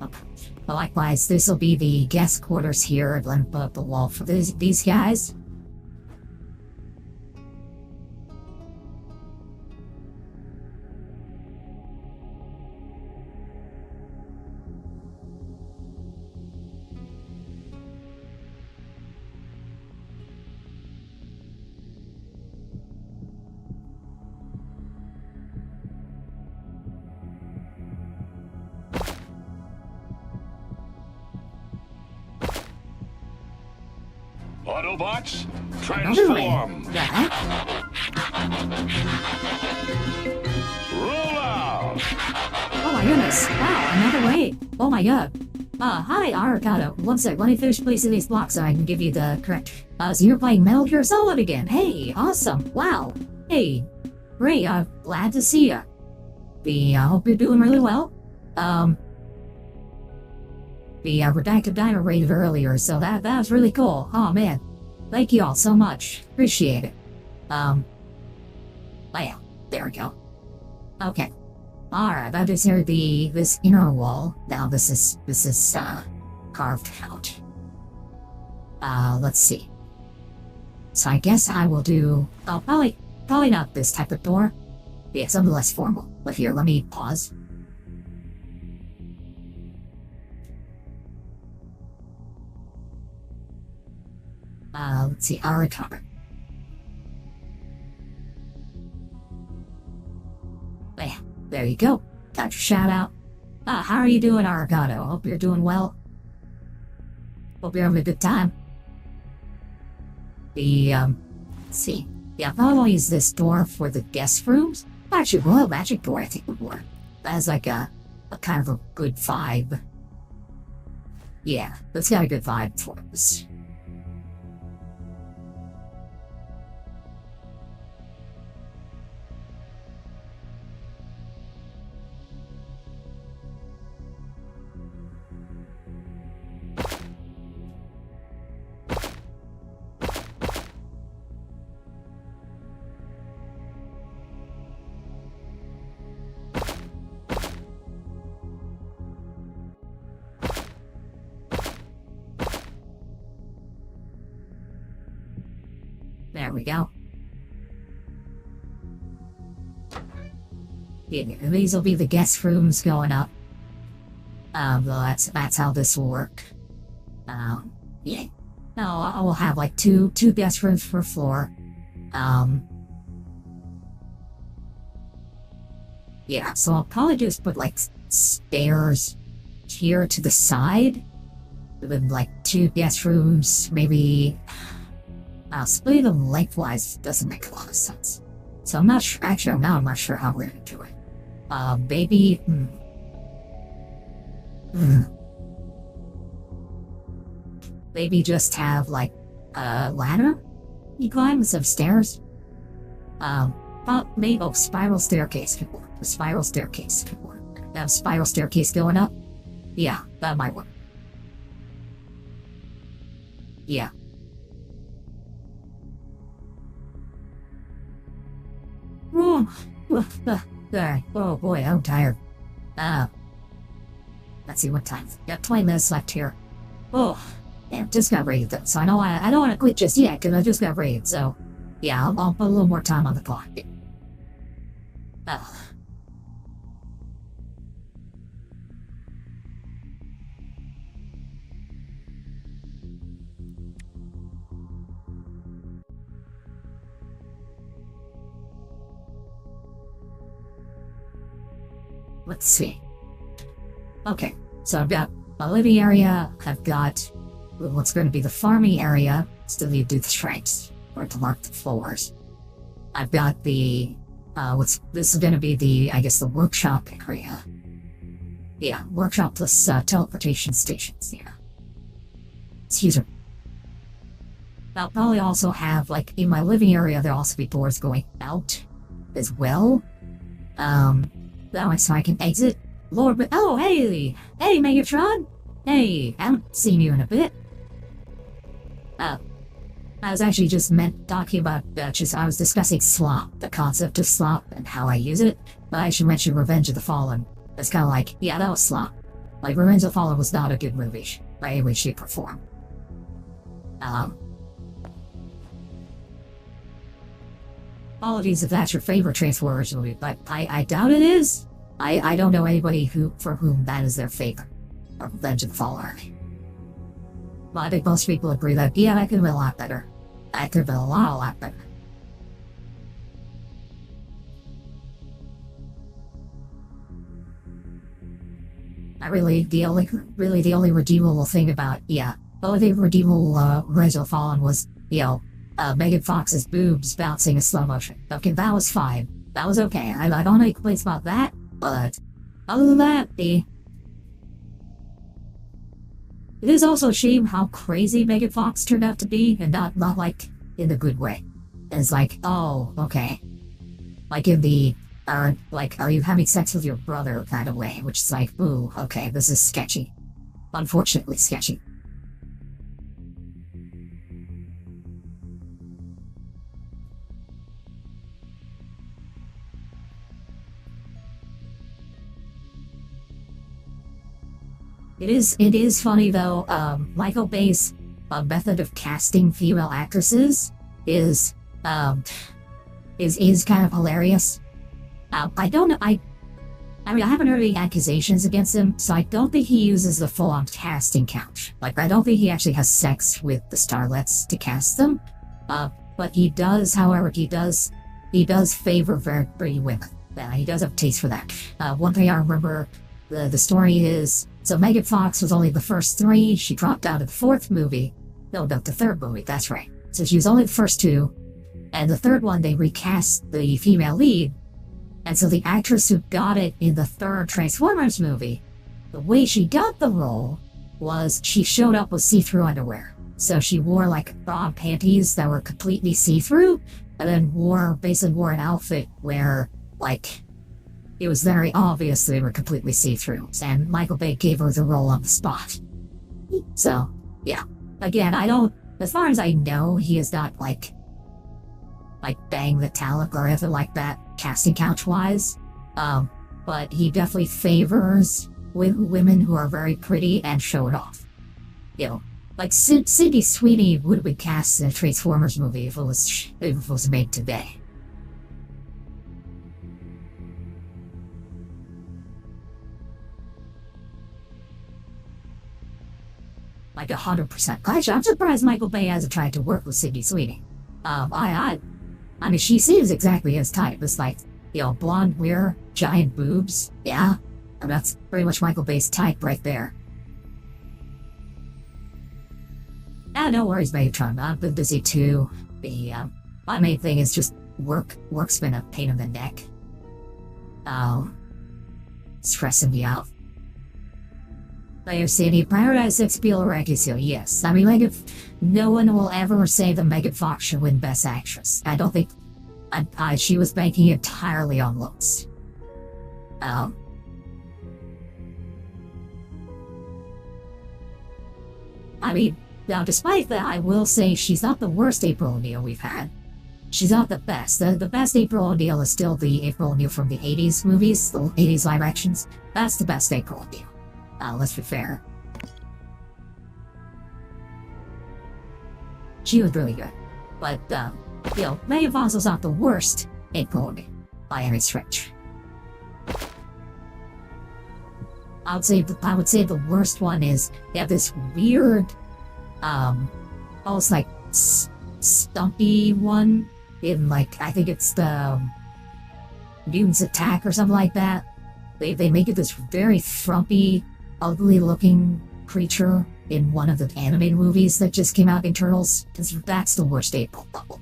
Okay. Likewise, this will be the guest quarters here. I've put up the wall for these guys. Autobots, transform! Yeah. Roll out! Oh my goodness. Wow, another way. Oh my god. Hi, Arcado. One sec, let me finish placing these blocks so I can give you the correct. So you're playing Metal Gear Solid again. Hey, awesome. Wow. Hey, great. Glad to see ya. I hope you're doing really well. The redacted diamond rated earlier, so that was really cool. Oh man, thank you all so much. Appreciate it. Well, there we go. Okay. Alright, that is here this inner wall. Now this is carved out. Let's see. So I guess I will do probably not this type of door. Yeah, something less formal. But here, let me pause. Let's see, our cover. There you go. Got your shout out. How are you doing, Arcado? Hope you're doing well. Hope you're having a good time. Let's see. Yeah, I thought I'll use this door for the guest rooms. Actually, Royal Magic door, I think would work. That has like a kind of a good vibe. Yeah, that's got a good vibe for us. There we go. Yeah, these will be the guest rooms going up. That's how this will work. Yeah. No, I will have like two guest rooms per floor. Yeah, so I'll probably just put like stairs here to the side with like 2 guest rooms, maybe. Splitting them lengthwise doesn't make a lot of sense. So I'm not sure, actually now I'm not sure how we're gonna do it. Maybe, maybe just have like a ladder you climb instead of stairs. Maybe a spiral staircase could work. The spiral staircase. That spiral staircase going up? Yeah, that might work. Yeah. Oh boy, I'm tired. Let's see what time. Got 20 minutes left here. Oh, damn, just got raided though, so I don't want to quit just yet, because I just got raided, so yeah, I'll put a little more time on the clock. Let's see. Okay, so I've got my living area, I've got what's going to be the farming area, still need to do the stripes, or to mark the floors. I've got the, this is going to be the, I guess, the workshop area. Yeah, workshop plus teleportation stations, yeah. Excuse me. I'll probably also have, like, in my living area, there'll also be doors going out as well. That way so I can exit. Lord, but oh, hey! Hey, Megatron! Hey, I haven't seen you in a bit. I was actually just talking about, I was discussing slop, the concept of slop and how I use it, but I should mention Revenge of the Fallen. It's kind of like, yeah, that was slop. Like, Revenge of the Fallen was not a good movie, by any way, shape, or form. Apologies if that's your favorite Transformers movie, but I doubt it is. I don't know anybody for whom that is their favorite. Or Revenge of the Fallen. But I think most people agree that, yeah, that could have been a lot better. That could have been a lot better. Not really, the only redeemable thing about, yeah, the only thing redeemable, Revenge of the Fallen was, you know, Megan Fox's boobs bouncing in slow motion. Okay, that was fine. That was okay. I don't have any complaints about that, but other than that, it is also a shame how crazy Megan Fox turned out to be, and not like in a good way. It's like, oh, okay. Like in the, like, are you having sex with your brother kind of way, which is like, ooh, okay, this is sketchy. Unfortunately sketchy. It is funny though, Michael Bay's method of casting female actresses is kind of hilarious. I don't know, I mean, I haven't heard any accusations against him, so I don't think he uses the full-on casting couch. Like, I don't think he actually has sex with the starlets to cast them. But he does, however, he does favor very pretty women. He does have taste for that. One thing I remember, the story is, so Megan Fox was only the first three. She dropped out of the fourth movie. No, the third movie, that's right. So she was only the first two. And the third one, they recast the female lead. And so the actress who got it in the third Transformers movie, the way she got the role was she showed up with see-through underwear. So she wore like bra panties that were completely see-through, and then basically wore an outfit where, like, it was very obvious they were completely see-through, and Michael Bay gave her the role on the spot. So, yeah. Again, as far as I know, he is not like bang the talent or anything like that, casting couch-wise. But he definitely favors women who are very pretty and show it off. You know, like Sydney Sweeney would have been cast in a Transformers movie if it was made today. Like 100%. Actually, I'm surprised Michael Bay hasn't tried to work with Sydney Sweeney. I mean, she seems exactly his type. It's like, you know, blonde hair, giant boobs. Yeah, and that's pretty much Michael Bay's type right there. No worries, Megatron. I've been busy too. My main thing is just work. Work's been a pain in the neck. Stressing me out. Player City, prioritize sex appeal or accuracy, yes. I mean, like, if no one will ever say that Megan Fox should win Best Actress. I don't think she was banking entirely on looks. Um, I mean, now despite that, I will say she's not the worst April O'Neil we've had. She's not the best. The best April O'Neil is still the April O'Neil from the 80s movies, the 80s live actions. That's the best April O'Neil. Let's be fair. She was really good. But, you know, May Avanzo's not the worst April O'Neil by any stretch. I would say the worst one is they have this weird, almost like stumpy one in, like, I think it's the Mutants Attack or something like that. They make it this very frumpy, ugly looking creature in one of the animated movies that just came out in Turtles. That's the worst April bubble.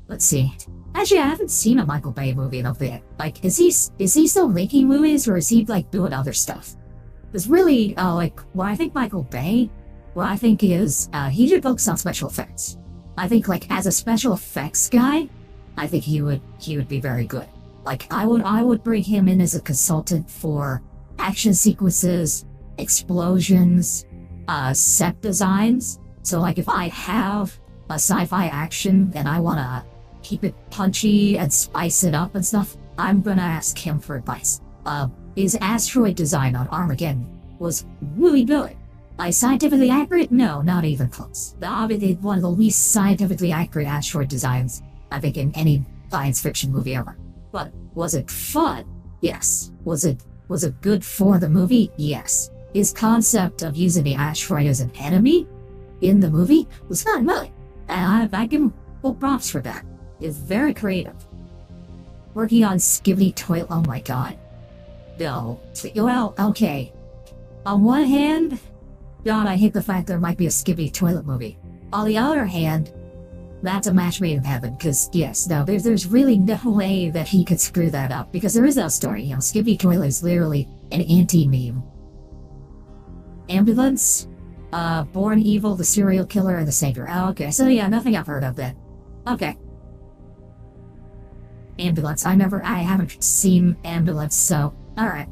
Let's see. Actually, I haven't seen a Michael Bay movie in a bit. Like, is he still making movies, or is he, like, doing other stuff? Because really, like, what I think Michael Bay, what I think is, he should focus on special effects. I think, like, as a special effects guy, I think he would be very good. Like, I would bring him in as a consultant for action sequences, explosions, set designs. So, like, if I have a sci-fi action and I want to keep it punchy and spice it up and stuff, I'm gonna ask him for advice. His asteroid design on Armageddon was really good. Like, scientifically accurate? No, not even close. Obviously, one of the least scientifically accurate asteroid designs, I think, in any science fiction movie ever. But was it fun? Yes. Was it good for the movie? Yes. His concept of using the asteroid as an enemy in the movie was fun, really. And I give him full props for that. It's very creative. Working on Skibidi Toilet, oh my god. No. Well, okay. On one hand, God, I hate the fact there might be a Skibidi Toilet movie. On the other hand, that's a match made in heaven, because, yes, no, there's really no way that he could screw that up, because there is no story, you know, Skibidi Toilet is literally an anti-meme. Ambulance, Born Evil, the Serial Killer, and the Savior. Oh, okay, so yeah, nothing I've heard of then. Okay. Ambulance, I haven't seen Ambulance, so, alright.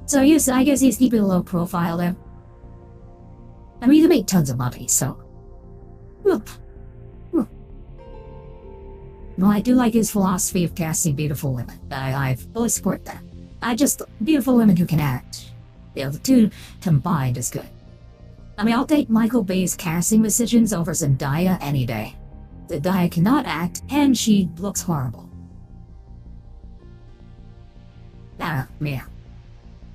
So yes, I guess he's keeping a low profile there. I mean, he made tons of money, so. Whoop. Whoop. Well, I do like his philosophy of casting beautiful women. I fully support that. Beautiful women who can act. You know, the two combined is good. I mean, I'll take Michael Bay's casting decisions over Zendaya any day. Zendaya cannot act, and she looks horrible. Yeah.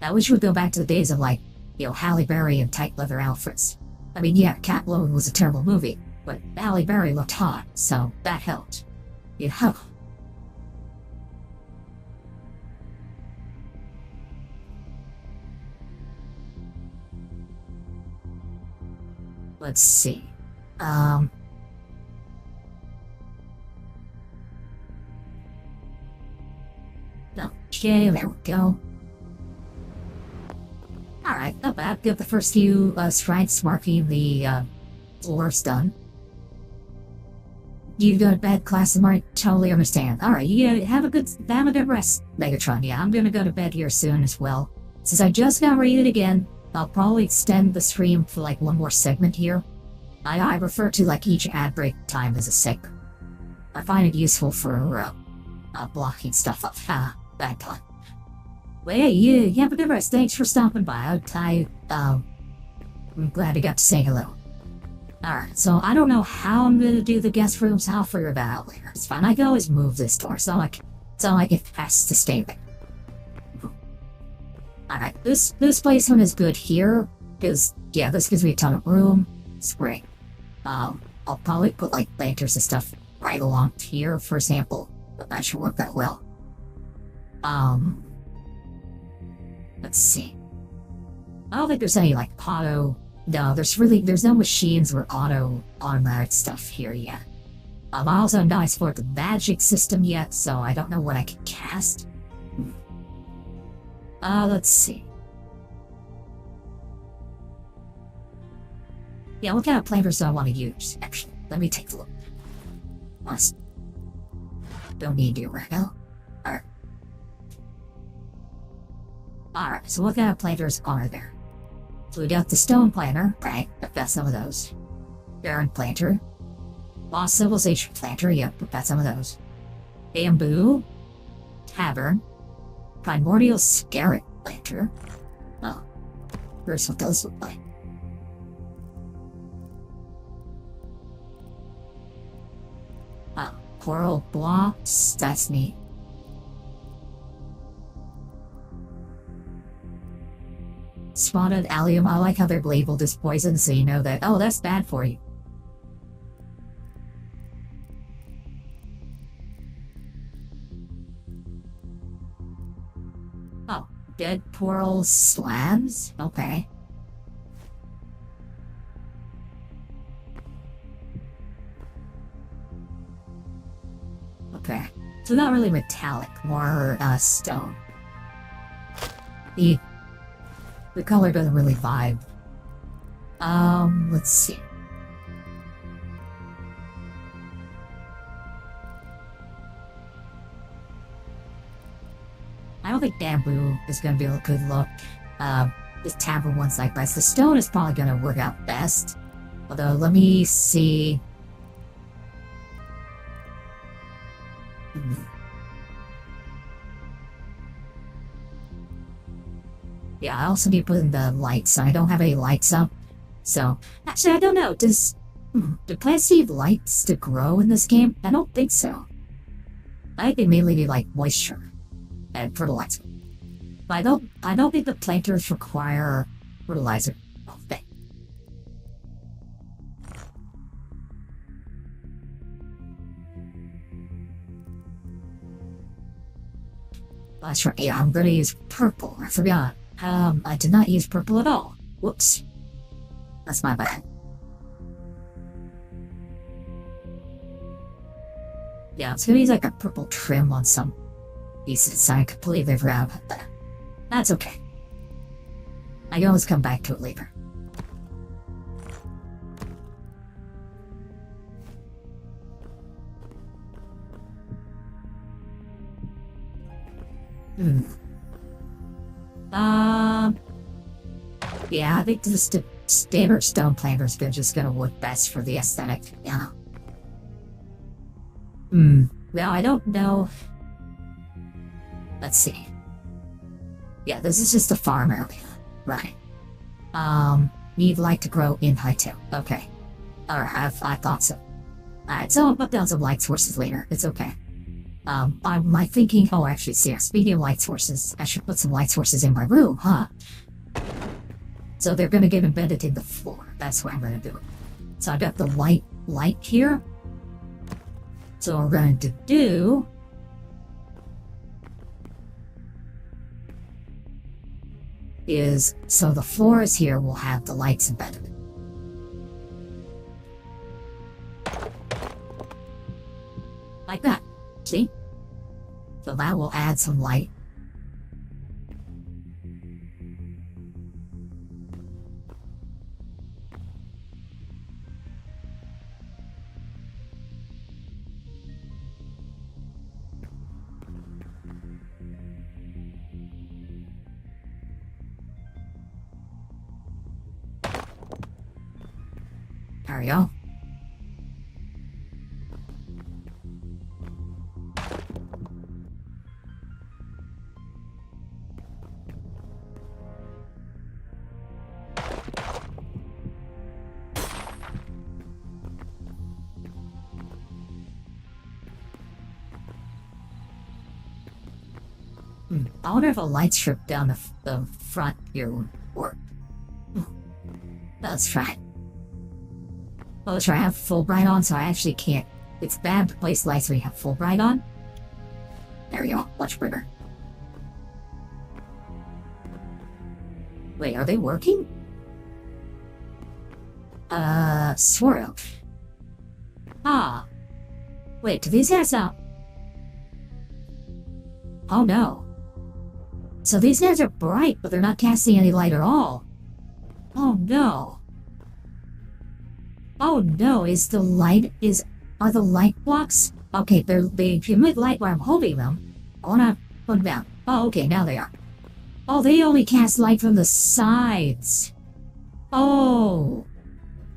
I wish we'd go back to the days of, like, you know, Halle Berry in tight leather outfits. I mean, yeah, Catwoman was a terrible movie, but Halle Berry looked hot, so that helped. You know? Let's see. Okay, there we go. Alright, not bad. Get the first few strides marking the floors done. You go to bed, class of Mark, totally understand. Alright, you have a good rest, Megatron. Yeah, I'm gonna go to bed here soon as well. Since I just got rated again, I'll probably extend the stream for like one more segment here. I refer to like each ad break time as a segment. I find it useful for blocking stuff up. That time. Well, yeah, you have a good rest. Thanks for stopping by. I'm glad I got to say hello. Alright, so I don't know how I'm gonna do the guest rooms. I'll figure that out later. It's fine. I can always move this door. It's not like it has to stay there. Alright, this placement is good here, because, yeah, this gives me a ton of room. It's great. I'll probably put, like, lanterns and stuff right along here, for example, but that should work that well. Let's see. I don't think there's any, like, no, there's no machines or automatic stuff here yet. I'm also not explored the magic system yet, so I don't know what I can cast. Let's see. Yeah, what kind of planters do I want to use? Actually, let me take a look. Must. Don't need you right now. Alright, so what kind of planters are there? So we got the stone planter, right? I've got some of those. Iron planter. Lost civilization planter, yep, we've got some of those. Bamboo. Tavern. Primordial scarab planter. Oh. Here's what those look like. Oh, coral blocks. That's neat. Spotted allium. I like how they're labeled as poison, so you know that, oh, that's bad for you. Oh, dead coral slabs? Okay. Okay. So not really metallic, more stone. The color doesn't really vibe. Let's see. I don't think bamboo is gonna be a good look. This tavern one's like this. The stone is probably gonna work out best. Although, let me see. Yeah, I also need to put in the lights. I don't have any lights up. So, actually, I don't know. Do plants need lights to grow in this game? I don't think so. I think they mainly need, like, moisture and fertilizer. But I don't think the planters require fertilizer. Oh, thank. That's right. Yeah, I'm gonna use purple. I forgot. I did not use purple at all. Whoops. That's my bad. Yeah, it's gonna use like a purple trim on some pieces. I completely forgot about that. That's okay. I can always come back to it later. Yeah, I think just the standard stone planter is just gonna work best for the aesthetic, yeah. Well, I don't know. Let's see. Yeah, this is just a farm area. Right. Need light to grow in Hytale. Okay. Alright, I thought so. Alright, so I'll put down some light sources later. It's okay. My thinking, oh, actually, see, speaking of light sources, I should put some light sources in my room, huh? So they're gonna get embedded in the floor. That's what I'm gonna do. So I've got the light here. So what we're going to do is, so the floors here will have the lights embedded. Like that. See? So that will add some light. There we go. I wonder if a light strip down the front here would work. Let's try. Let's try. I have full bright on, so I actually can't. It's bad to place lights when you have full bright on. There we go. Much better. Wait, are they working? Sort of. Ah. Wait, do these guys not? Oh no. So these guys are bright, but they're not casting any light at all. Oh no. Oh no, are the light blocks? Okay, they emit light while I'm holding them. I wanna put them down. Oh, okay, now they are. Oh, they only cast light from the sides. Oh.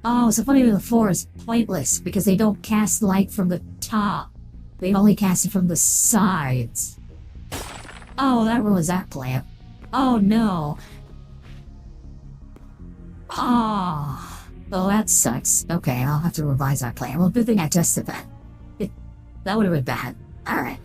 Oh, so funny the floor is pointless because they don't cast light from the top. They only cast it from the sides. Oh, that ruins that plan. Oh no. Oh, that sucks. Okay, I'll have to revise that plan. Well, good thing I tested that. That would have been bad. Alright.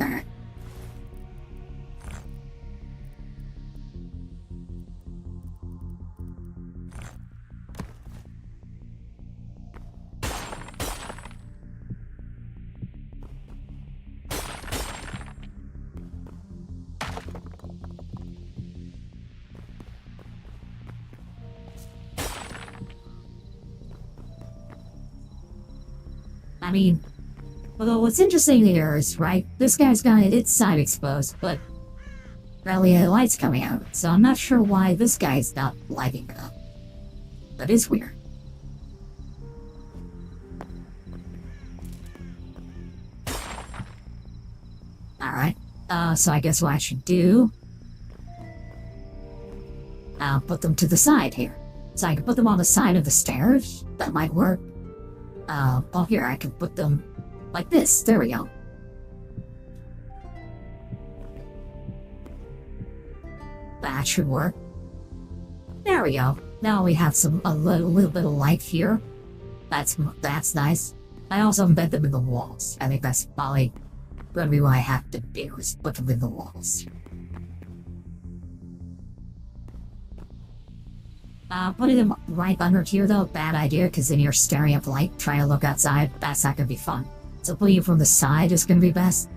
I mean, although what's interesting here is, right, this guy's got its side exposed, but rarely the light's coming out, so I'm not sure why this guy's not lighting it up. That is weird. Alright, so I guess what I should do, I'll put them to the side here. So I can put them on the side of the stairs. That might work. Oh, here, I can put them like this. There we go. That should work. There we go. Now we have a little bit of light here. That's nice. I also embed them in the walls. I think that's probably gonna be what I have to do, is put them in the walls. Putting them right under here, though, bad idea, because then you're staring at light, trying to look outside. That's not gonna be fun. So putting it from the side is gonna be best.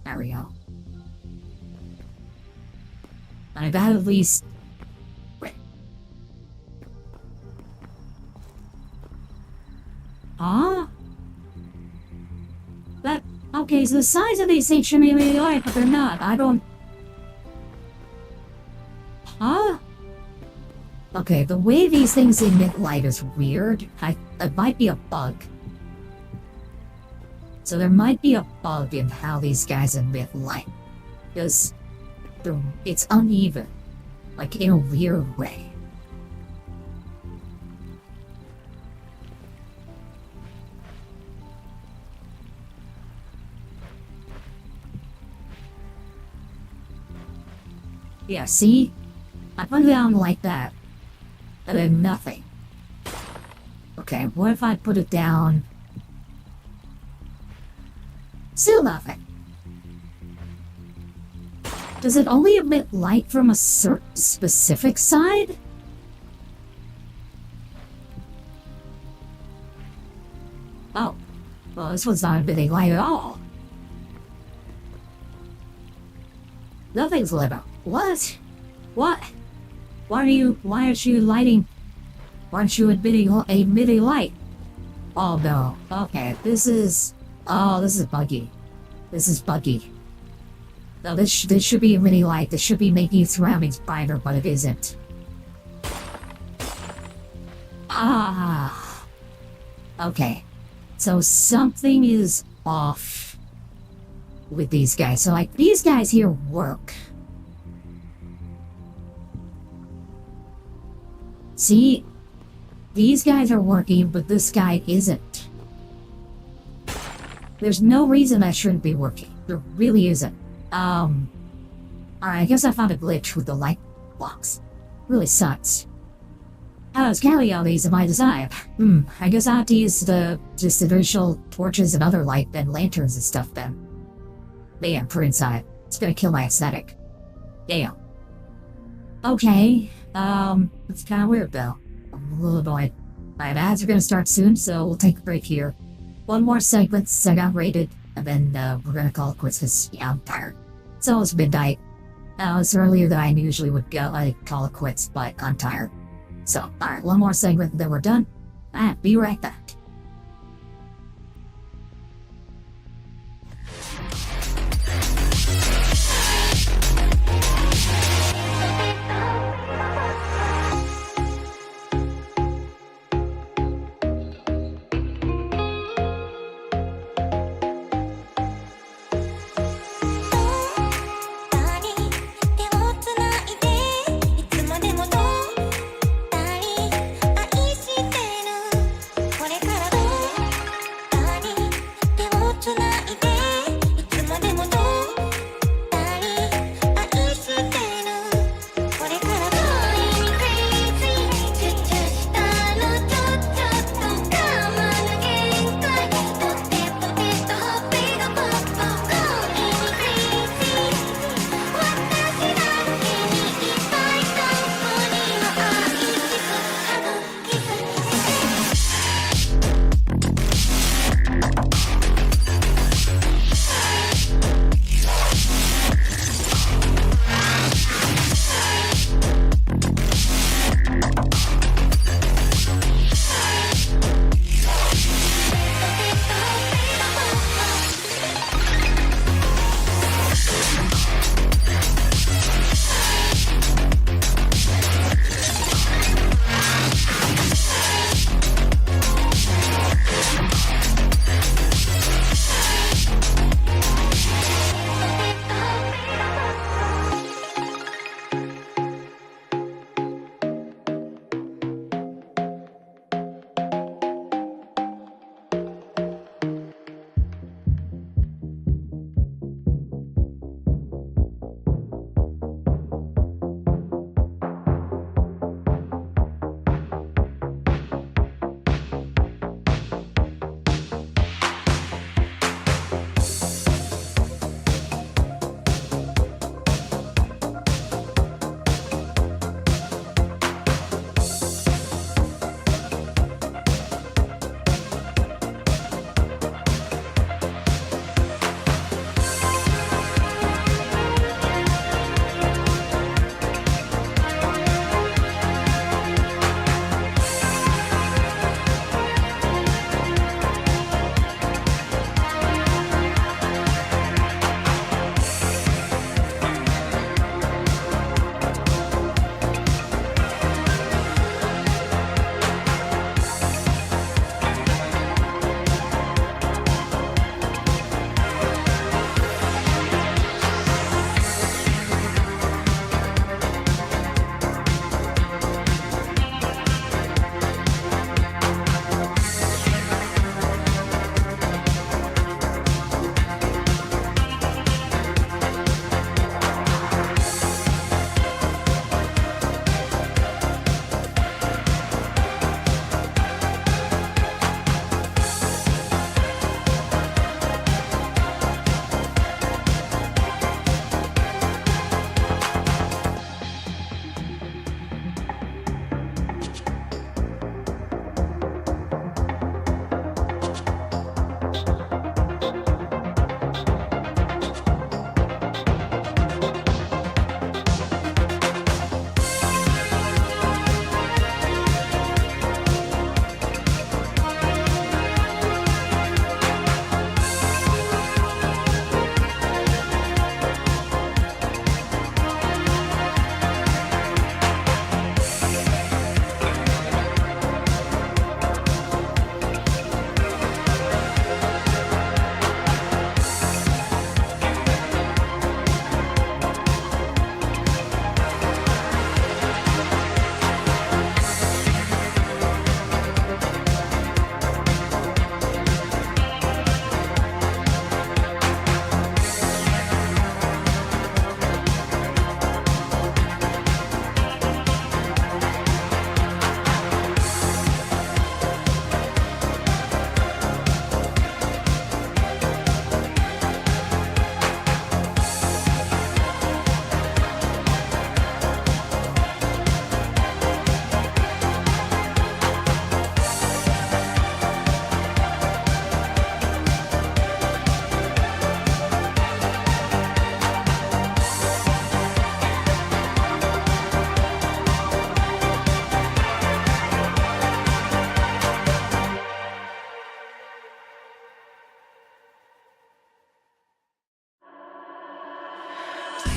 There we go. I've got at least... Huh? That... Okay, so the size of these things should be really light, but they're not. I don't... Huh? Okay, the way these things emit light is weird. It might be a bug. So there might be a bug in how these guys emit light. Because it's uneven. Like, in a weird way. Yeah, see? I put it down like that. And then nothing. Okay, what if I put it down... Still nothing. Does it only emit light from a certain specific side? Oh. Well, this one's not emitting light at all. Nothing's lit up. What? What? Why aren't you lighting? Why aren't you emitting light? Oh no. Okay, this is buggy. This is buggy. No, this should be emitting light. This should be making surroundings brighter, but it isn't. Ah. Okay. So something is off with these guys. So like these guys here work. See? These guys are working, but this guy isn't. There's no reason that shouldn't be working. There really isn't. Alright, I guess I found a glitch with the light blocks. Really sucks. I was counting on these in my design. I guess I have to use just additional torches and other light and lanterns and stuff then. Damn, for inside. It's gonna kill my aesthetic. Damn. Okay, It's kind of weird though. I'm a little annoyed. My ads are gonna start soon, so we'll take a break here. One more segment since I got rated, and then we're gonna call it quits because yeah, I'm tired. It's almost midnight. It's earlier than I usually would go. I call it quits, but I'm tired. So, alright, one more segment, then we're done. Be right back.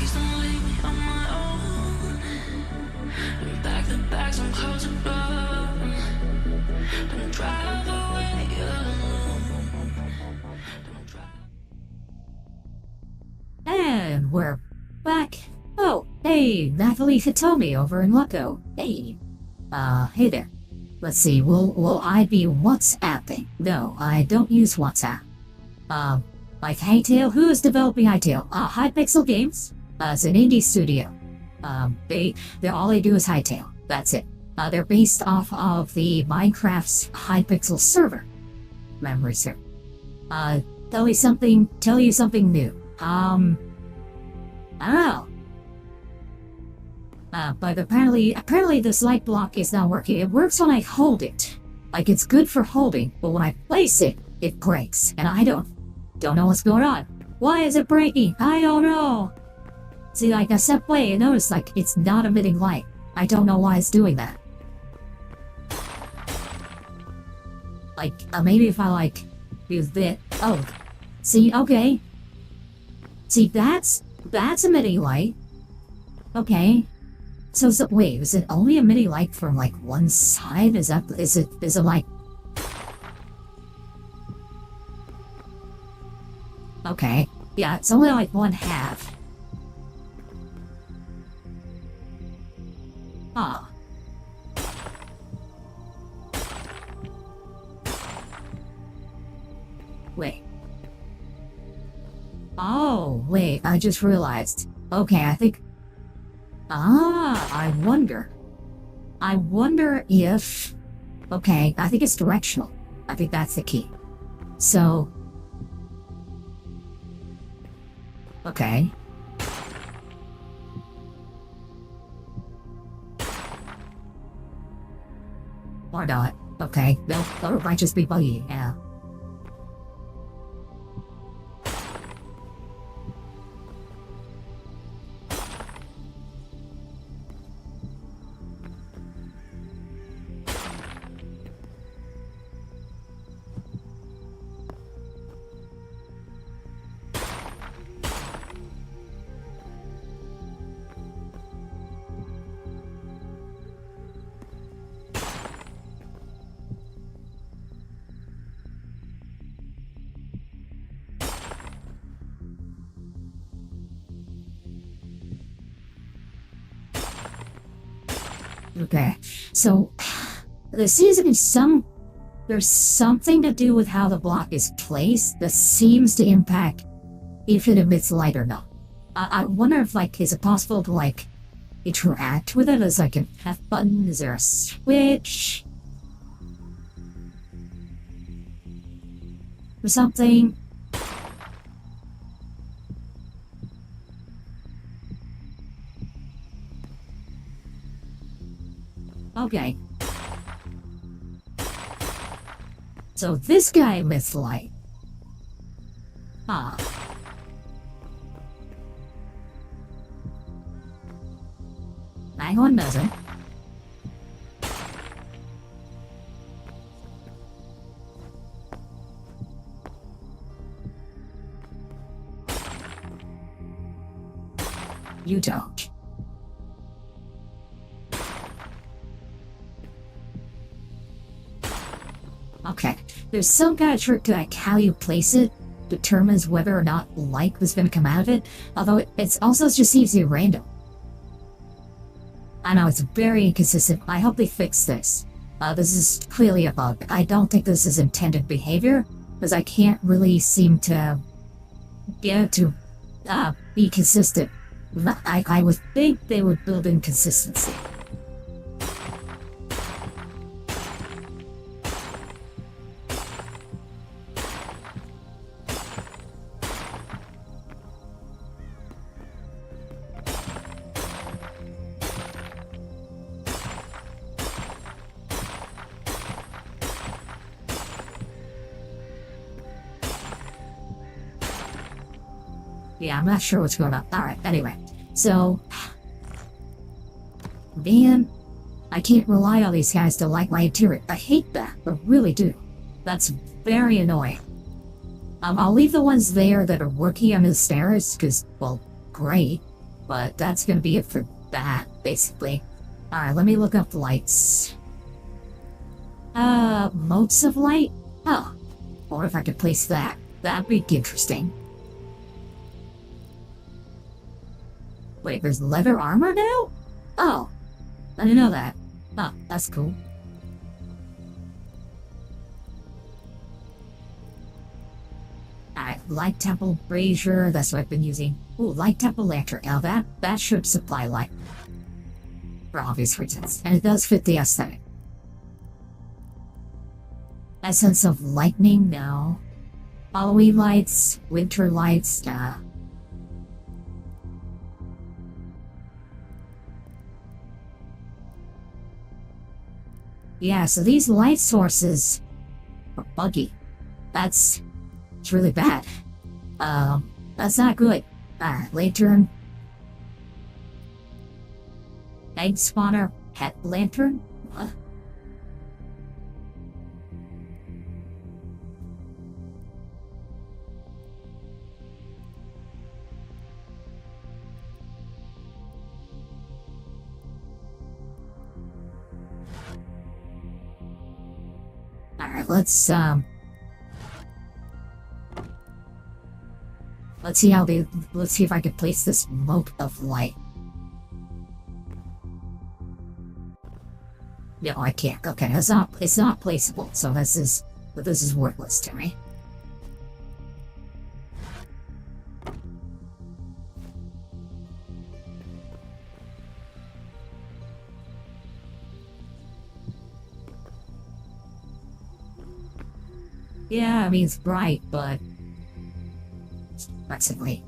Please don't leave me on my own. Back the bags and close the door. Don't drive away alone. Don't drive. And we're back. Oh, hey, Nathalie Hitomi over in Loco. Hey. Hey there. Let's see, will I be WhatsApping? No, I don't use WhatsApp. Like Hytale? Who is developing Hytale? Hypixel Games? It's an indie studio. All they do is Hytale. That's it. They're based off of the Minecraft's Hypixel server. Memories here. Tell you something new. I don't know. But apparently this light block is not working. It works when I hold it. Like, it's good for holding, but when I place it, it breaks. And I don't know what's going on. Why is it breaking? I don't know. See, like, I stepped away and noticed, like, it's not emitting light. I don't know why it's doing that. Like, maybe if I, like, use this. Oh. See, okay. See, that's emitting light. Okay. So wait, is it only emitting light from, like, one side? Is it like... Okay. Yeah, it's only like one half. Huh. Wait. Oh, wait, I just realized. Okay, I think... I wonder if... Okay, I think it's directional. I think that's the key. So... Okay. Or not. Okay, that might just be buggy, yeah. Okay, so there seems to be there's something to do with how the block is placed that seems to impact if it emits light or not. I wonder if, like, is it possible to, like, interact with it as, like, an F button? Is there a switch? Or something? Okay. So this guy emits light. Ah. That one doesn't. You don't. Okay, there's some kind of trick to, like, how you place it determines whether or not light was going to come out of it, although it's also just seems to be random. I know, it's very inconsistent. I hope they fix this. This is clearly a bug. I don't think this is intended behavior, because I can't really seem to get it to be consistent. I would think they would build in consistency. Yeah, I'm not sure what's going on. Alright, anyway. So... Man, I can't rely on these guys to like my interior. I hate that, I really do. That's very annoying. I'll leave the ones there that are working on the stairs, because, well, great. But that's gonna be it for that, basically. Alright, let me look up lights. Motes of light? Oh. Or if I could place that. That'd be interesting. Wait, there's leather armor now? Oh. I didn't know that. Oh, that's cool. Alright, light temple brazier, that's what I've been using. Ooh, light temple lantern. Now that should supply light. For obvious reasons. And it does fit the aesthetic. Essence of lightning, no. Halloween lights, winter lights, nah. Yeah, so these light sources are buggy. It's really bad. That's not good. Lantern. Egg spawner, pet lantern? What? Alright, let's see let's see if I can place this mote of light. No, I can't. Okay, it's not placeable, so this is worthless to me. Yeah, I mean it's bright, but let's wait.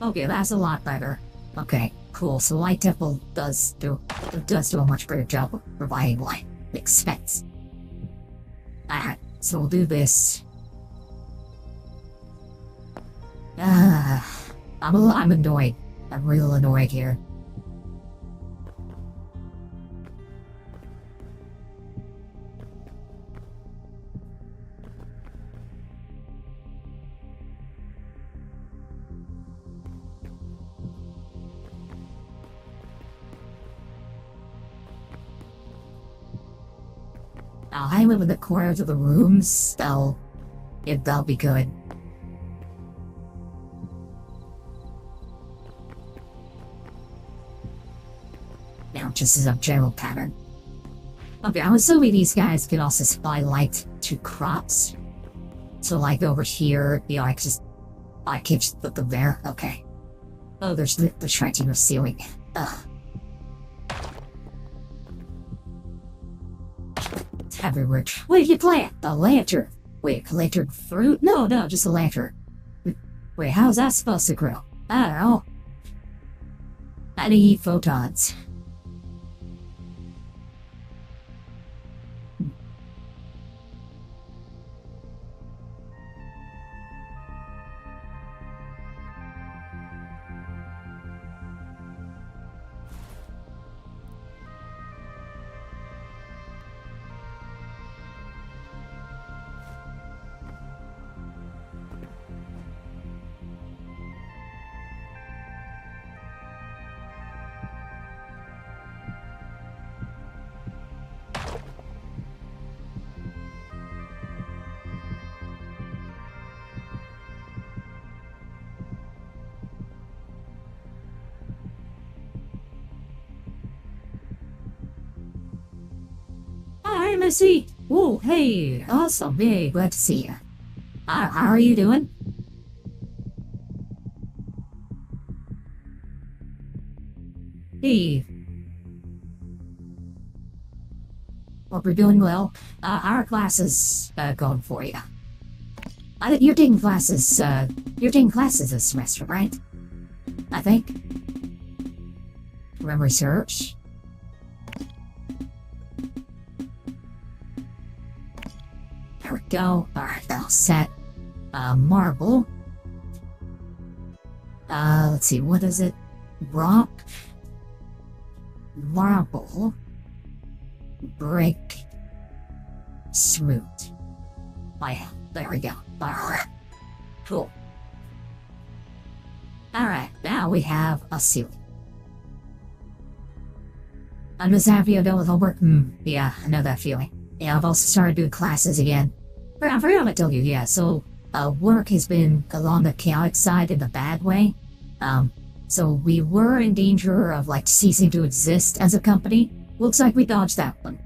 Okay, that's a lot better. Okay, cool. So Light Temple does do a much better job of providing light. Makes sense. Alright, so we'll do this. I'm annoyed. I'm real annoyed here. I'll hide them in the corners of the rooms. That'll be good. Now, just as a general pattern. Okay, I'm assuming these guys can also supply light to crops. So, like over here, you know, I can just put them there. Okay. Oh, there's the triangular ceiling. Ugh. Everywhere. What did you plant? A lantern. Wait, a lantern fruit? No, just a lantern. Wait, how's that supposed to grow? I don't know. I need photons. Hi, Missy. Oh, hey, awesome. Hey, glad to see you. How are you doing? Hey. Hope you're doing well. Our class is going for you. You're taking classes. You're taking classes this semester, right? I think. Memory search. There we go. Alright, now set. Marble. Let's see, what is it? Rock. Marble. Brick. Smooth. Oh yeah, there we go. Cool. Alright, now we have a ceiling. I'm just happy you're done with homework. Yeah, I know that feeling. Yeah, I've also started doing classes again. I forgot to tell you, yeah, so, work has been along the chaotic side in a bad way. So we were in danger of, like, ceasing to exist as a company. Looks like we dodged that one.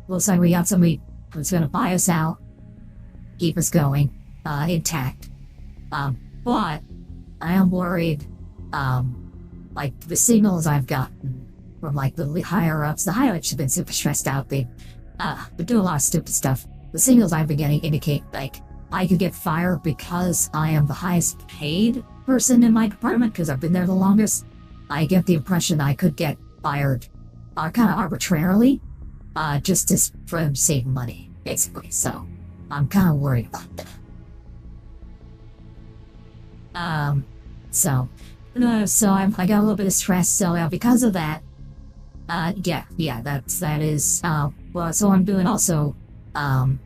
Looks like we got somebody who's gonna buy us out, keep us going, intact. But I am worried, like, the signals I've gotten from, like, the higher-ups have been super stressed out. They've been doing a lot of stupid stuff. The signals I've been getting indicate, like, I could get fired because I am the highest paid person in my department, because I've been there the longest. I get the impression I could get fired, kind of arbitrarily, just from saving money, basically. So, I'm kind of worried about that. So I got a little bit of stress, so because of that, that is, well, so I'm doing also, I've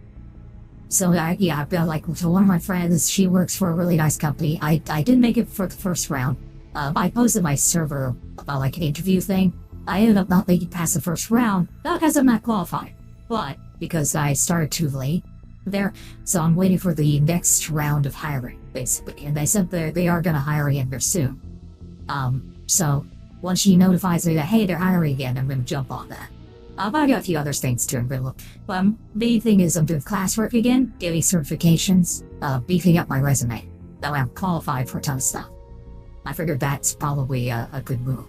got, like, so one of my friends, she works for a really nice company. I didn't make it for the first round. I posted my server about, like, an interview thing. I ended up not making it past the first round, not because I'm not qualified, but because I started too late there, so I'm waiting for the next round of hiring, basically, and they said they are going to hire again very soon. So once she notifies me that, hey, they're hiring again, I'm going to jump on that. I got a few other things too, I'm going to look. But the thing is, I'm doing classwork again, getting certifications, beefing up my resume. That way I'm qualified for a ton of stuff. I figured that's probably a good move.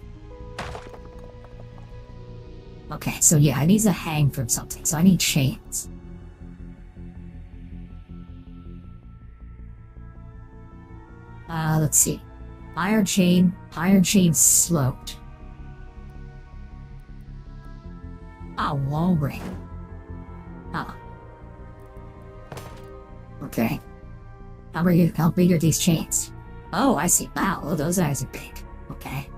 Okay, so yeah, I need to hang from something, so I need chains. Let's see. Iron chain sloped. Wall ring. Okay. How big are these chains? Oh, I see. Wow, those guys are big. Okay.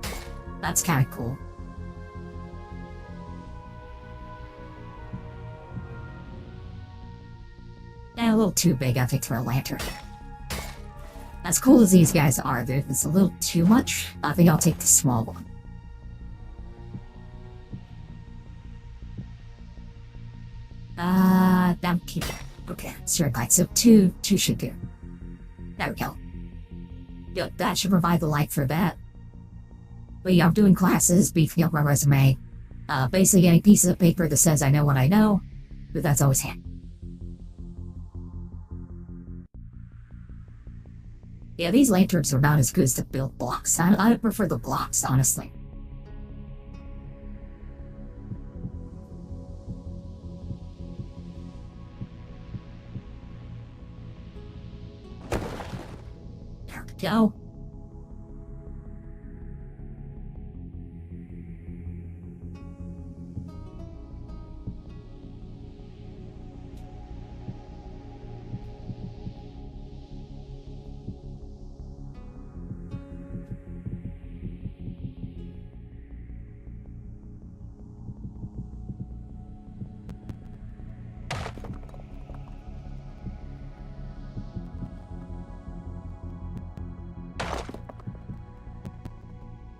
That's kind of cool. A little too big, I think, for a lantern. As cool as these guys are, it's a little too much. I think I'll take the small one. That'll keep it. Okay, sure, right, so two should do. There we go. Yo, that should provide the light for that. But yeah, I'm doing classes, beefing up my resume. Basically getting pieces of paper that says I know what I know, but that's always handy. Yeah, these lanterns are not as good as the build blocks. I prefer the blocks, honestly. There we go.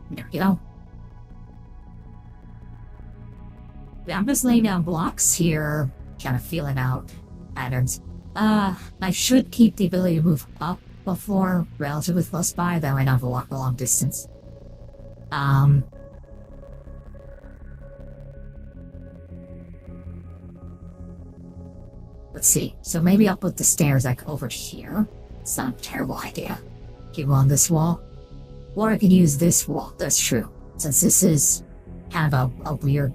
There we go. Yeah, I'm just laying down blocks here, kind of feeling out patterns. I should keep the ability to move up before relatively close by, though I don't have to walk a long distance. Let's see. So maybe I'll put the stairs like over here. It's not a terrible idea. Keep on this wall. Or I could use this wall, that's true. Since this is kind of a weird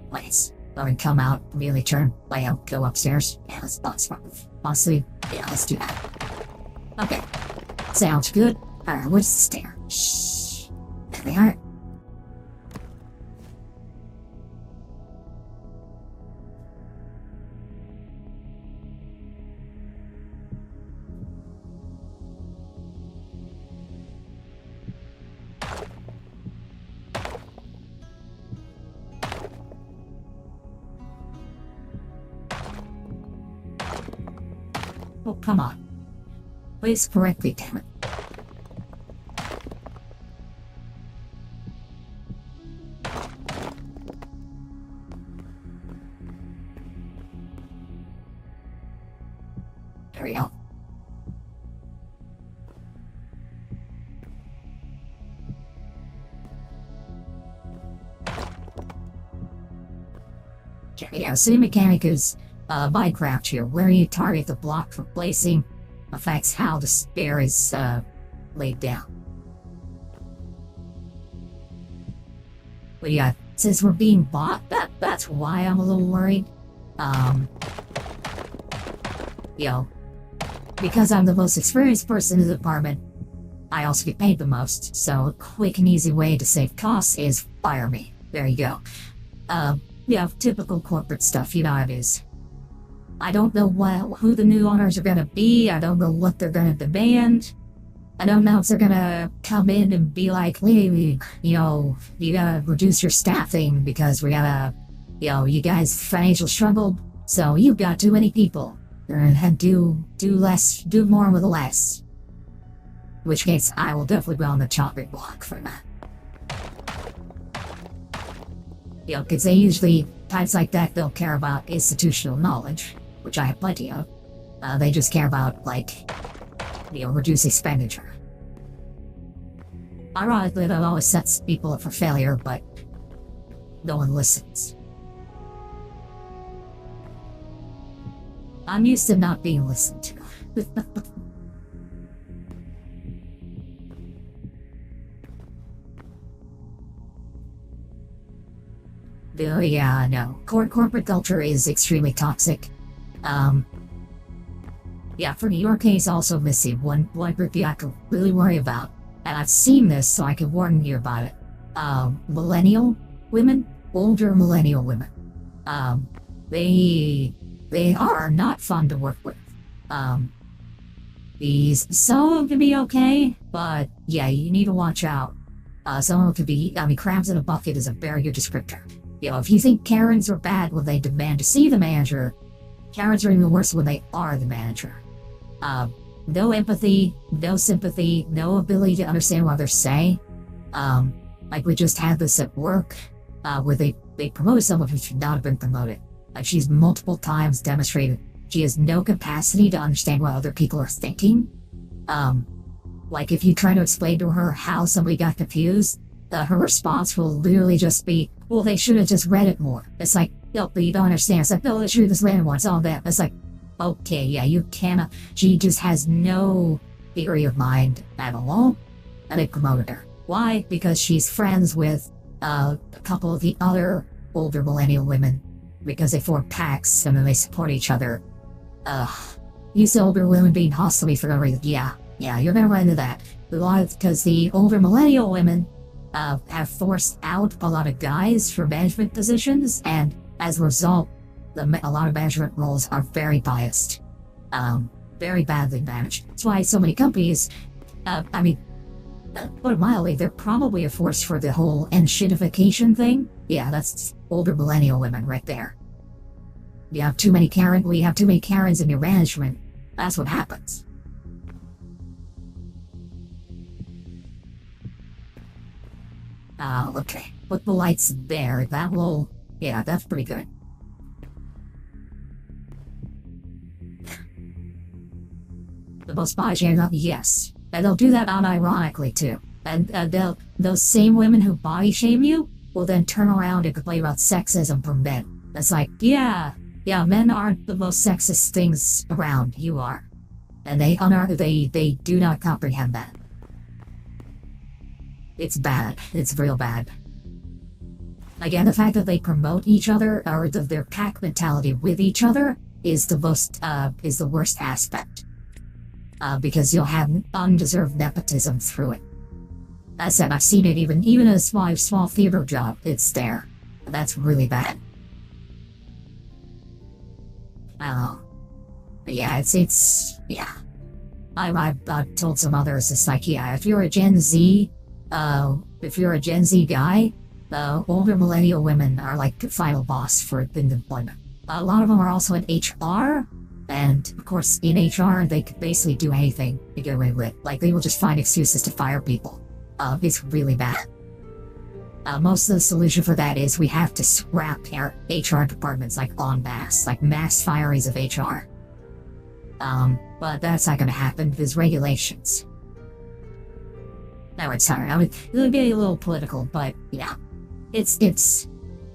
place. I can come out, immediately turn, lay out, go upstairs. Yeah, that's honestly, yeah, let's do that. Okay. Sounds good. Alright, where's the stair? Shh. There we are. Oh, come on. Place correctly, damn it. Yeah, same mechanic as Minecraft here, where you target the block for placing affects how the spare is laid down. But yeah, since we're being bought, that's why I'm a little worried. You know, because I'm the most experienced person in the department, I also get paid the most, so a quick and easy way to save costs is fire me. There you go. Yeah, typical corporate stuff, you know how it is. I don't know who the new owners are gonna be, I don't know what they're gonna demand. I don't know if they're gonna come in and be like, hey, you know, you gotta reduce your staffing because we gotta, you know, you guys financial struggle, so you've got too many people. And do more with less. In which case, I will definitely be on the chopping block for that. You know, because they usually, types like that, they'll care about institutional knowledge, which I have plenty of. They just care about, like, you know, reduce expenditure. Ironically, that always sets people up for failure, but no one listens. I'm used to not being listened to. Oh, yeah, no. Corporate culture is extremely toxic. Yeah, for your case also, Missy, one group you have to really worry about, and I've seen this, so I can warn you about it. Millennial women, older millennial women. They are not fun to work with. Some of them can be okay, but yeah, you need to watch out. Some of them could be, I mean, crabs in a bucket is a very good descriptor. You know, if you think Karens are bad when they demand to see the manager, Karens are even worse when they are the manager. No empathy, no sympathy, no ability to understand what they're saying. Like we just had this at work, where they promoted someone who should not have been promoted. She's multiple times demonstrated she has no capacity to understand what other people are thinking. Like if you try to explain to her how somebody got confused, her response will literally just be, well, they should have just read it more. It's like, no, but you don't understand. It's like, no, they should have just read it more. It's all that. It's like, okay, yeah, you cannot. She just has no theory of mind at all, and they promoted her. Why? Because she's friends with a couple of the other older millennial women, because they form packs and then they support each other. You see older women being hostile for no reason. Yeah, you're gonna run into that. Because the older millennial women have forced out a lot of guys for management positions, and as a result, a lot of management roles are very biased, very badly managed. That's why so many companies, I mean, put it mildly, they're probably a force for the whole shitification thing. Yeah, that's older millennial women right there. We have too many Karens in your management. That's what happens. Okay. Put the lights there. That will... Yeah, that's pretty good. The most body shaming, yes. And they'll do that unironically, too. And those same women who body shame you will then turn around and complain about sexism from men. That's like, yeah, men aren't the most sexist things around. You are. And they do not comprehend that. It's bad. It's real bad. Again, the fact that they promote each other, or their pack mentality with each other, is the worst aspect. Because you'll have undeserved nepotism through it. That said, I've seen it even in a small theater job. It's there. That's really bad. I don't know. But yeah, yeah. I've told some others, it's like, yeah, if you're a Gen Z guy, the older millennial women are like the final boss for employment. A lot of them are also in HR, and of course in HR they could basically do anything to get away with. Like they will just find excuses to fire people. It's really bad. Most of the solution for that is we have to scrap our HR departments like en masse, like mass firings of HR. But that's not going to happen because regulations. No, it's sorry. I mean, it'll be a little political, but yeah, it's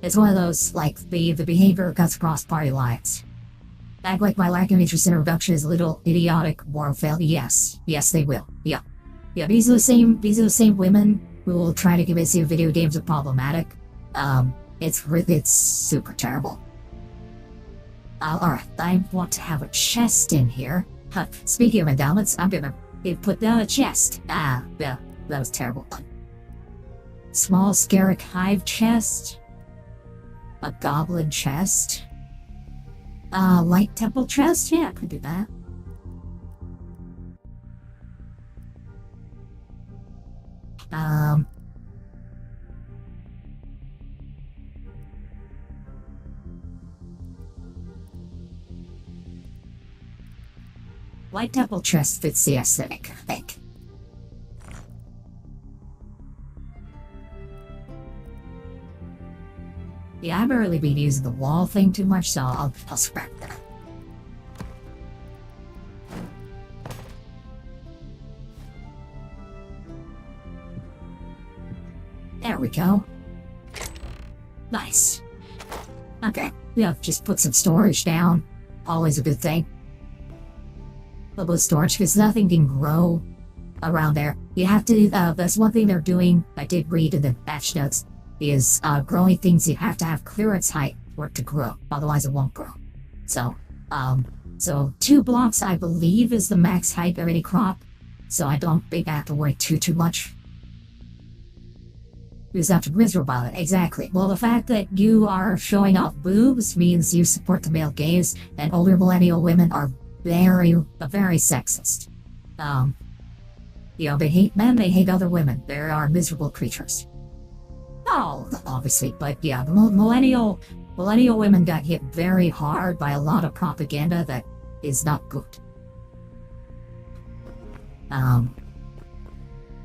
It's one of those, like, the behavior cuts across party lines. Act like my lack of interest in reduction is a little idiotic moral failure. Yes, they will. Yeah, these are the same women who will try to convince you video games are problematic. It's super terrible. Alright, I want to have a chest in here. Speaking of endowments, I'm gonna put down a chest. Yeah, that was terrible. Small Scarrick Hive chest. A goblin chest. Light temple chest? Yeah, I could do that. Light temple chest fits the aesthetic, I think. Yeah, I haven't really been using the wall thing too much, so I'll scrap that. There we go. Nice. Okay, yeah, just put some storage down. Always a good thing. A little bit of storage, because nothing can grow around there. You have to, that's one thing they're doing, I did read in the patch notes, is growing things you have to have clearance height for it to grow, otherwise it won't grow. So 2 blocks I believe is the max height of any crop, so I don't think I have to worry too much. You just have to be miserable about it. Exactly. Well, the fact that you are showing off boobs means you support the male gaze, and older millennial women are very sexist. You know, they hate men, they hate other women. They are miserable creatures. Oh, obviously, but yeah, the millennial women got hit very hard by a lot of propaganda that is not good.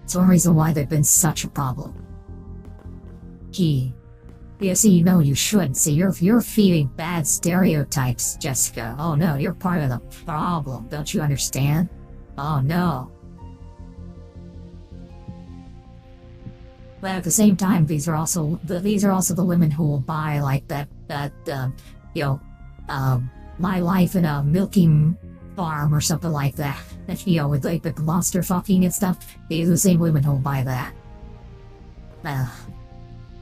It's one reason why they've been such a problem. You see, no, you shouldn't. See, you're feeding bad stereotypes, Jessica. Oh no, you're part of the problem. Don't you understand? Oh no. But at the same time, these are also the women who will buy like that my life in a milking farm or something like that. You know, with like the monster fucking and stuff. These are the same women who will buy that. Now,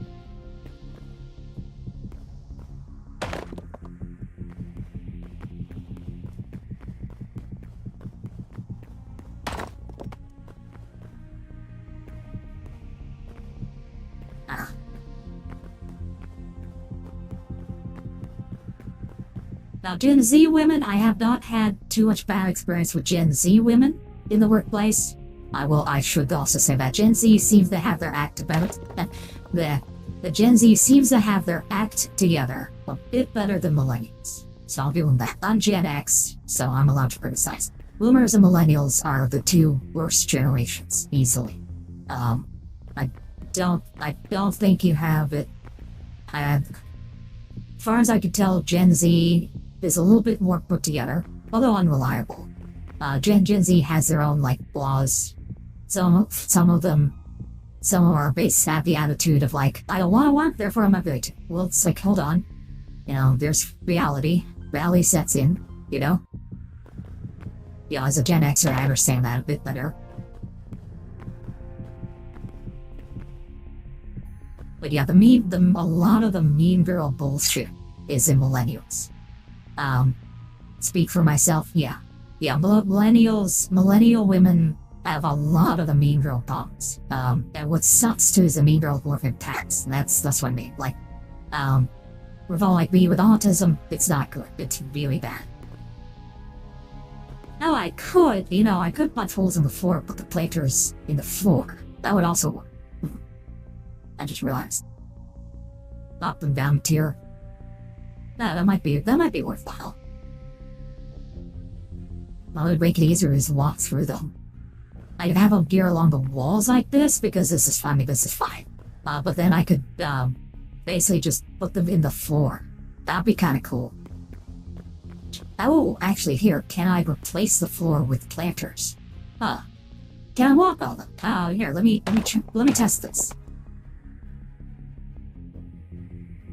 Gen Z women, I have not had too much bad experience with Gen Z women in the workplace. I should also say that Gen Z seems to have their act about the Gen Z seems to have their act together a bit better than millennials. So I'll give them that. I'm Gen X, so I'm allowed to criticize. Boomers and millennials are the 2 worst generations, easily. I don't think you have it. As far as I can tell, Gen Z is a little bit more put together, although unreliable. Gen Z has their own, like, flaws. Some of them are based have the attitude of, like, I don't want, therefore I'm not going to. Well, it's like, hold on. You know, there's reality. Reality sets in, you know? Yeah, as a Gen Xer, I understand that a bit better. But yeah, a lot of the mean girl bullshit is in millennials. Speak for myself, yeah, millennial women have a lot of the mean girl problems. And what sucks too is the mean girl work in packs. That's what I mean. Like, with all like me with autism, it's not good. It's really bad. Now I could punch holes in the floor, put the planters in the floor. That would also work. I just realized. Knock them down a tier. That might be worthwhile. What would make it easier is to walk through them. I could have them gear along the walls like this because this is fine. But then I could basically just put them in the floor. That'd be kind of cool. Oh, actually, here, can I replace the floor with planters? Can I walk on them? Here, let me test this.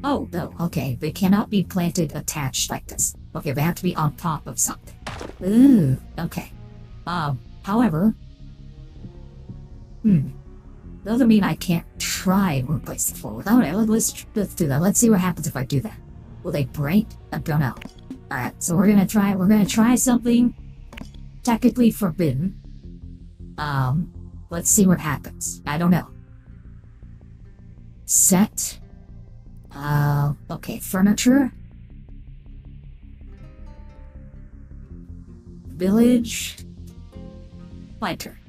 Oh, no, okay. They cannot be planted attached like this. Okay, they have to be on top of something. Ooh, okay. However... Doesn't mean I can't try and replace the floor without it. Let's do that. Let's see what happens if I do that. Will they break? I don't know. Alright, so we're gonna try something technically forbidden. Let's see what happens. I don't know. Set. Okay, furniture. Village. Planter.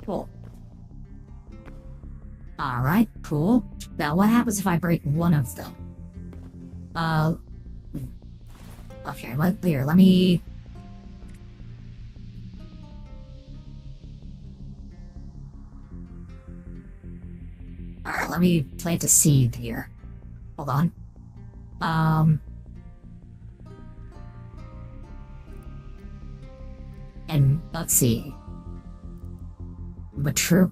Cool. Alright, cool. Now what happens if I break one of them? Okay, let me... Alright, let me plant a seed here. Hold on. And let's see. Mature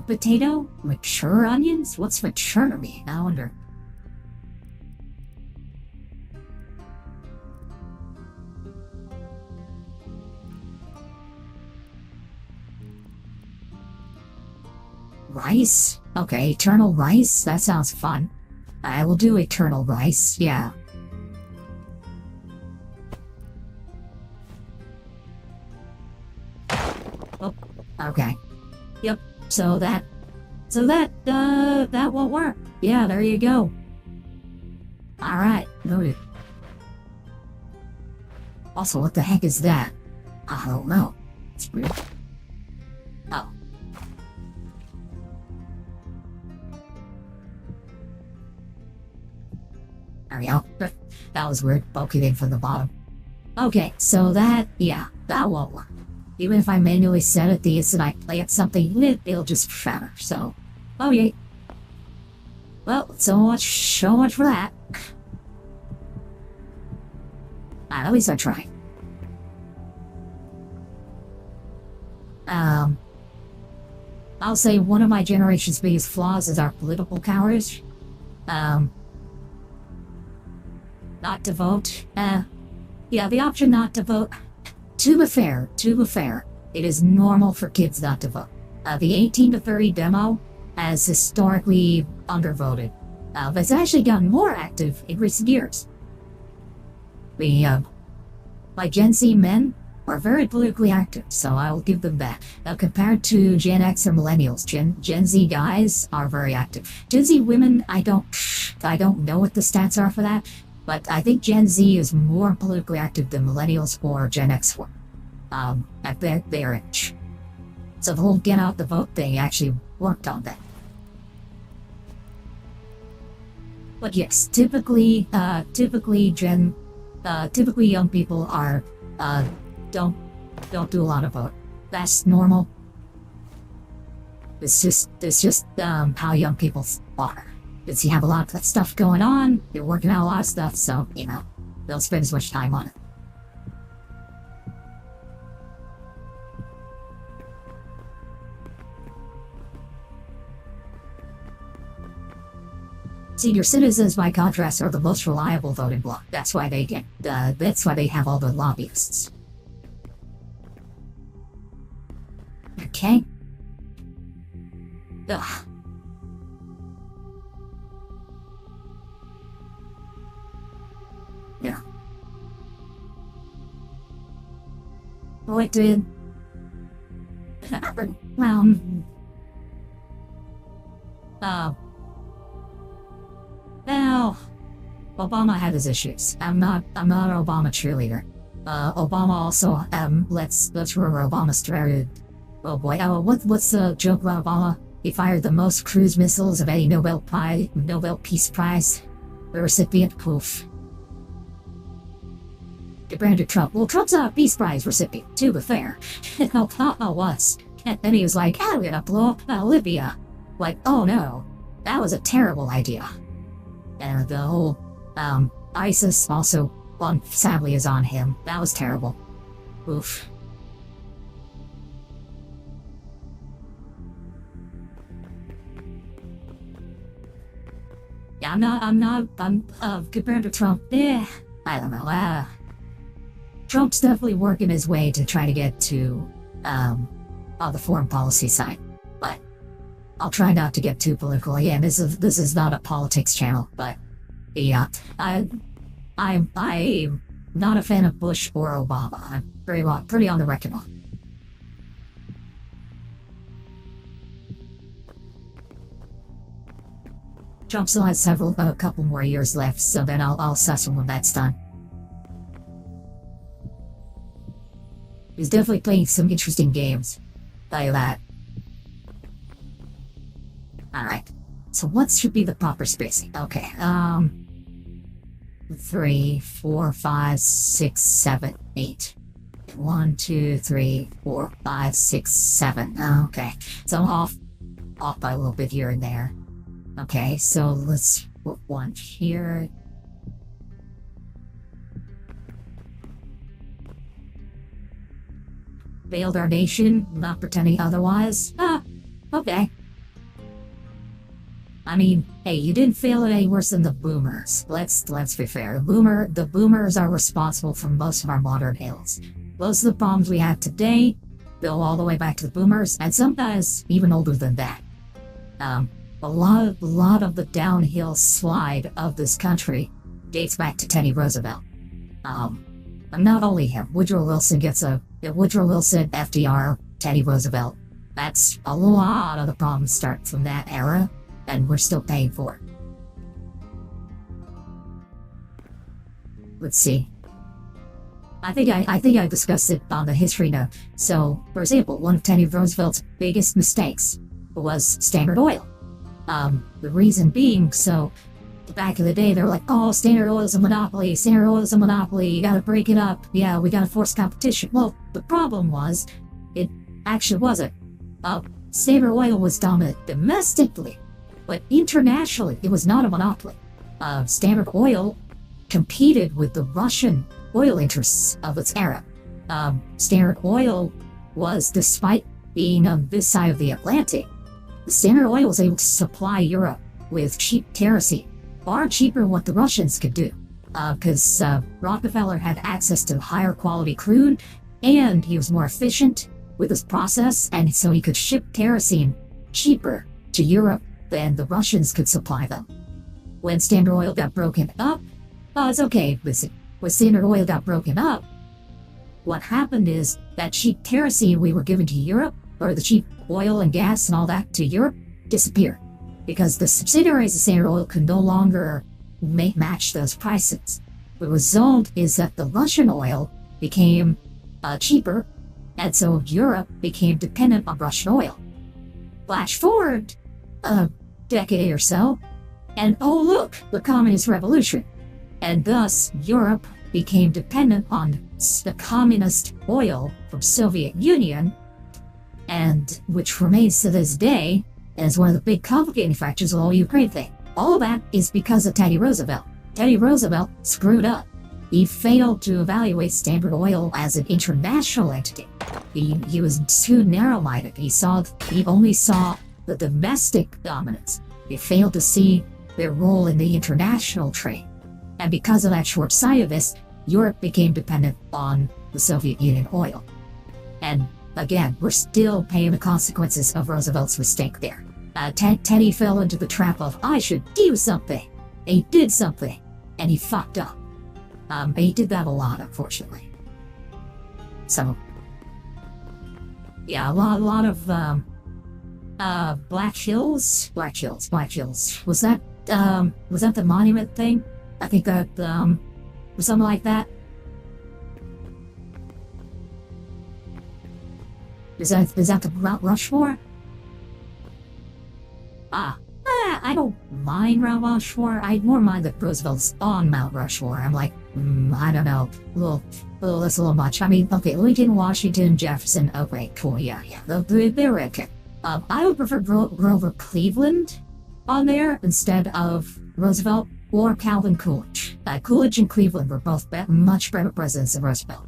potato? Mature onions? What's mature mean? I wonder. Rice? Okay, eternal rice? That sounds fun. I will do eternal rice, yeah. Oh, okay. Yep, so that won't work. Yeah, there you go. Alright, noted. Also, what the heck is that? I don't know. It's weird. Oh. There we go. That was weird, bulky thing from the bottom. Okay, so that won't work. Even if I manually set it the instant I play at something, it'll just shatter, so... Okay. Well, so much for that. At least I tried. I'll say one of my generation's biggest flaws is our political cowardice. Not to vote. Yeah, the option not to vote. To be fair, it is normal for kids not to vote. The 18 to 30 demo has historically undervoted. It's actually gotten more active in recent years. Like Gen Z men are very politically active, so I will give them that. Now, compared to Gen X or Millennials, Gen Z guys are very active. Gen Z women, I don't know what the stats are for that, but I think Gen Z is more politically active than Millennials or Gen X were, at their age. So the whole get out the vote thing actually worked on that. But yes, typically young people are, don't do a lot of vote. That's normal. It's just how young people are. Because you have a lot of that stuff going on, you're working out a lot of stuff, so, you know, don't spend as much time on it. Senior citizens, by contrast, are the most reliable voting bloc. That's why they have all the lobbyists. Okay. Ugh. Yeah. What did... Now, Obama had his issues. I'm not an Obama cheerleader. Obama also, let's remember Obama started... Oh boy, what's the joke about Obama? He fired the most cruise missiles of any Nobel Peace Prize. The recipient, poof. Brandon Trump. Well, Trump's a Peace Prize recipient, to be fair. Obama was. And then he was like, I'm gonna blow up Libya. Like, oh no, that was a terrible idea. And the whole, ISIS also, sadly, is on him. That was terrible. Oof. compared to Trump, I don't know, Trump's definitely working his way to try to get to, on the foreign policy side, but I'll try not to get too political. Again, this is not a politics channel, but yeah, I'm not a fan of Bush or Obama. I'm pretty on the record on. Trump still has a couple more years left, so then I'll assess him when that's done. He's definitely playing some interesting games. Tell you that. Alright. So what should be the proper spacing? Okay, 3, 4, 5, 6, 7, 8. 1, 2, 3, 4, 5, 6, 7. Okay. So I'm off by a little bit here and there. Okay, so let's put one here. Failed our nation, not pretending otherwise. Okay. I mean, hey, you didn't fail it any worse than the boomers. Let's be fair. The boomers are responsible for most of our modern ills. Most of the problems we have today go all the way back to the boomers, and sometimes even older than that. A lot of the downhill slide of this country dates back to Teddy Roosevelt. And not only him, Woodrow Wilson, FDR, Teddy Roosevelt. That's a lot of the problems start from that era, and we're still paying for it. Let's see. I think I discussed it on the history note. So, for example, one of Teddy Roosevelt's biggest mistakes was Standard Oil. The reason being, so back in the day, they were like, oh, Standard Oil is a monopoly, you gotta break it up, yeah, we gotta force competition. Well, the problem was, it actually wasn't. Standard Oil was dominant domestically, but internationally, it was not a monopoly. Standard Oil competed with the Russian oil interests of its era. Standard Oil was, despite being on this side of the Atlantic, Standard Oil was able to supply Europe with cheap kerosene, far cheaper than what the Russians could do, because Rockefeller had access to higher quality crude, and he was more efficient with his process, and so he could ship kerosene cheaper to Europe than the Russians could supply them. When Standard Oil got broken up, it's okay, listen, when Standard Oil got broken up, what happened is that cheap kerosene we were giving to Europe, or the cheap oil and gas and all that to Europe, disappeared. Because the subsidiaries of Standard Oil could no longer match those prices. The result is that the Russian oil became cheaper, and so Europe became dependent on Russian oil. Flash forward a decade or so, and oh look, the Communist Revolution. And thus, Europe became dependent on the communist oil from Soviet Union, and which remains to this day as one of the big complicating factors of the whole Ukraine thing. All of that is because of Teddy Roosevelt. Teddy Roosevelt screwed up. He failed to evaluate Standard Oil as an international entity. He was too narrow-minded. He only saw the domestic dominance. He failed to see their role in the international trade. And because of that short-sightedness, Europe became dependent on the Soviet Union oil. And again, we're still paying the consequences of Roosevelt's mistake there. Teddy fell into the trap of, I should do something. And he did something, and he fucked up. He did that a lot, unfortunately. So, yeah, a lot of, Black Hills. Was that the monument thing? I think that, was something like that. Is that the Mount Rushmore? I don't mind Mount Rushmore. I more mind that Roosevelt's on Mount Rushmore. I'm like, I don't know, that's a little much. I mean, okay, Lincoln, Washington, Jefferson, okay, cool, yeah, they're okay. I would prefer Grover Cleveland on there instead of Roosevelt or Calvin Coolidge. Coolidge and Cleveland were both much better presidents than Roosevelt.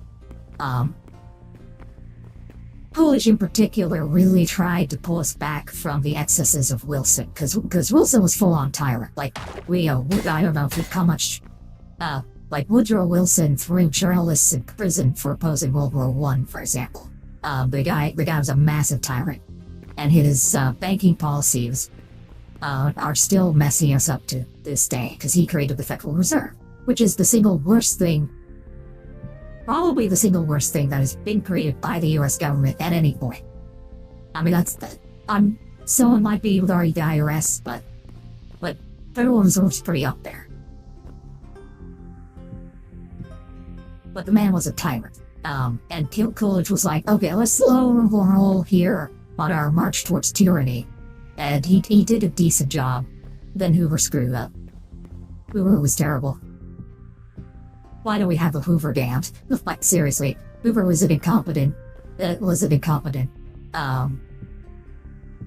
Coolidge in particular really tried to pull us back from the excesses of Wilson, because Wilson was full on tyrant. Like, I don't know how much, like Woodrow Wilson threw journalists in prison for opposing World War I, for example. The guy was a massive tyrant, and his banking policies are still messing us up to this day, because he created the Federal Reserve, which is the single worst thing, probably the single worst thing that has been created by the US government at any point. I mean, someone might be able to argue the IRS, but Federal Reserve's pretty up there. But the man was a tyrant. And Coolidge was like, okay, let's slow roll here on our march towards tyranny. And he did a decent job. Then Hoover screwed up. Hoover was terrible. Why do we have a Hoover damned? Like, seriously, Hoover was an incompetent.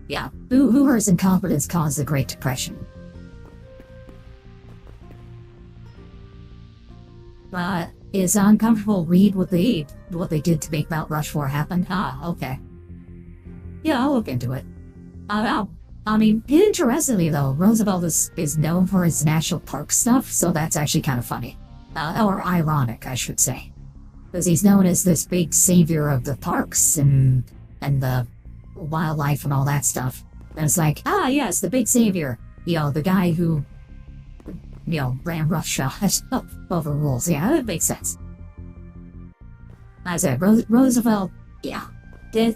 Yeah, Hoover's incompetence caused the Great Depression. Is uncomfortable read what they did to make Mount Rushmore happen? Okay. Yeah, I'll look into it. I mean, interestingly though, Roosevelt is known for his national park stuff, so that's actually kind of funny. Or ironic, I should say. Because he's known as this big savior of the parks and the wildlife and all that stuff. And it's like, yes, the big savior. The guy who, ran roughshod over rules. Yeah, that makes sense. I said, Roosevelt, yeah.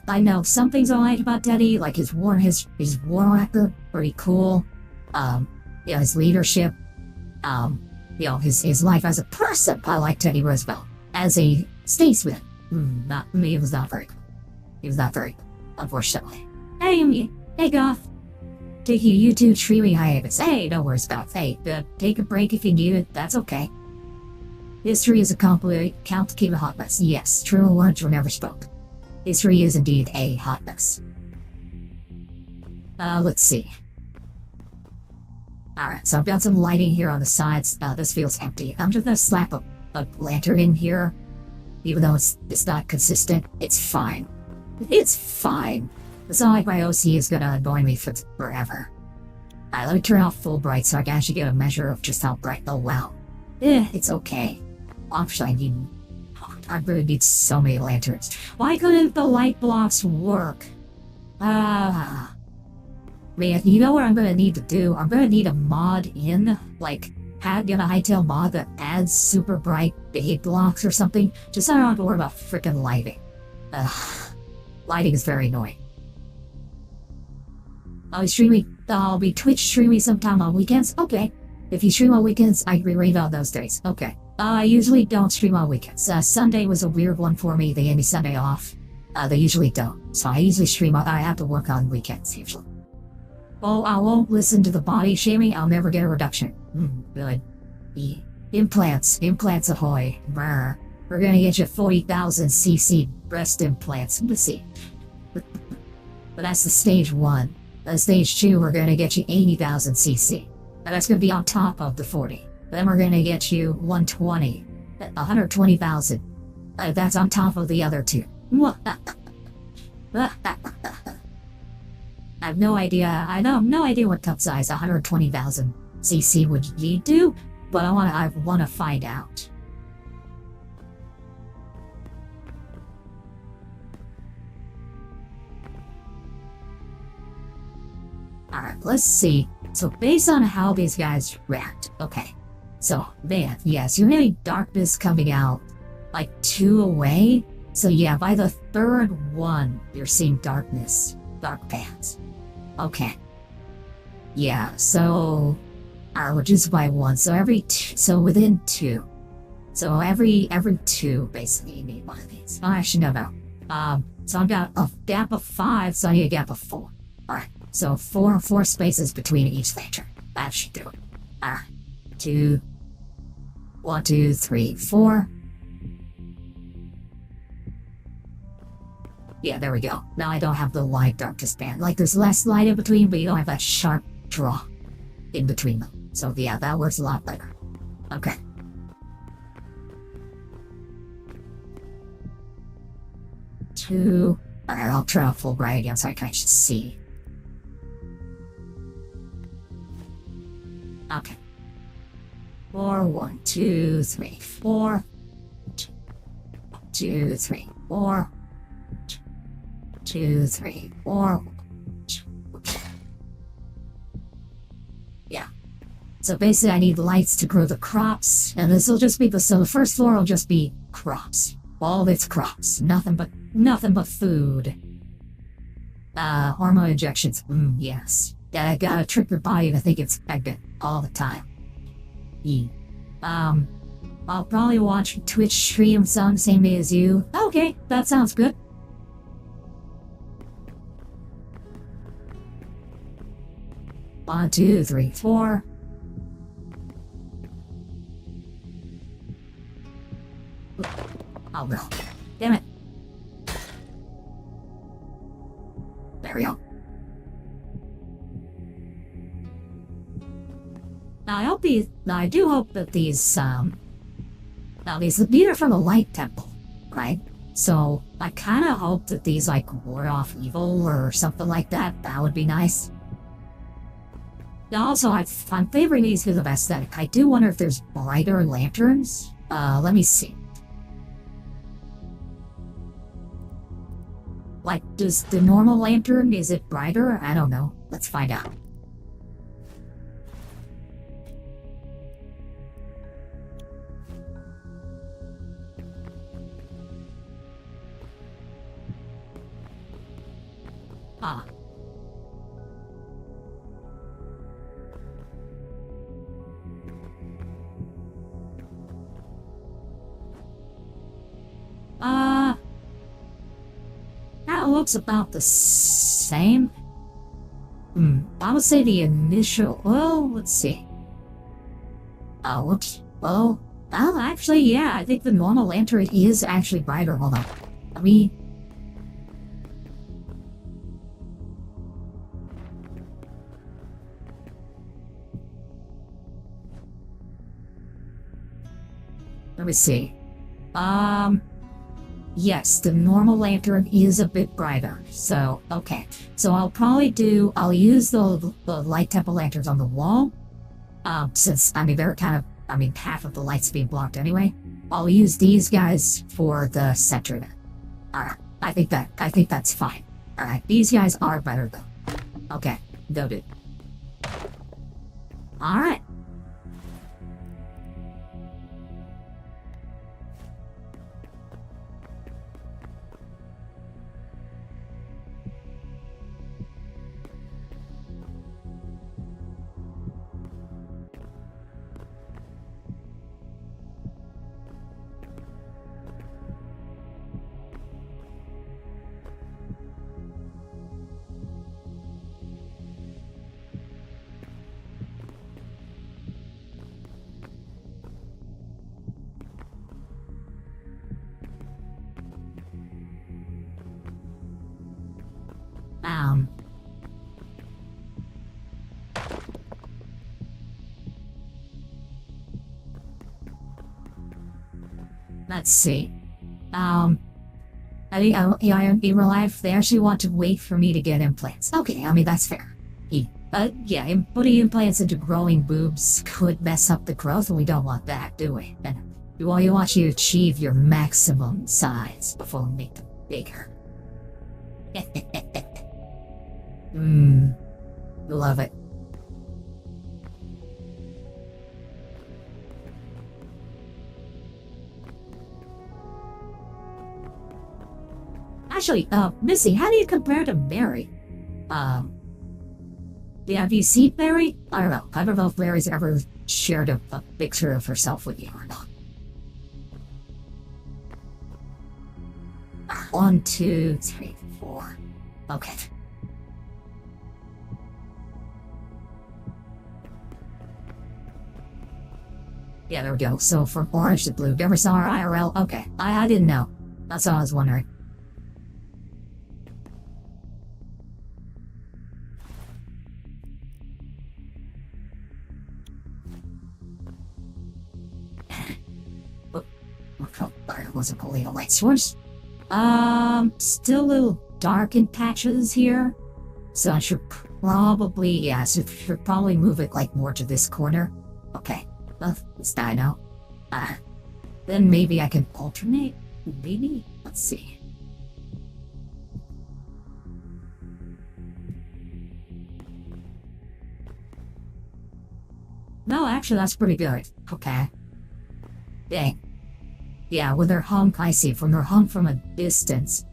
I know some things I like about Teddy, like his war record, pretty cool. His leadership. His life as a person, I like Teddy Roosevelt. As a statesman, he was not very cool. He was not very cool, unfortunately. Hey, Goth. Take your YouTube streaming hiatus. Hey, no worries about it. Hey, take a break if you need it. That's okay. History is a complicated hot mess. Yes, true words were never spoken. History is indeed a hot mess. Let's see. Alright, so I've got some lighting here on the sides. This feels empty. I'm just gonna slap a lantern in here. Even though it's not consistent, it's fine. It's fine. It's not like my OC is gonna annoy me forever. Alright, let me turn off full bright so I can actually get a measure of just how bright. Oh wow. It's okay. Actually, I really need so many lanterns. Why couldn't the light blocks work? Man, you know what I'm gonna need to do? I'm gonna need a mod in, like, get a Hytale mod that adds super bright big blocks or something, just so I don't have to worry about freaking lighting. Lighting is very annoying. I'll be Twitch streaming sometime on weekends. Okay. If you stream on weekends, I can be rained on those days. Okay. I usually don't stream on weekends. Sunday was a weird one for me. They gave me Sunday off. They usually don't. So I usually stream. I have to work on weekends usually. Well, I won't listen to the body shaming. I'll never get a reduction. Good. Implants ahoy. Brr. We're gonna get you 40,000 cc breast implants. Let's see. But that's the stage 1. Stage 2, we're gonna get you 80,000 cc. And that's gonna be on top of the 40. Then we're gonna get you 120,000. That's on top of the other 2. I have no idea. I have no idea what cup size 120,000 cc would lead to, but I wanna find out. Alright, let's see. So based on how these guys react, okay. So, man, yes, you're getting darkness coming out like 2 away. So yeah, by the 3rd one, you're seeing darkness, dark pants. Okay. Yeah, so reduced by 1. So within 2. So every 2 basically you need one of these. Oh, actually no. So I've got a gap of 5, so I need a gap of 4. Alright. So 4 spaces between each lantern. That should do it. Alright. 1, 2, 3, 4. Yeah, there we go. Now I don't have the wide darkest band. Like there's less light in between, but you don't have that sharp draw in between them. So yeah, that works a lot better. Okay. Alright, I'll turn off full bright again so I can actually see. Okay. 4, 1, 2, 3, 4. 2, 3, 4. 2, 3, 4. Yeah. So basically I need lights to grow the crops, and this will just be so the first floor will just be crops. All its crops. Nothing but food. Hormone injections. Yes. Yeah, I gotta trick your body to think it's pregnant all the time. I'll probably watch Twitch streams on the same day as you. Okay, that sounds good. One, 2, 3, 4. Oh no. Damn it. There we go. Now I do hope that these are from the Light Temple, right? So I kinda hope that these like ward off evil or something like that. That would be nice. Also, I'm favoring these because of aesthetic. I do wonder if there's brighter lanterns. Let me see. Like, does the normal lantern, is it brighter? I don't know. Let's find out. Ah. That looks about the same. I would say the initial, well, let's see. Oh, whoops. Well, actually, yeah, I think the normal lantern is actually brighter. Hold on. Let me see. Yes, the normal lantern is a bit brighter. So, okay. So I'll use the light temple lanterns on the wall. Since, they're half of the light's being blocked anyway. I'll use these guys for the center then. Alright, I think that's fine. Alright, these guys are better though. Okay, noted. Alright. Let's see. I think in real life, they actually want to wait for me to get implants. Okay, that's fair. Yeah, putting implants into growing boobs could mess up the growth, and we don't want that, do we? And we want you to achieve your maximum size before we make them bigger. Love it. Actually, Missy, how do you compare to Mary? Have you seen Mary? I don't know if Mary's ever shared a picture of herself with you or not. 1, 2, 3, 4. Okay. Yeah, there we go. So from orange to blue. Never saw her IRL? Okay. I didn't know. That's all I was wondering. I wasn't pulling a light source. Still a little darkened patches here. So I should probably, should probably move it like more to this corner. Okay, well, it's dino. Then maybe I can alternate? Maybe? Let's see. No, actually, that's pretty good. Okay. Dang. Yeah, when they're hung, I see. When they're hung from a distance,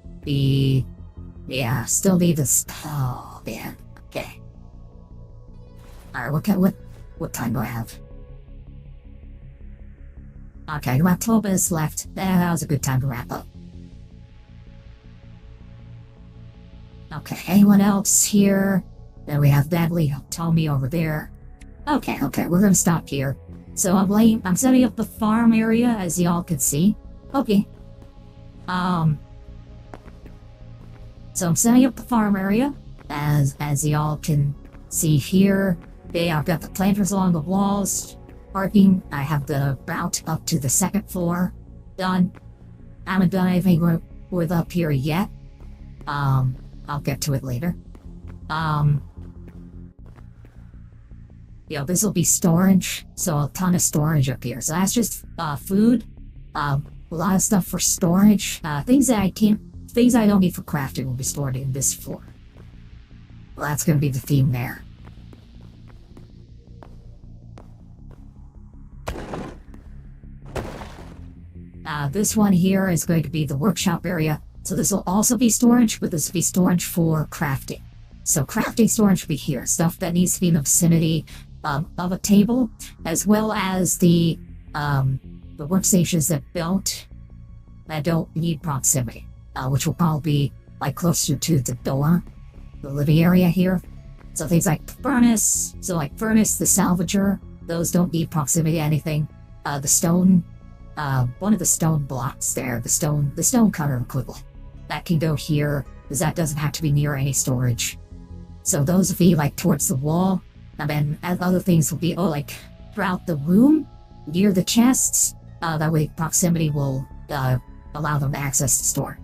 still need this. Oh, man. Okay. Alright, what time do I have? Okay, about 12 minutes left. That was a good time to wrap up. Okay, anyone else here? Then we have Badly Tommy over there. Okay, we're gonna stop here. So I'm setting up the farm area, as y'all can see. Okay. So I'm setting up the farm area, as y'all can see here. Okay, I've got the planters along the walls. Parking. I have the route up to the second floor done. I haven't done anything with up here yet. I'll get to it later. This will be storage, so a ton of storage up here. So that's just food, a lot of stuff for storage. Things I don't need for crafting will be stored in this floor. Well, that's going to be the theme there. This one here is going to be the workshop area. So this will also be storage, but this will be storage for crafting. So crafting storage will be here. Stuff that needs to be in the vicinity of a table, as well as the workstations that don't need proximity, which will probably be like closer to the door, the living area here. So things like the furnace, the salvager, those don't need proximity to anything. The stone, one of the stone blocks there, the stone cutter equivalent, that can go here, because that doesn't have to be near any storage. So those will be like towards the wall. And then other things will be, like, throughout the room, near the chests. That way proximity will allow them to access the store.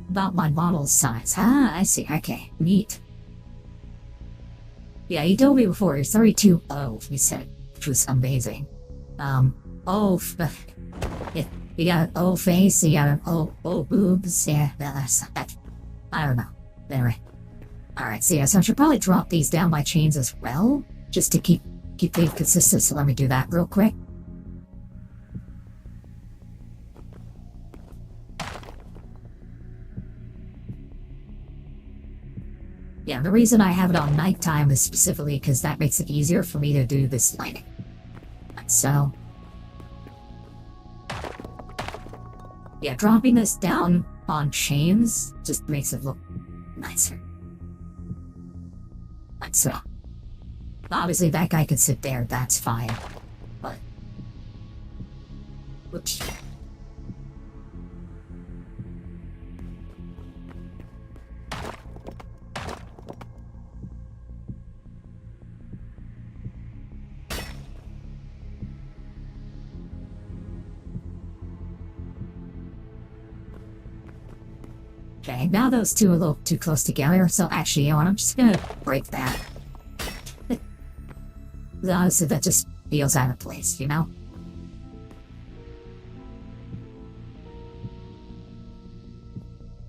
About my model size. I see. Okay, neat. Yeah, he told me before, he's 32. Oh, he said, which was amazing. He got an O face, he got an O boobs. Yeah, that. I don't know. Anyway. Alright, so I should probably drop these down my chains as well, just to keep things consistent, so let me do that real quick. Yeah, the reason I have it on nighttime is specifically because that makes it easier for me to do this lighting. So, yeah, dropping this down on chains just makes it look nicer. So, obviously that guy could sit there, that's fine. But, whoops. Okay, now those two are a little too close together, so actually, you know what, I'm just gonna break that. Honestly, that just feels out of place, you know?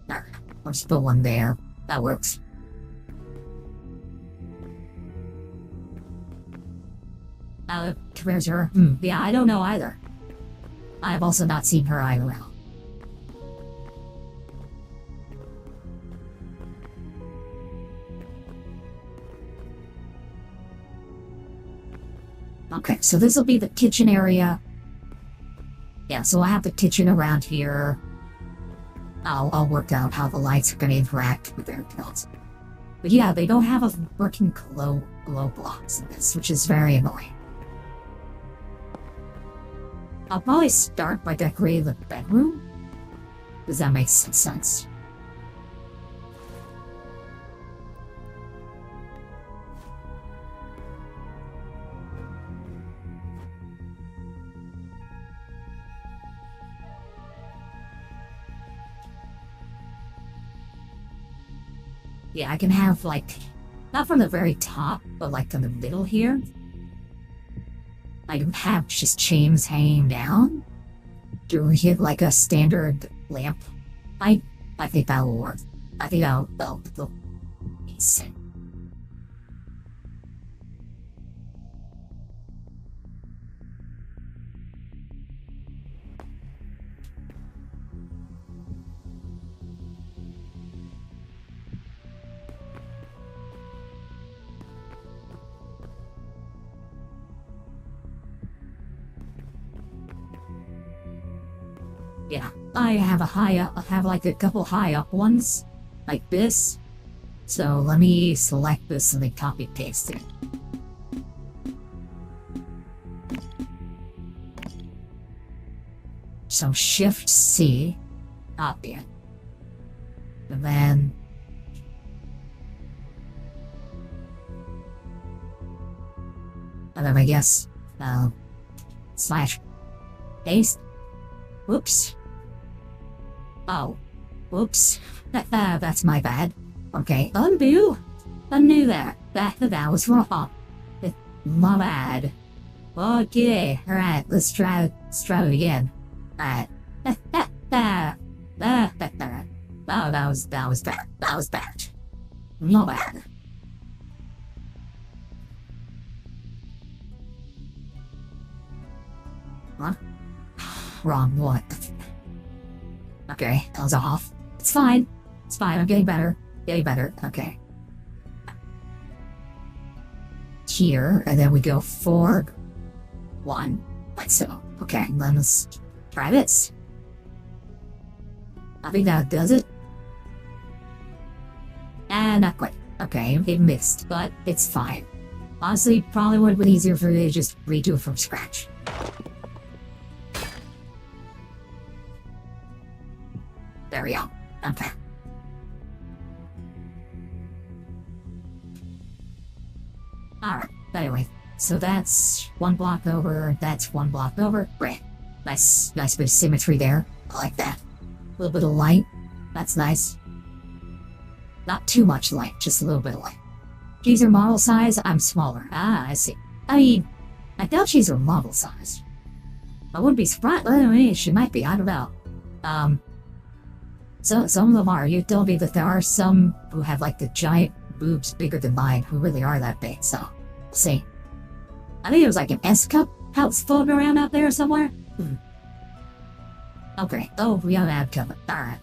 Alright, I'll just put one there. That works. Where's her? Yeah, I don't know either. I've also not seen her IRL. Okay, so this will be the kitchen area. Yeah, so I have the kitchen around here. I'll work out how the lights are going to interact with everything else. But yeah, they don't have a working glow blocks in this, which is very annoying. I'll probably start by decorating the bedroom. Does that make some sense? Yeah, I can have, like, not from the very top, but, like, in the middle here. I can have just chains hanging down. Do we hit, like, a standard lamp? I think that will work. I think that'll look decent. Yeah, I have like a couple high up ones, like this. So let me select this and then copy paste it. So Shift C, copy it. And then I guess slash paste. Whoops. Oh. Whoops. That's my bad. Okay. Undo that. That was wrong. My bad. Okay. Alright, let's try it again. Alright. Oh, that was bad. That was bad. My bad. Huh? Wrong one. Okay, that was off. It's fine. It's fine. I'm getting better. Okay. Here, and then we go 4, 1. Like so. Okay, let's try this. I think that does it. And not quite. Okay, it missed, but it's fine. Honestly, probably would have been easier for me to just redo it from scratch. There we go. Okay. Alright, anyway. So that's 1 block over, that's 1 block over. Great. Nice bit of symmetry there. I like that. A little bit of light. That's nice. Not too much light, just a little bit of light. She's her model size, I'm smaller. Ah, I see. I mean, I doubt she's her model size. I wouldn't be surprised. I mean, she might be, I don't know. So some of them are. You told me that there are some who have like the giant boobs bigger than mine who really are that big, so we'll see. I think it was like an S cup house floating around out there somewhere. Okay. Oh, we have an ad coming. Alright.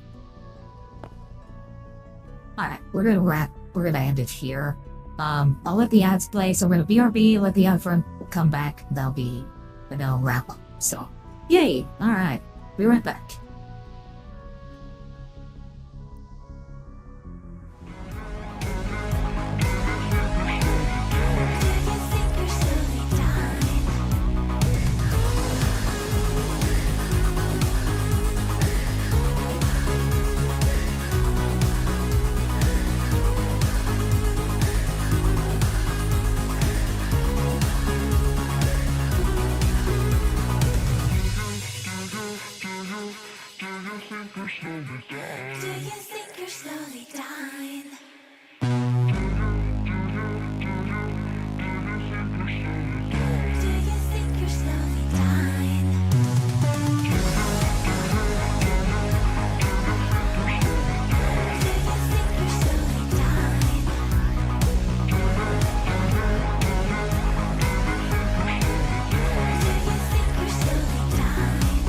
Alright, we're gonna end it here. I'll let the ads play, so we're gonna BRB, let the ad front come back, that'll be wrap up. So yay! Alright. Be right back. Do you think you're slowly dying? Do you think you're slowly dying? Do you think you're slowly dying? Do you think you're slowly dying? Do you think you're slowly dying?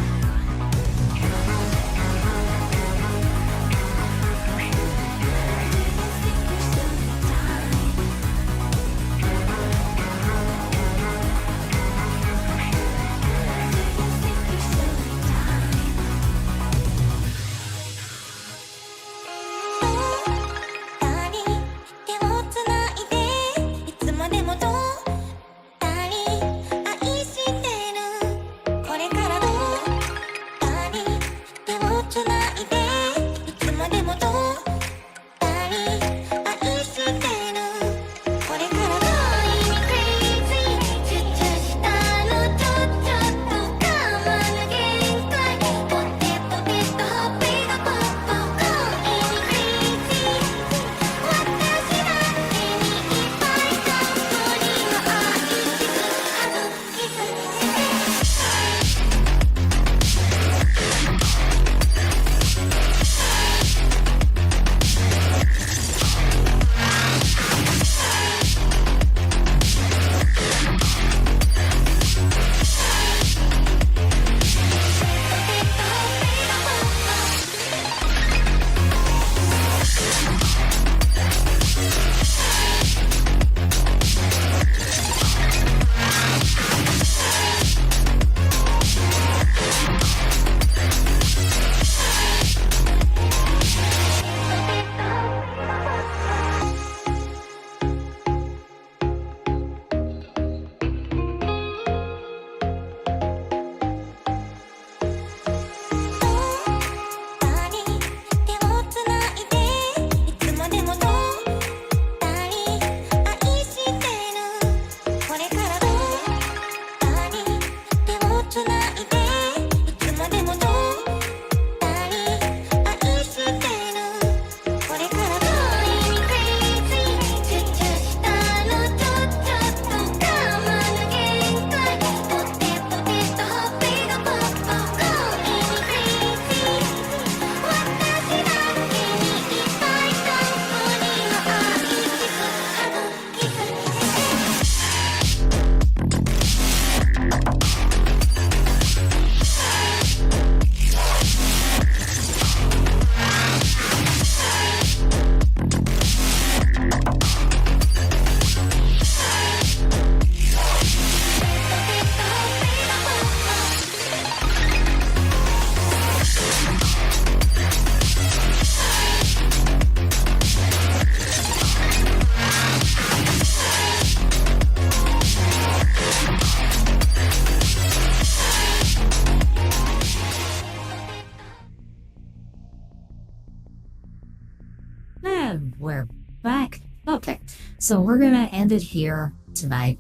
And we're back. Okay, so we're gonna end it here tonight,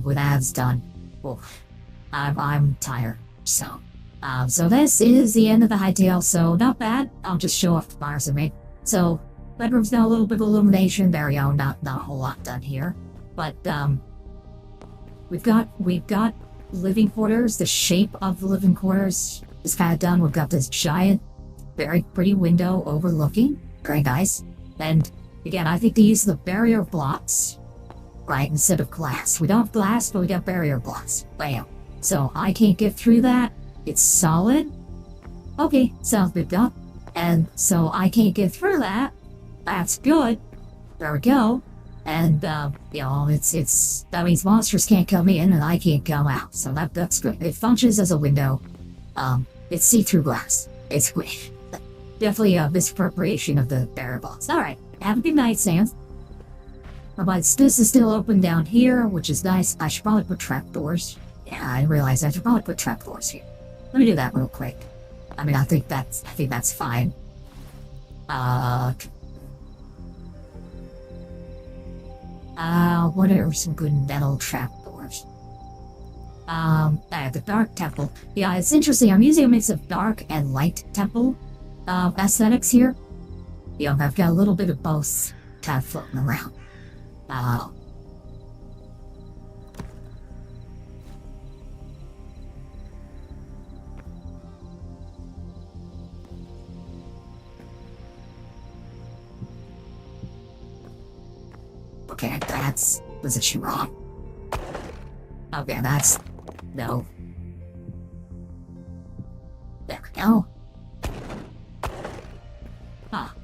with ads done. Well, I'm tired, so this is the end of the Hytale, so not bad. I'll just show off the bars I made. So, bedroom's got a little bit of illumination, there we go, not a whole lot done here. But, we've got living quarters, the shape of the living quarters is kind of done. We've got this giant, very pretty window overlooking, very nice. And, again, I think they use the barrier blocks, right, instead of glass. We don't have glass, but we got barrier blocks. Bam. So, I can't get through that. It's solid. Okay, sounds good, done. And so I can't get through that. That's good. There we go. And, you know, that means monsters can't come in and I can't come out. So that's good. It functions as a window. It's see-through glass. It's great. Definitely a misappropriation of the barrier blocks. Alright, have a good night, Sam. But this is still open down here, which is nice. I should probably put trapdoors. Yeah, I realize I should probably put trapdoors here. Let me do that real quick. I mean, I think that's fine. What are some good metal trapdoors? The dark temple. Yeah, it's interesting. I'm using a mix of dark and light temple, aesthetics here. You know, I've got a little bit of both kind of floating around. Okay, that's position wrong. Okay, that's... no. There we go.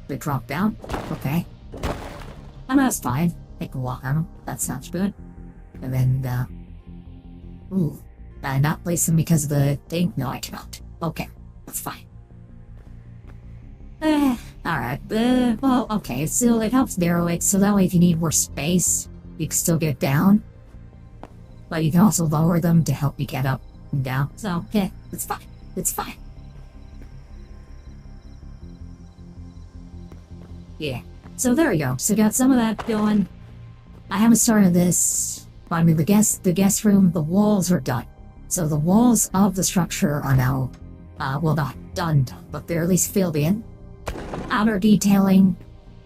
They drop down. Okay. And that's fine. Take a walk on them. That sounds good. And then, I not place them because of the thing? No, I cannot. Okay, that's fine. Alright, well, okay, so it helps narrow it, so that way if you need more space, you can still get down. But you can also lower them to help you get up and down. So, yeah, it's fine. It's fine. Yeah, so there we go. So got some of that going. I haven't started this, but I mean, the guest room, the walls are done. So the walls of the structure are now, well, not done, but they're at least filled in. Outer detailing,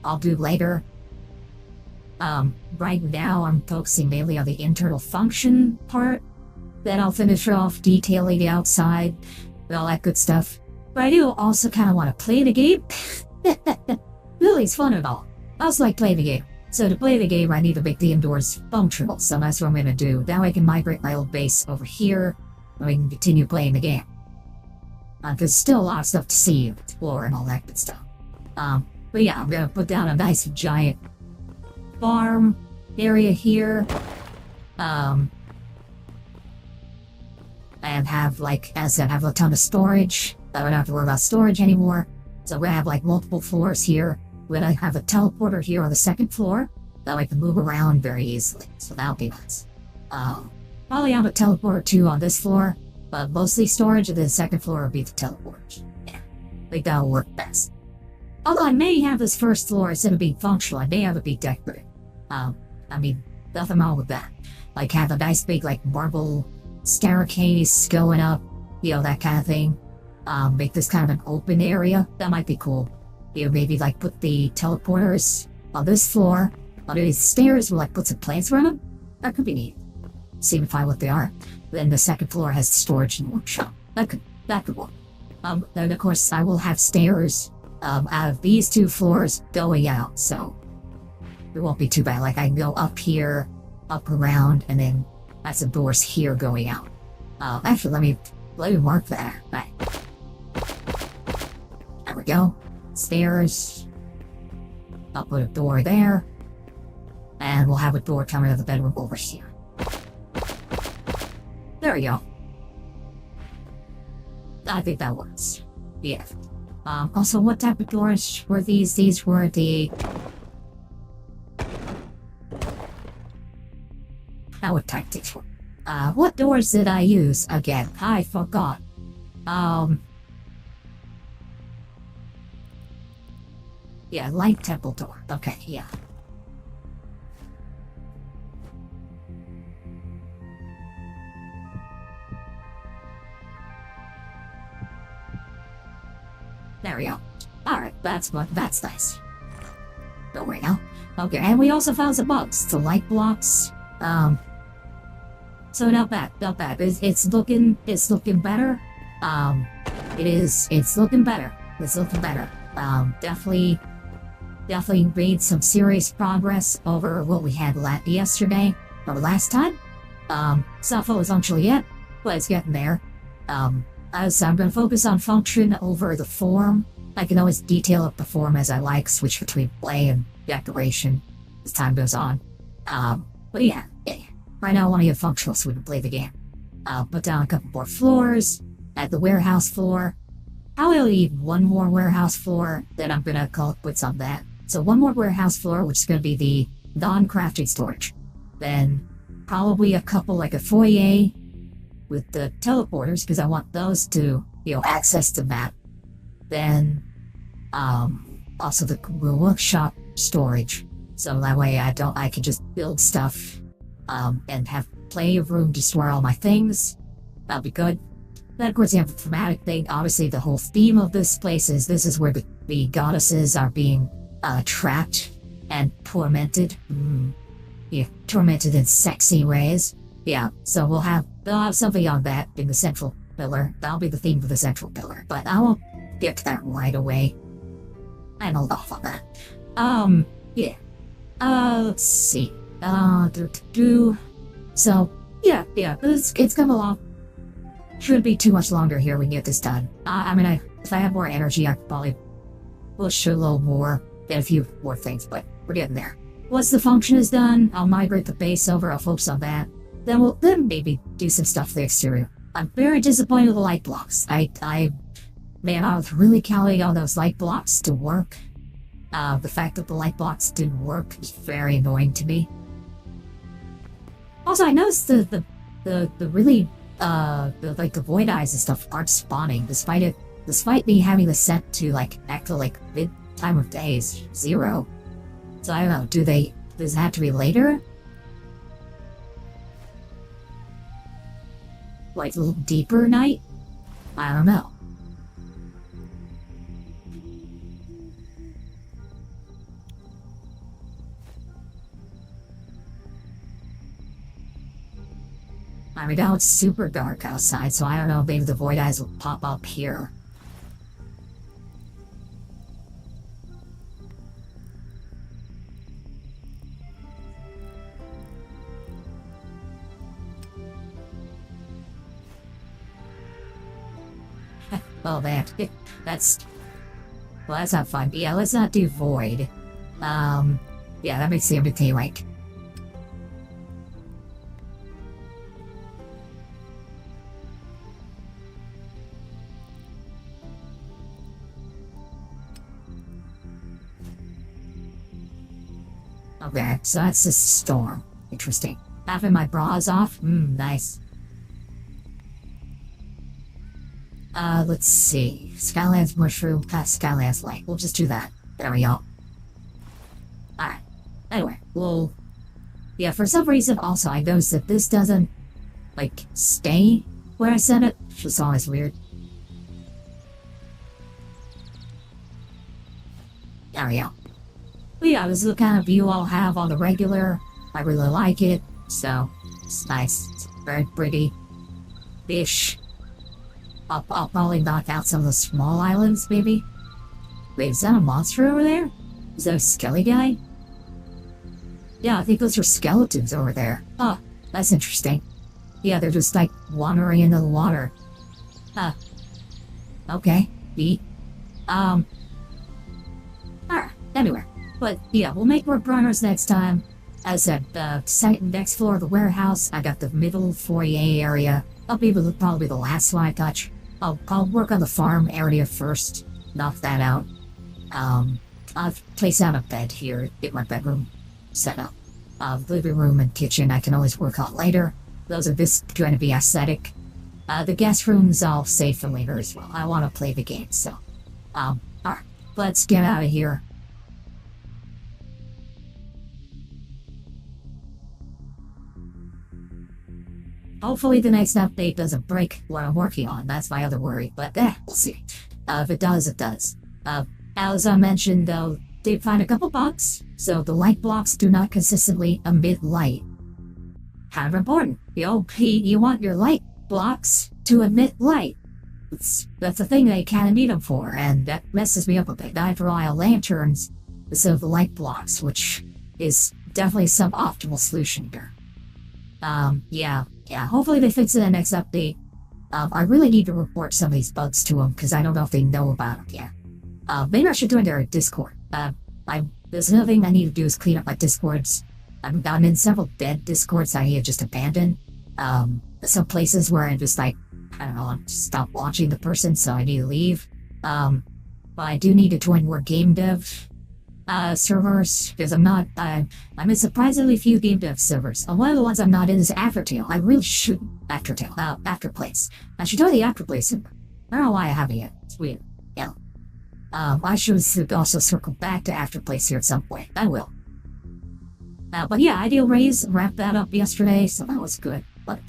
I'll do later. Right now I'm focusing mainly on the internal function part. Then I'll finish off detailing the outside, and all that good stuff. But I do also kind of want to play the game. Really, it's fun and all. I also like playing the game. So to play the game, I need to make the indoors functional, so that's what I'm going to do. That way I can migrate my old base over here, and we can continue playing the game. There's still a lot of stuff to see, explore, and all that good stuff. But yeah, I'm gonna put down a nice giant farm area here. And have, like, as I said, have a ton of storage. I don't have to worry about storage anymore. So we're gonna have, like, multiple floors here. We're gonna have a teleporter here on the second floor. That way I can move around very easily. So that'll be nice. Probably have a teleporter too on this floor. But mostly storage, and then the second floor will be the teleporters. Yeah, I think that'll work best. Although I may have this first floor, instead of being functional, I may have it be decorative. I mean, nothing wrong with that. Like, have a nice big, like, marble staircase going up, you know, that kind of thing. Make this kind of an open area. That might be cool. You know, maybe, like, put the teleporters on this floor. Under these stairs, we'll, like, put some plants around them. That could be neat. See and find what they are. Then the second floor has storage and workshop. That could work. Then of course I will have stairs out of these two floors going out, so it won't be too bad. Like, I can go up here, up around, and then have some doors here going out. Actually, let me mark that. Right. There we go. Stairs. I'll put a door there, and we'll have a door coming to the bedroom over here. There we go. I think that works. Yeah. Also, what type of doors were these? These were the... what type these were? What doors did I use again? I forgot. Yeah, light temple door. Okay, yeah. There we go. Alright, that's nice. Don't worry now. Okay, and we also found some bugs. The light blocks. So not bad. It's looking better. It's looking better. Definitely made some serious progress over what we had yesterday, or last time. It's not fully functional yet, but it's getting there. As I'm going to focus on function over the form. I can always detail up the form as I like, switch between play and decoration as time goes on. But yeah. Right now I want to get functional so we can play the game. Put down a couple more floors at the warehouse floor. I will need one more warehouse floor, then I'm going to call it quits on that. So one more warehouse floor, which is going to be the non-crafting storage. Then probably a couple, like a foyer with the teleporters, because I want those to, access the map. Then, also the workshop storage. So that way I can just build stuff, and have plenty of room to store all my things. That'll be good. Then, of course, you have the thematic thing. Obviously, the whole theme of this place is this is where the goddesses are being trapped and tormented. Yeah, tormented in sexy ways. Yeah, so they'll have something on that in the central pillar. That'll be the theme for the central pillar. But I won't get to that right away. And hold off on that. Yeah. Let's see. So, yeah, it's come along. Shouldn't be too much longer here. We can get this done. If I have more energy, I could probably push a little more and a few more things, but we're getting there. Once the function is done, I'll migrate the base over. I'll focus on that. Then we'll maybe do some stuff for the exterior. I'm very disappointed with the light blocks. I was really counting on those light blocks to work. The fact that the light blocks didn't work is very annoying to me. Also, I noticed the really the void eyes and stuff aren't spawning, despite me having this set to act to mid time of day is 0. So I don't know. Does it have to be later? Like a little deeper night? I don't know. Now it's super dark outside, so I don't know, maybe the void eyes will pop up here. Well, that's not fun. But yeah, let's not do void. Yeah, that makes the everything right. Okay, so that's the storm. Interesting. Having my bras off? Nice. Let's see. Skylands mushroom past Skylands light. We'll just do that. There we go. Alright. Anyway, yeah, for some reason also I noticed that this doesn't, stay where I set it. Which is always weird. There we go. But yeah, this is the kind of view I'll have on the regular. I really like it, so it's nice. It's very pretty. Ish. I'll probably knock out some of the small islands, maybe. Wait, is that a monster over there? Is that a skelly guy? Yeah, I think those are skeletons over there. Oh, that's interesting. Yeah, they're just wandering into the water. Okay. Neat. Alright, anyway. But yeah, we'll make more progress next time. As I said, the second next floor of the warehouse, I got the middle foyer area. I'll be probably the last one I touch. I'll work on the farm area first, knock that out. I'll place out a bed here, get my bedroom set up. Living room and kitchen I can always work on later. Those are just going to be aesthetic. The guest rooms I'll save for later as well. I want to play the game, so. Alright, let's get out of here. hopefully the next update doesn't break what I'm working on. That's my other worry, but we'll see. If it does, it does. As I mentioned, though, did find a couple bugs, so the light blocks do not consistently emit light. Kind of important. You want your light blocks to emit light. That's the thing they kind of need them for, and that messes me up a bit. I rely on lanterns instead of the light blocks, which is definitely some optimal solution here. Yeah, hopefully they fix it in the next update. I really need to report some of these bugs to them, because I don't know if they know about them yet. Maybe I should do it in their Discord. There's another thing I need to do is clean up my Discords. I'm in several dead Discords I need to just abandon. Some places where I'm just like, I don't know, I'm just stop watching the person, so I need to leave. But I do need to join more game dev servers, because I'm in surprisingly few game dev servers. One of the ones I'm not in is Aftertale. I really should Afterplace. I should join the Afterplace server. I don't know why I haven't yet. It's weird. Yeah. I should also circle back to Afterplace here at some point. I will. But yeah, Ideal Rays wrapped that up yesterday, so that was good. But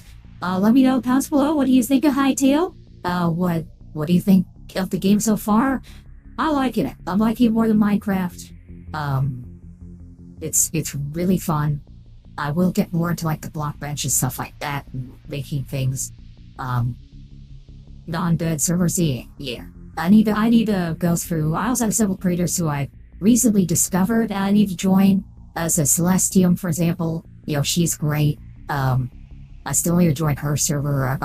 let me know in the comments below, what do you think of Hytale? What do you think of the game so far? I like it. I'm liking it more than Minecraft. It's really fun. I will get more into like the block bench and stuff like that, and making things non-dead servers. Yeah. I need to go through. I also have several creators who I recently discovered I need to join. As a Celestium, for example, she's great. I still need to join her server.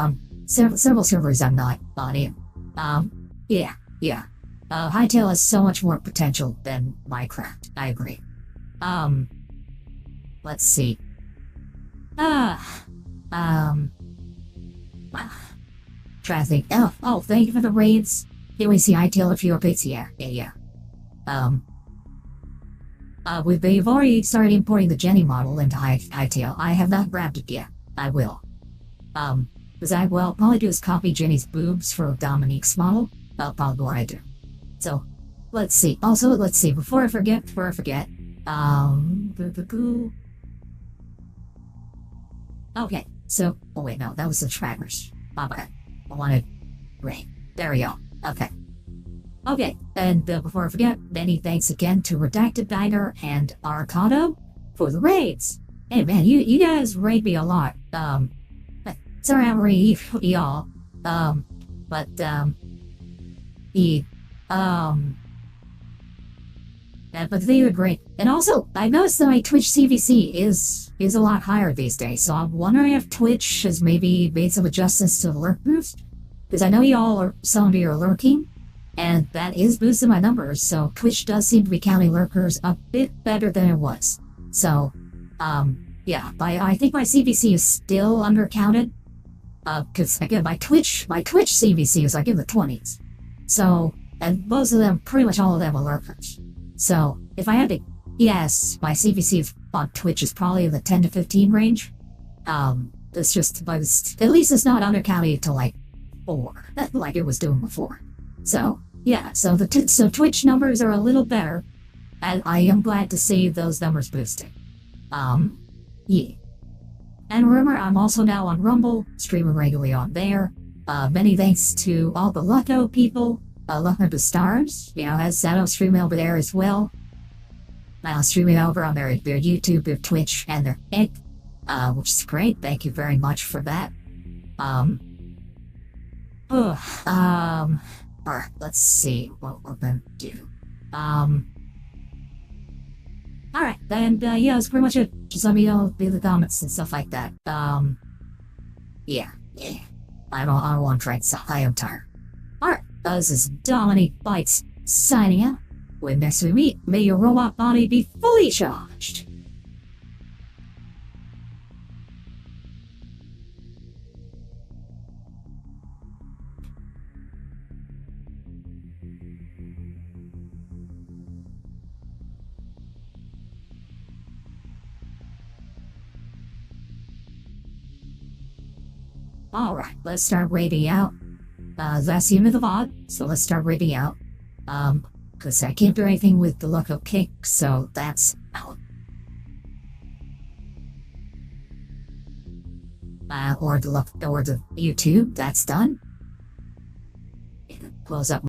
Several servers I'm not in. Yeah. Hytale has so much more potential than Minecraft. I agree. Let's see. Trying to think. Oh, thank you for the raids. Can we see Hytale a few updates? Yeah. They've already started importing the Jenny model into Hytale. I have not grabbed it yet. I will. Because all I do is copy Jenny's boobs for Dominic's model. Probably what I do. So, let's see. Also, let's see. Before I forget. Okay, so, oh wait, no, that was the trackers. Okay, I wanted, right, there we go. Okay, and before I forget, many thanks again to Redacted Diner and Arcado for the raids. Hey man, you guys raid me a lot. Sorry I'm raiding y'all. But they were great. And also, I noticed that my Twitch CVC is a lot higher these days, so I'm wondering if Twitch has maybe made some adjustments to the lurk boost. Because I know some of you are lurking, and that is boosting my numbers, so Twitch does seem to be counting lurkers a bit better than it was. So, yeah, I think my CVC is still undercounted. Because again, my Twitch CVC is like in the 20s. So, and most of them, pretty much all of them are lurkers. So, if I had to guess, my CVC on Twitch is probably in the 10 to 15 range. It's just, at least it's not undercounted to like 4, like it was doing before. So, yeah, so so Twitch numbers are a little better, and I am glad to see those numbers boosting. Yeah. And remember, I'm also now on Rumble, streaming regularly on there. Many thanks to all the Lucko people, Lucko the Stars, has Shadow streaming over there as well. Streaming over on their YouTube, their Twitch, and their Egg, which is great. Thank you very much for that. Alright, let's see what we're gonna do. Alright, and yeah, that's pretty much it. Just let me know in the comments and stuff like that. Yeah. I don't want to try it, so I am tired. Alright, this is Dominic Bytes signing out. When next we meet, may your robot body be fully charged. Alright, let's start raiding out. Last scene of the VOD, so let's start raiding out. Because I can't do anything with the luck of kick, so that's out. or the leftovers of YouTube, that's done. Close up